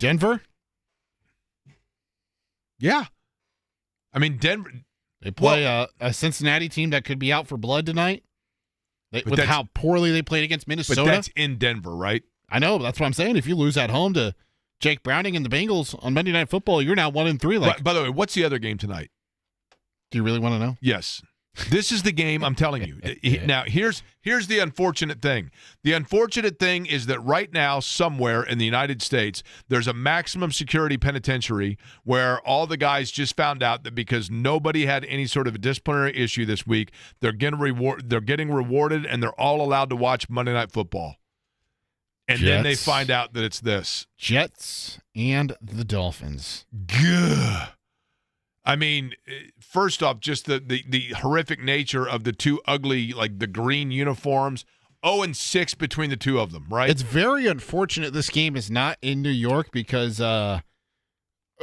Denver? Yeah. I mean, Denver. They play a Cincinnati team that could be out for blood tonight. With how poorly they played against Minnesota. But that's in Denver, right? I know. That's what I'm saying. If you lose at home to Jake Browning and the Bengals on Monday Night Football, you're now 1-3. By the way, what's the other game tonight? Do you really want to know? Yes. This is the game, I'm telling you. Now, here's the unfortunate thing. The unfortunate thing is that right now, somewhere in the United States, there's a maximum security penitentiary where all the guys just found out that because nobody had any sort of a disciplinary issue this week, they're getting rewarded, and they're all allowed to watch Monday Night Football. And then they find out that it's this. Jets and the Dolphins. Gah. I mean, first off, just the horrific nature of the two ugly, like the green uniforms. 0-6 between the two of them, right? It's very unfortunate this game is not in New York because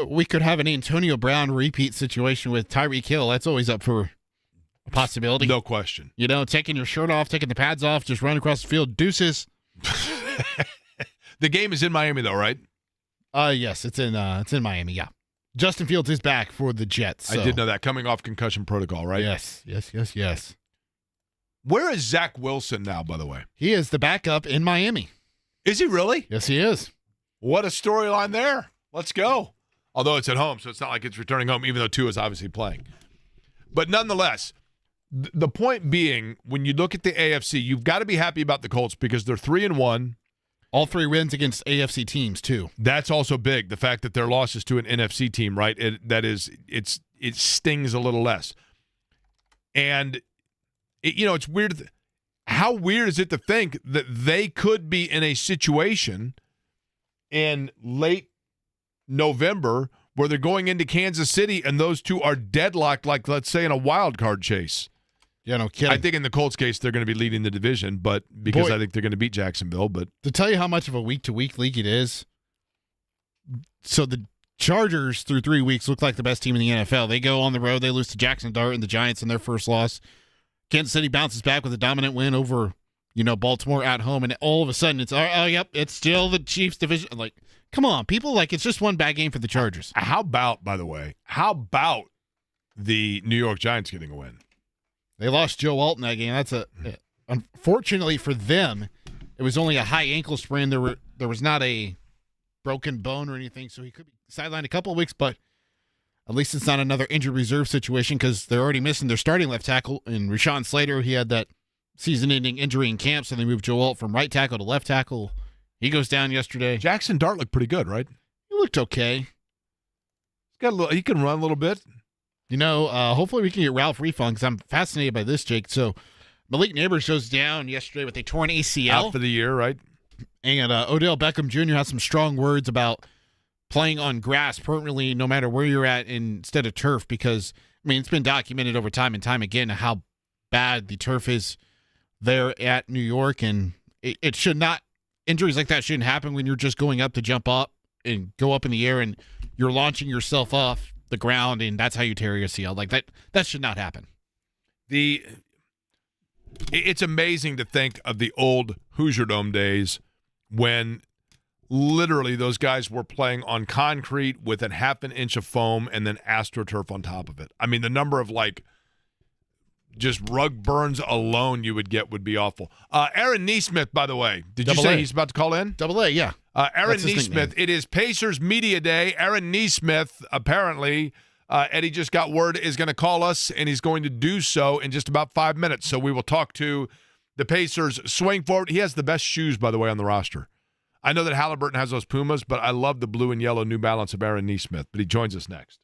we could have an Antonio Brown repeat situation with Tyreek Hill. That's always up for a possibility. No question. You know, taking your shirt off, taking the pads off, just run across the field, deuces. The game is in Miami, though, right? Yes, it's in Miami. Yeah. Justin Fields is back for the Jets. So. I did know that, coming off concussion protocol, right? Yes. Where is Zach Wilson now, by the way? He is the backup in Miami. Is he really? Yes, he is. What a storyline there. Let's go. Although it's at home, so it's not like it's returning home, even though Tua is obviously playing. But nonetheless, the point being, when you look at the AFC, you've got to be happy about the Colts because they're 3-1. All three wins against AFC teams, too. That's also big, the fact that their losses to an NFC team, right? It stings a little less. And, it's weird. How weird is it to think that they could be in a situation in late November where they're going into Kansas City and those two are deadlocked, like, let's say, in a wild card chase? Yeah, no kidding. I think in the Colts case, they're going to be leading the division, but because I think they're going to beat Jacksonville. But to tell you how much of a week-to-week league it is, so the Chargers through 3 weeks look like the best team in the NFL. They go on the road, they lose to Jackson Dart and the Giants in their first loss. Kansas City bounces back with a dominant win over, Baltimore at home, and all of a sudden it's it's still the Chiefs division. Like, come on, people! Like, it's just one bad game for the Chargers. How about the New York Giants getting a win? They lost Joe Alt in that game. Unfortunately for them, it was only a high ankle sprain. There was not a broken bone or anything, so he could be sidelined a couple of weeks, but at least it's not another injured reserve situation because they're already missing their starting left tackle in Rashawn Slater. He had that season-ending injury in camp, so they moved Joe Alt from right tackle to left tackle. He goes down yesterday. Jackson Dart looked pretty good, right? He looked okay. He can run a little bit. Hopefully we can get Ralph refund because I'm fascinated by this, Jake. So Malik Neighbors goes down yesterday with a torn ACL. Out for the year, right? And Odell Beckham Jr. has some strong words about playing on grass permanently, no matter where you're at, instead of turf, because, I mean, it's been documented over time and time again how bad the turf is there at New York, and it should not, injuries like that shouldn't happen when you're just going up to jump up and go up in the air and you're launching yourself off the ground, and that's how you tear your ACL. Like that should not happen. It's amazing to think of the old Hoosier Dome days when literally those guys were playing on concrete with a half an inch of foam and then AstroTurf on top of it. I mean, the number of just rug burns alone you would get would be awful. Aaron Nesmith, by the way, did you say he's about to call in? Double A, yeah. Aaron Nesmith, it is Pacers Media Day. Aaron Nesmith, apparently, Eddie just got word, is going to call us, and he's going to do so in just about 5 minutes. So we will talk to the Pacers swing forward. He has the best shoes, by the way, on the roster. I know that Halliburton has those Pumas, but I love the blue and yellow New Balance of Aaron Nesmith. But he joins us next.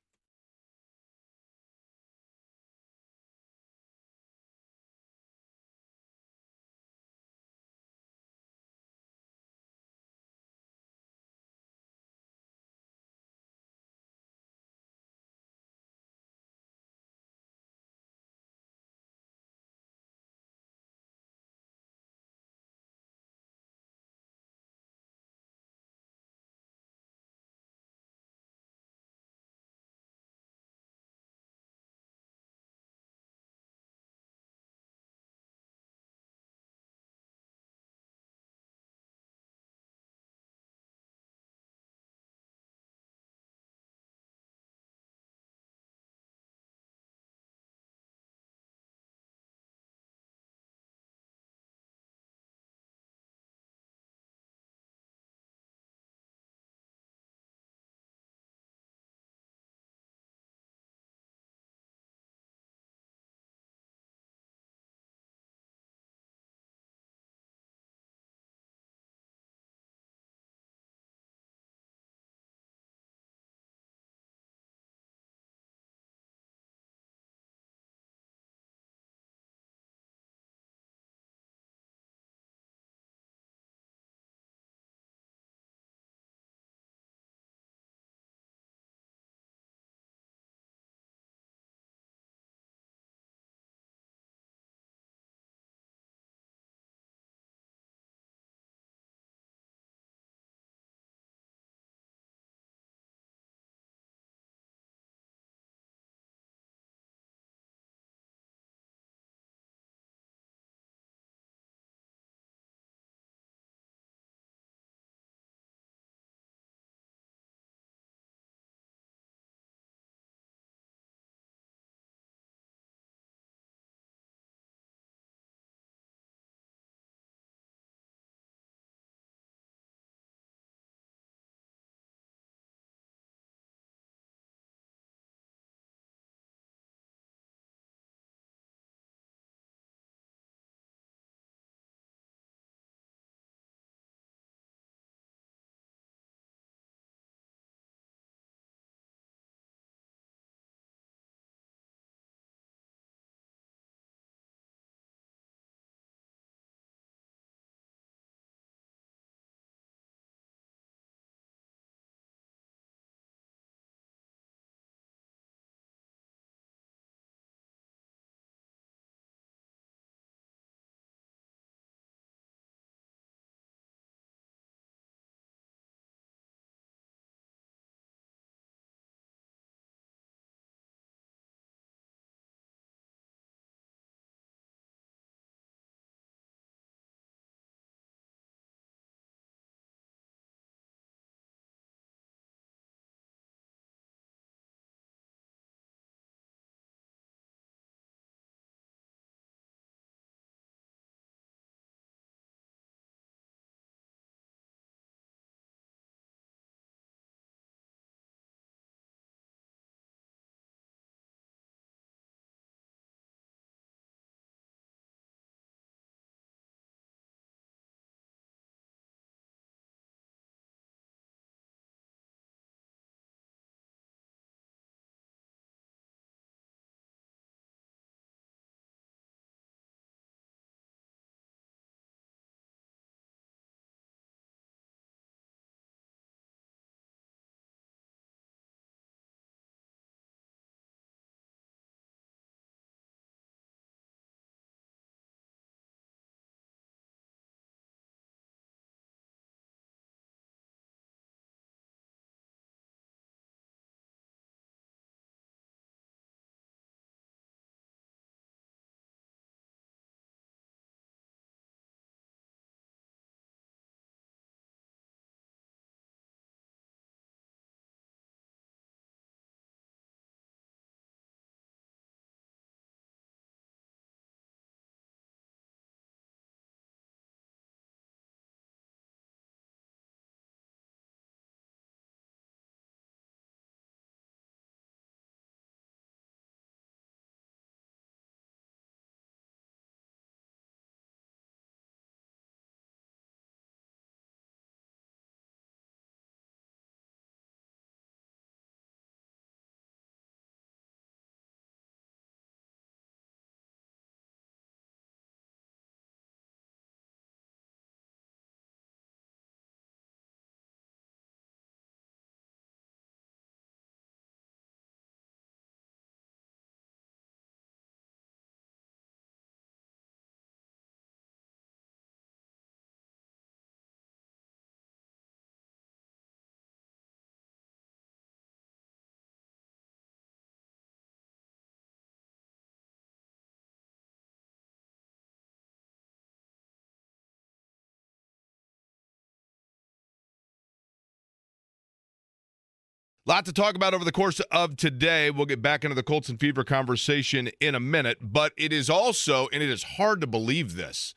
Lot to talk about over the course of today. We'll get back into the Colts and Fever conversation in a minute, but it is also, and it is hard to believe this,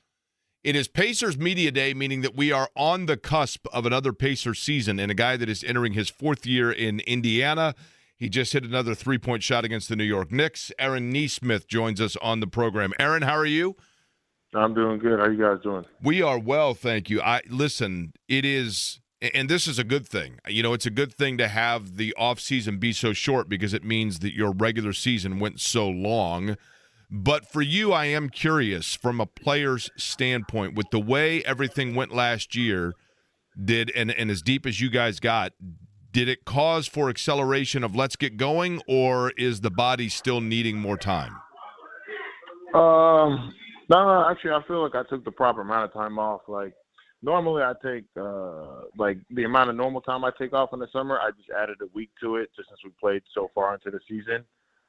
it is Pacers Media Day, meaning that we are on the cusp of another Pacers season, and a guy that is entering his fourth year in Indiana. He just hit another three-point shot against the New York Knicks. Aaron Nesmith joins us on the program. Aaron, how are you? I'm doing good. How you guys doing? We are well, thank you. Listen, it is, and this is a good thing. You know, it's a good thing to have the offseason be so short because it means that your regular season went so long. But for you, I am curious from a player's standpoint, with the way everything went last year, and as deep as you guys got, did it cause for acceleration of let's get going, or is the body still needing more time? No, actually, I feel like I took the proper amount of time off. Like, normally I take, like, the amount of normal time I take off in the summer, I just added a week to it just since we played so far into the season.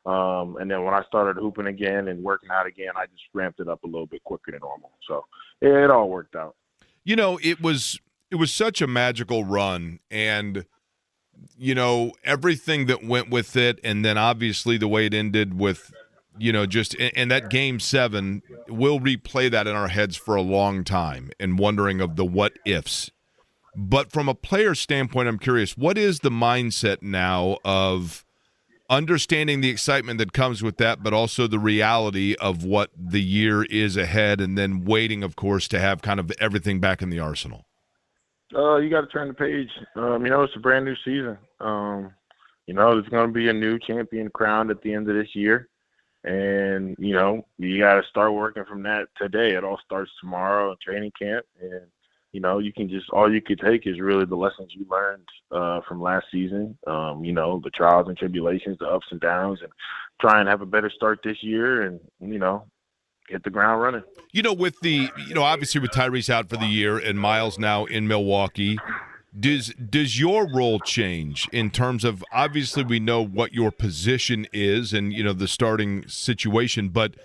And then when I started hooping again and working out again, I just ramped it up a little bit quicker than normal. So it all worked out. You know, it was such a magical run, and, you know, everything that went with it, and then obviously the way it ended with, you know, just and that Game 7, we'll replay that in our heads for a long time and wondering of the what ifs. But from a player standpoint, I'm curious, what is the mindset now of understanding the excitement that comes with that, but also the reality of what the year is ahead, and then waiting, of course, to have kind of everything back in the arsenal? You got to turn the page. You know, it's a brand new season. You know, there's going to be a new champion crowned at the end of this year. And, you know, you got to start working from that today. It all starts tomorrow in training camp. And, you know, all you could take is really the lessons you learned from last season. You know, the trials and tribulations, the ups and downs, and try and have a better start this year and, you know, hit the ground running. You know, obviously with Tyrese out for the year and Miles now in Milwaukee, does your role change in terms of, obviously we know what your position is and, you know, the starting situation, but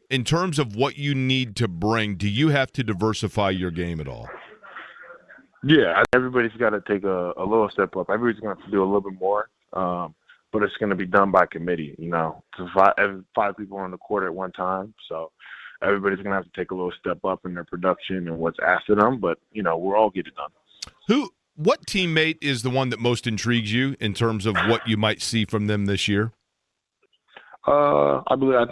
in terms of what you need to bring, do you have to diversify your game at all? Yeah, everybody's got to take a little step up. Everybody's going to have to do a little bit more, but it's going to be done by committee, you know. Five people on the court at one time, so everybody's going to have to take a little step up in their production and what's asked of them, but, you know, we'll all get it done. What teammate is the one that most intrigues you in terms of what you might see from them this year? I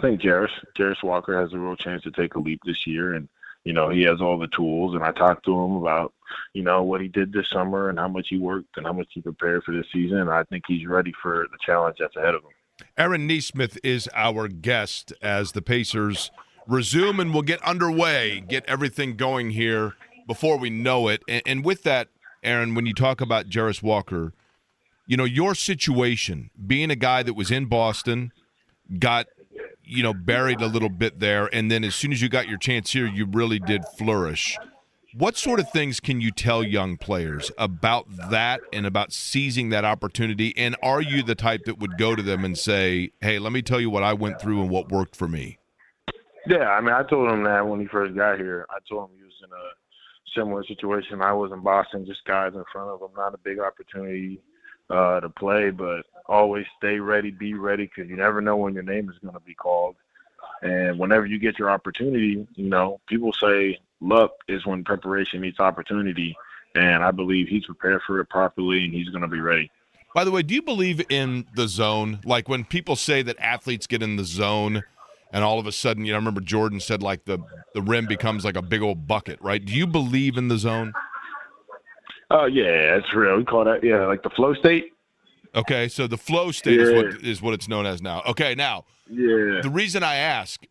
think Jarris Walker has a real chance to take a leap this year, and, you know, he has all the tools, and I talked to him about, you know, what he did this summer and how much he worked and how much he prepared for this season, and I think he's ready for the challenge that's ahead of him. Aaron Nesmith is our guest as the Pacers resume, and we'll get underway, get everything going here before we know it. And with that, Aaron, when you talk about Jarris Walker, you know, your situation, being a guy that was in Boston, got, you know, buried a little bit there, and then as soon as you got your chance here, you really did flourish. What sort of things can you tell young players about that and about seizing that opportunity? And are you the type that would go to them and say, hey, let me tell you what I went through and what worked for me? Yeah, I mean, I told him that when he first got here. I told him he was in a similar situation. I was in Boston, just guys in front of him, not a big opportunity to play, but always stay ready, be ready, because you never know when your name is going to be called. And whenever you get your opportunity, you know, people say luck is when preparation meets opportunity, and I believe he's prepared for it properly, and he's going to be ready. By the way, do you believe in the zone? Like when people say that athletes get in the zone and all of a sudden, you know, I remember Jordan said like the rim becomes like a big old bucket, right? Do you believe in the zone? Oh, yeah, it's real. We call that, like the flow state. Okay, so the flow state is what it's known as now. Okay, now, the reason I ask,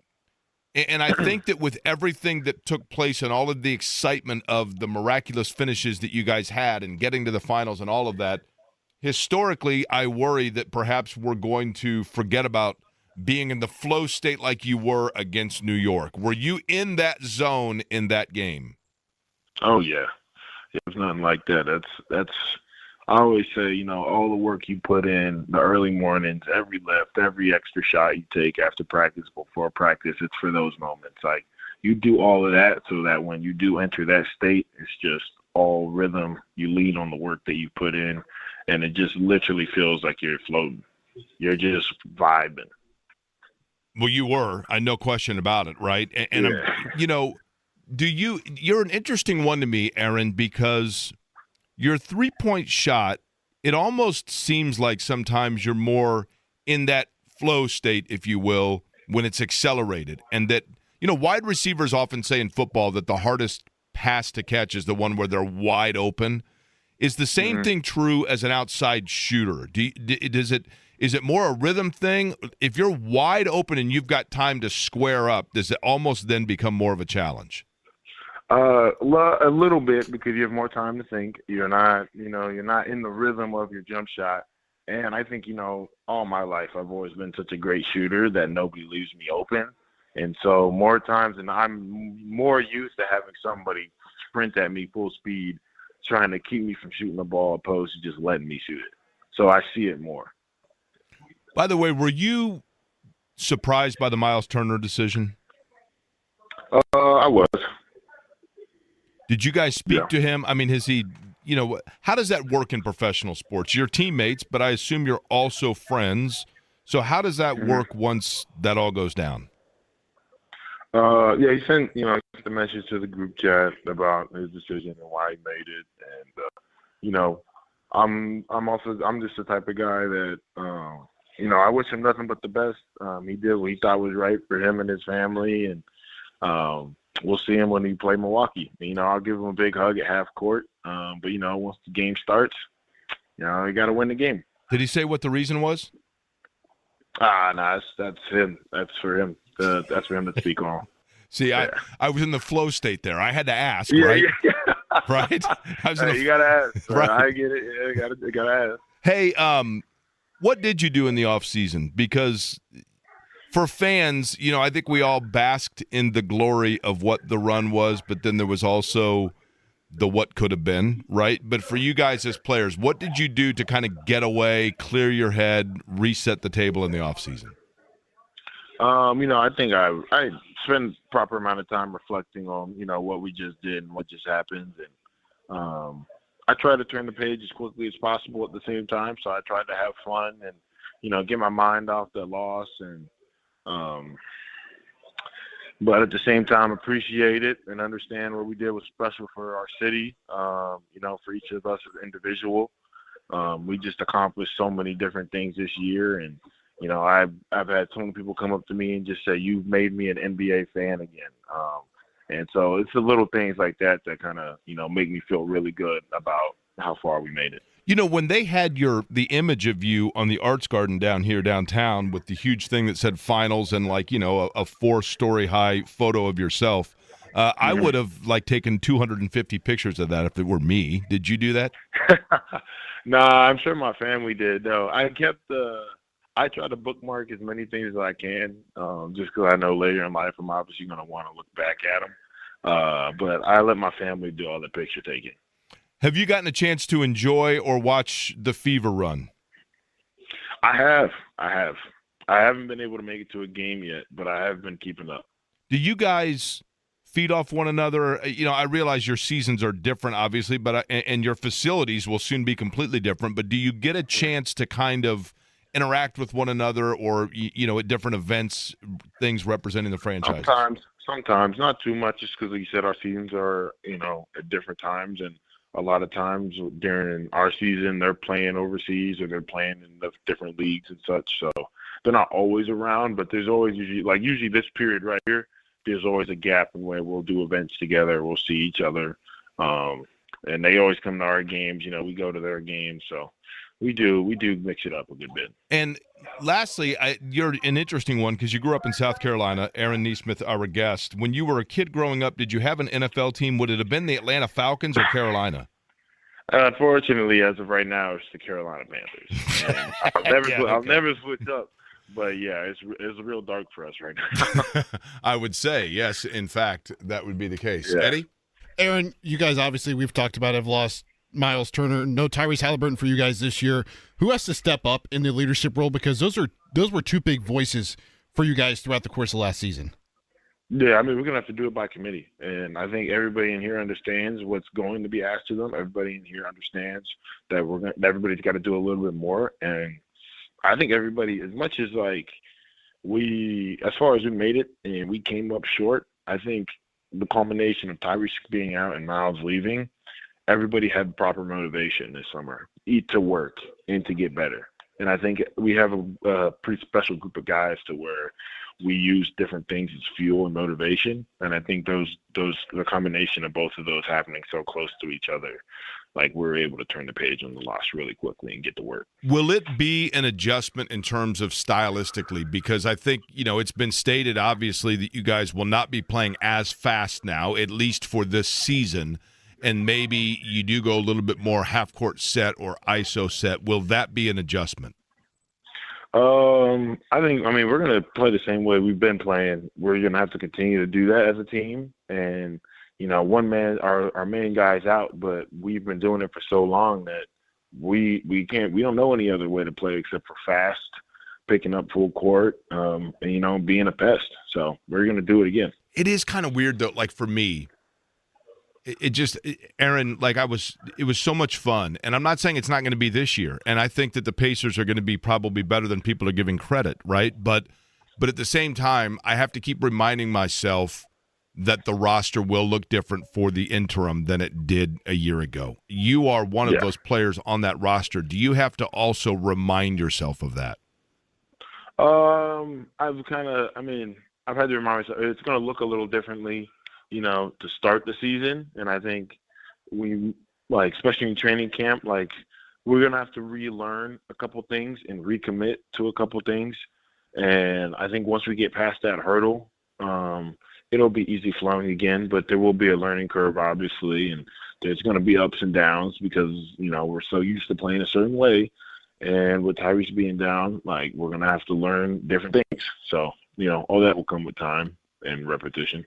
and I think that with everything that took place and all of the excitement of the miraculous finishes that you guys had and getting to the finals and all of that, historically, I worry that perhaps we're going to forget about being in the flow state like you were against New York. Were you in that zone in that game? Oh, yeah. It was nothing like that. That's I always say, you know, all the work you put in, the early mornings, every lift, every extra shot you take after practice, before practice, it's for those moments. Like, you do all of that so that when you do enter that state, it's just all rhythm. You lean on the work that you put in, and it just literally feels like you're floating. You're just vibing. Well, you were, no question about it, right? And yeah. You're an interesting one to me, Aaron, because your three-point shot, it almost seems like sometimes you're more in that flow state, if you will, when it's accelerated. And that, wide receivers often say in football that the hardest pass to catch is the one where they're wide open. Is the same thing true as an outside shooter? Is it more a rhythm thing? If you're wide open and you've got time to square up, does it almost then become more of a challenge? A little bit, because you have more time to think. You're not in the rhythm of your jump shot. And I think, all my life I've always been such a great shooter that nobody leaves me open. And so more times than I'm more used to having somebody sprint at me full speed, trying to keep me from shooting the ball opposed to just letting me shoot it. So I see it more. By the way, were you surprised by the Miles Turner decision? I was. Did you guys speak to him? I mean, has he, how does that work in professional sports? You're teammates, but I assume you're also friends. So how does that work once that all goes down? He sent, the message to the group chat about his decision and why he made it. And, I'm just the type of guy that, I wish him nothing but the best. He did what he thought was right for him and his family. And we'll see him when he play Milwaukee. I'll give him a big hug at half court. But once the game starts, you got to win the game. Did he say what the reason was? No, that's him. That's for him. That's for him to speak on. See, I was in the flow state there. I had to ask, right? Yeah. Right? You got to ask. Right. I get it. Yeah, you got to ask. Hey, what did you do in the off season? Because for fans, I think we all basked in the glory of what the run was, but then there was also the what could have been, right? But for you guys as players, what did you do to kind of get away, clear your head, reset the table in the off season? I think I spent proper amount of time reflecting on, what we just did and what just happened. And I try to turn the page as quickly as possible at the same time. So I tried to have fun and, get my mind off the loss and, but at the same time appreciate it and understand what we did was special for our city, for each of us as an individual. We just accomplished so many different things this year. And, I've had so many people come up to me and just say, you've made me an NBA fan again. And so it's the little things like that kind of, make me feel really good about how far we made it. When they had the image of you on the Arts Garden down here downtown with the huge thing that said finals and a 4-story high photo of yourself, I would have taken 250 pictures of that if it were me. Did you do that? Nah, I'm sure my family did. No, I try to bookmark as many things as I can, just because I know later in life I'm obviously going to want to look back at them. But I let my family do all the picture taking. Have you gotten a chance to enjoy or watch the Fever run? I have. I haven't been able to make it to a game yet, but I have been keeping up. Do you guys feed off one another? I realize your seasons are different, obviously, but and your facilities will soon be completely different. But do you get a chance to kind of interact with one another, or at different events, things representing the franchise? Sometimes, not too much, just because, like you said, our seasons are at different times, and a lot of times during our season they're playing overseas or they're playing in the different leagues and such. So they're not always around, but there's always usually this period right here, there's always a gap in where we'll do events together, we'll see each other, and they always come to our games. We go to their games, so. We do mix it up a good bit. And lastly, you're an interesting one because you grew up in South Carolina. Aaron Nesmith, our guest. When you were a kid growing up, did you have an NFL team? Would it have been the Atlanta Falcons or Carolina? Unfortunately, as of right now, it's the Carolina Panthers. I'll never switch up. But, yeah, it's real dark for us right now. I would say, yes, in fact, that would be the case. Yeah. Eddie? Aaron, you guys obviously we've talked about have lost Miles Turner, no Tyrese Halliburton for you guys this year. Who has to step up in the leadership role? Because those were two big voices for you guys throughout the course of last season. Yeah, I mean, we're going to have to do it by committee. And I think everybody in here understands what's going to be asked of them. Everybody in here understands that everybody's got to do a little bit more. And I think everybody, as much as as far as we made it and we came up short, I think the culmination of Tyrese being out and Miles leaving, everybody had proper motivation this summer, to work and to get better. And I think we have a pretty special group of guys to where we use different things as fuel and motivation. And I think the combination of both of those happening so close to each other, like we're able to turn the page on the loss really quickly and get to work. Will it be an adjustment in terms of stylistically? Because I think, it's been stated, obviously, that you guys will not be playing as fast now, at least for this season, and maybe you do go a little bit more half-court set or ISO set. Will that be an adjustment? We're going to play the same way we've been playing. We're going to have to continue to do that as a team. And, one man, our main guy's out, but we've been doing it for so long that we don't know any other way to play except for fast, picking up full court, and, being a pest. So we're going to do it again. It is kind of weird, though, like for me. Aaron, it was so much fun. And I'm not saying it's not going to be this year. And I think that the Pacers are going to be probably better than people are giving credit, right? But at the same time, I have to keep reminding myself that the roster will look different for the interim than it did a year ago. You are one of those players on that roster. Do you have to also remind yourself of that? I've had to remind myself it's going to look a little differently, to start the season. And I think especially in training camp, we're going to have to relearn a couple things and recommit to a couple things. And I think once we get past that hurdle, it'll be easy flowing again, but there will be a learning curve, obviously. And there's going to be ups and downs because, we're so used to playing a certain way. And with Tyrese being down, we're going to have to learn different things. So, all that will come with time and repetition.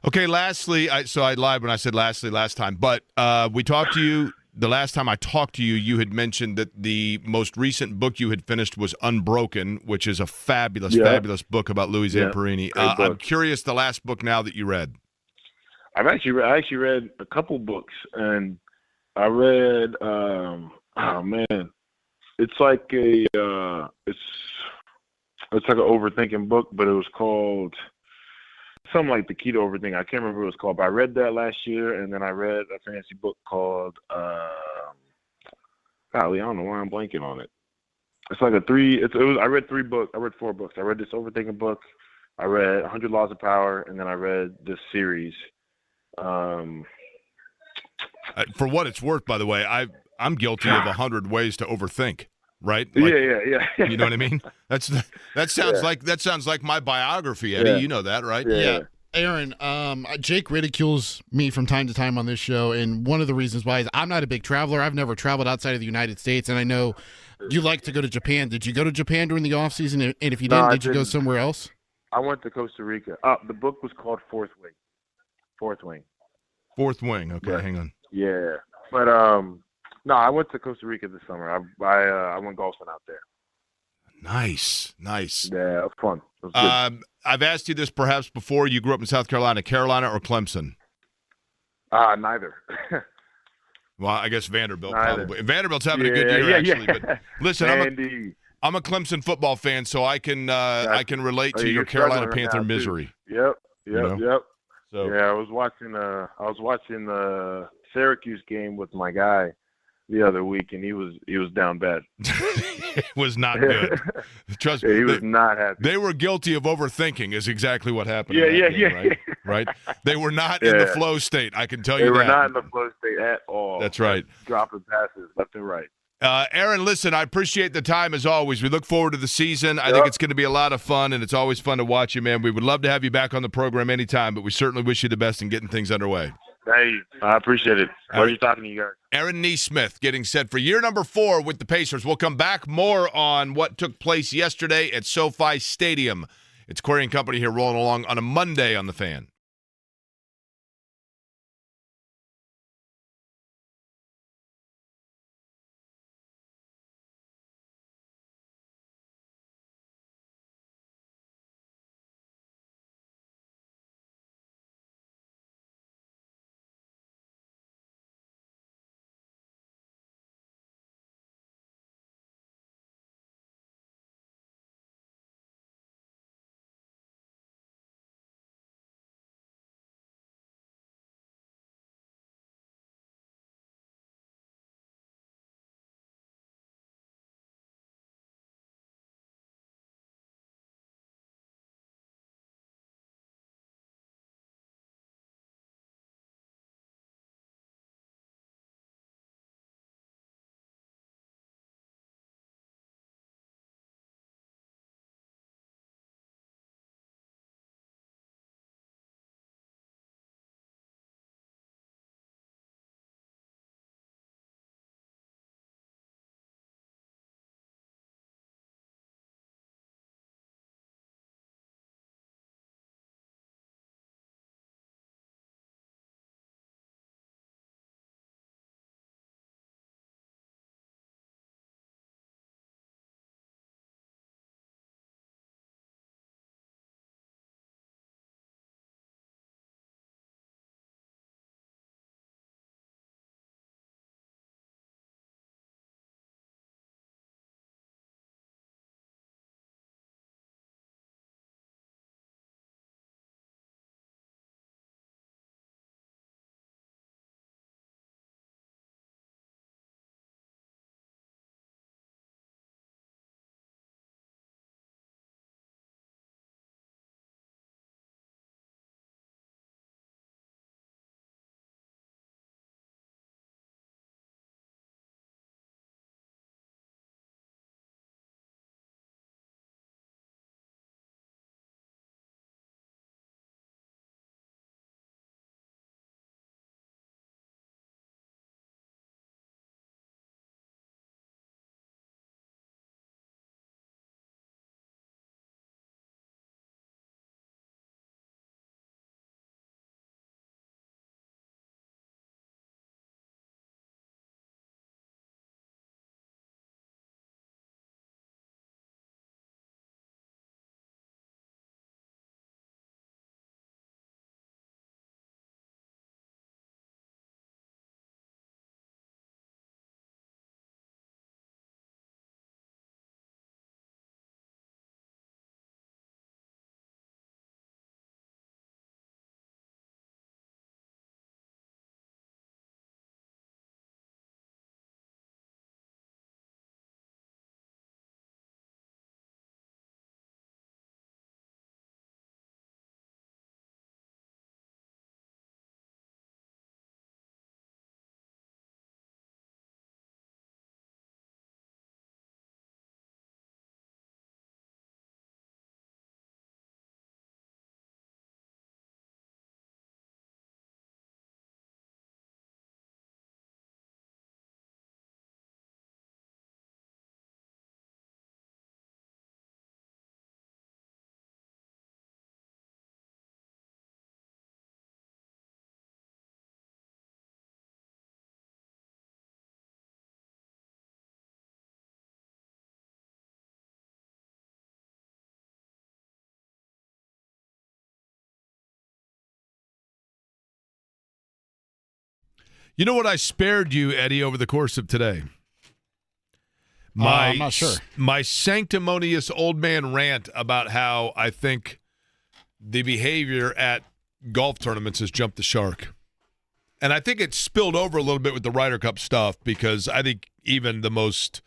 Okay, lastly, I lied when I said lastly last time, but we talked to you. The last time I talked to you, you had mentioned that the most recent book you had finished was Unbroken, which is a fabulous book about Louis Zamperini. I'm curious, the last book now that you read. I actually read a couple books, and I read it's like an overthinking book, but it was called something like The Key to Overthinking. I can't remember what it was called, but I read that last year, and then I read a fancy book called golly, I don't know why I'm blanking on it. It's like I read 3 books. I read 4 books. I read this overthinking book. I read 100 Laws of Power, and then I read this series. For what it's worth, by the way, I'm guilty of 100 ways to overthink. Right? Yeah. You know what I mean? That sounds like my biography, Eddie. Yeah. You know that, right? Yeah. Aaron, Jake ridicules me from time to time on this show, and one of the reasons why is I'm not a big traveler. I've never traveled outside of the United States, and I know you like to go to Japan. Did you go to Japan during the off season? And if you didn't, did you go somewhere else? I went to Costa Rica. The book was called Fourth Wing. Fourth Wing. Okay, yeah. Hang on. Yeah, but no, I went to Costa Rica this summer. I went golfing out there. Nice. Yeah, it was fun. It was good. I've asked you this perhaps before. You grew up in South Carolina. Carolina or Clemson? Neither. Well, I guess Vanderbilt Neither. probably. Vanderbilt's having a good year, actually. But listen, I'm a Clemson football fan, so I can relate to your Carolina Panther misery. Yep. So yeah, I was watching the Syracuse game with my guy the other week, and he was down bad. It was not good. Trust me, he was not happy. They were guilty of overthinking. Is exactly what happened. Yeah. Right. They were not in the flow state. I can tell you that. They were not in the flow state at all. That's right. Dropping passes left and right. Aaron, listen, I appreciate the time as always. We look forward to the season. I think it's going to be a lot of fun, and it's always fun to watch you, man. We would love to have you back on the program anytime, but we certainly wish you the best in getting things underway. Hey, I appreciate it. Pleasure talking to you guys. Aaron Nesmith getting set for year number 4 with the Pacers. We'll come back more on what took place yesterday at SoFi Stadium. It's Query and Company here rolling along on a Monday on The Fan. You know what I spared you, Eddie, over the course of today? I'm not sure. My sanctimonious old man rant about how I think the behavior at golf tournaments has jumped the shark. And I think it spilled over a little bit with the Ryder Cup stuff because I think even the most,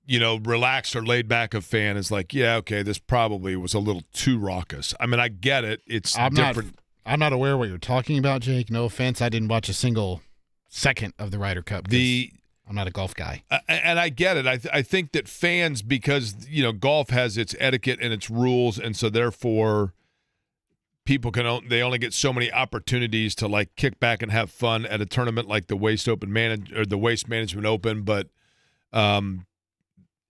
relaxed or laid back of fan is like, yeah, okay, this probably was a little too raucous. I mean, I get it. It's different. I'm not aware what you're talking about, Jake. No offense. I didn't watch a single second of the Ryder Cup. I'm not a golf guy. And I get it. I think that fans, because, golf has its etiquette and its rules, and so therefore people they only get so many opportunities to like kick back and have fun at a tournament like the Waste Management Open, but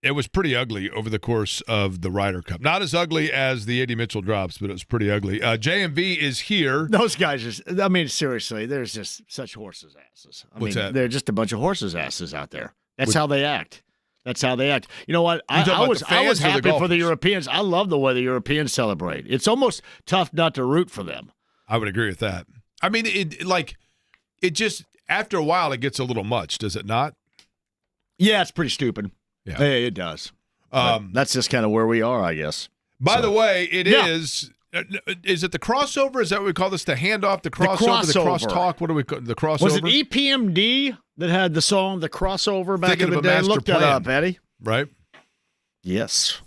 it was pretty ugly over the course of the Ryder Cup. Not as ugly as the Eddie Mitchell drops, but it was pretty ugly. JMV is here. Those guys seriously, there's just such horses' asses. What's that? They're just a bunch of horses' asses out there. That's how they act. That's how they act. You know what? I was happy for the Europeans. I love the way the Europeans celebrate. It's almost tough not to root for them. I would agree with that. I mean, it just, after a while, it gets a little much, does it not? Yeah, it's pretty stupid. Yeah, it does. That's just kind of where we are, I guess. By the way, is it the crossover? Is that what we call this? The handoff, the crossover, the crosstalk? What do we call the crossover? Was it EPMD that had the song "The Crossover" back in the day? Look that up, Eddie. Right? Yes.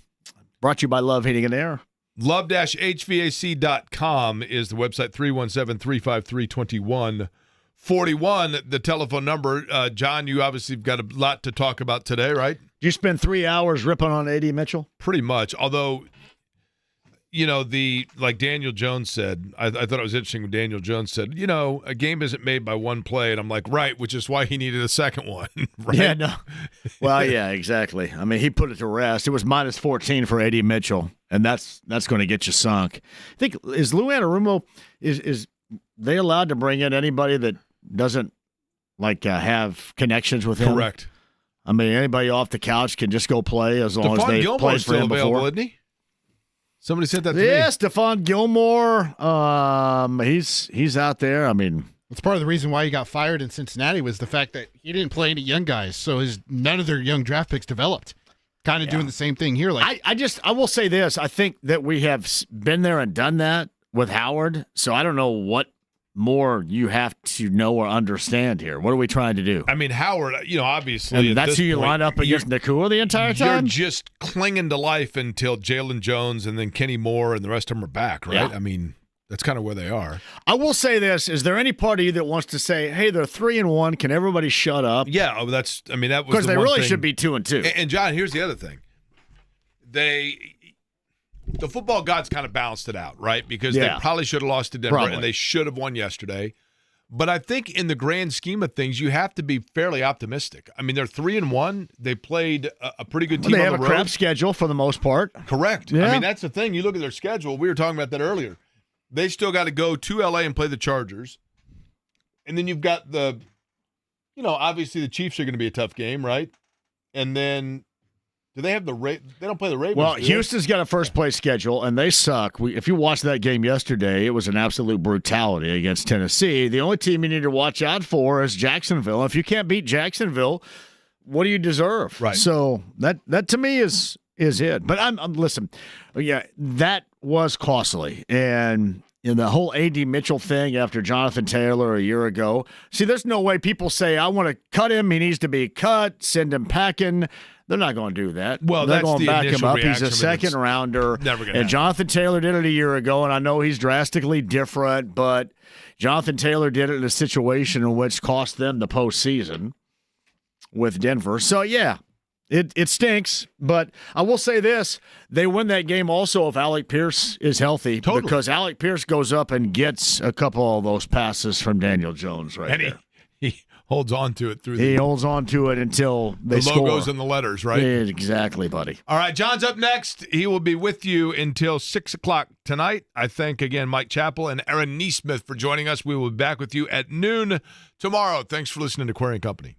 Brought to you by Love Heating and Air. Love-HVAC.com is the website. 317-353-2141, the telephone number. John, you obviously have got a lot to talk about today, right? Did you spend 3 hours ripping on Eddie Mitchell? Pretty much, although, like Daniel Jones said, I thought it was interesting when Daniel Jones said, a game isn't made by one play, and I'm like, right, which is why he needed a second one, right? Yeah, no. Well, yeah, exactly. I mean, he put it to rest. It was minus 14 for Eddie Mitchell, and that's going to get you sunk. I think, is Lou Anarumo, is they allowed to bring in anybody that doesn't, have connections with him? Correct. I mean, anybody off the couch can just go play as long as they played for him before. Isn't he? Somebody said that to me. Yeah, Stephon Gilmore. He's out there. I mean, it's part of the reason why he got fired in Cincinnati was the fact that he didn't play any young guys, so none of their young draft picks developed. Kind of doing the same thing here. I will say this. I think that we have been there and done that with Howard, so I don't know what more you have to know or understand here. What are we trying to do? I mean, Howard, obviously. And that's who you line up against Nakua the entire time? You're just clinging to life until Jalen Jones and then Kenny Moore and the rest of them are back, right? Yeah. I mean, that's kind of where they are. I will say this. Is there any part of you that wants to say, hey, they're 3-1. Can everybody shut up? Yeah, that was because they really should be 2-2. And John, here's the other thing. The football gods kind of balanced it out, right? Because they probably should have lost to Denver, and they should have won yesterday. But I think in the grand scheme of things, you have to be fairly optimistic. I mean, they're 3-1. They played a pretty good team on the road. They have a crap schedule for the most part. Correct. Yeah. I mean, that's the thing. You look at their schedule. We were talking about that earlier. They still got to go to L.A. and play the Chargers. And then you've got obviously the Chiefs are going to be a tough game, right? And then do they have they don't play the Ravens? Well, Houston's got a first-place schedule, and they suck. If you watched that game yesterday, it was an absolute brutality against Tennessee. The only team you need to watch out for is Jacksonville. If you can't beat Jacksonville, what do you deserve? Right. So that to me is it. But I'm listen, yeah, that was costly. And in the whole A.D. Mitchell thing after Jonathan Taylor a year ago, see, there's no way people say, I want to cut him. He needs to be cut, send him packing. They're not going to do that. Well, they're that's going to back him up. He's a reaction. second rounder. Never going to And Jonathan Taylor did it a year ago, and I know he's drastically different, but Jonathan Taylor did it in a situation in which cost them the postseason with Denver. So, yeah, it stinks. But I will say this. They win that game also if Alec Pierce is healthy. Totally. Because Alec Pierce goes up and gets a couple of those passes from Daniel Jones there. He holds on to it He holds on to it until they score. The logos and the letters, right? Yeah, exactly, buddy. All right, John's up next. He will be with you until 6 o'clock tonight. I thank, again, Mike Chappell and Aaron Nesmith for joining us. We will be back with you at noon tomorrow. Thanks for listening to Query & Company.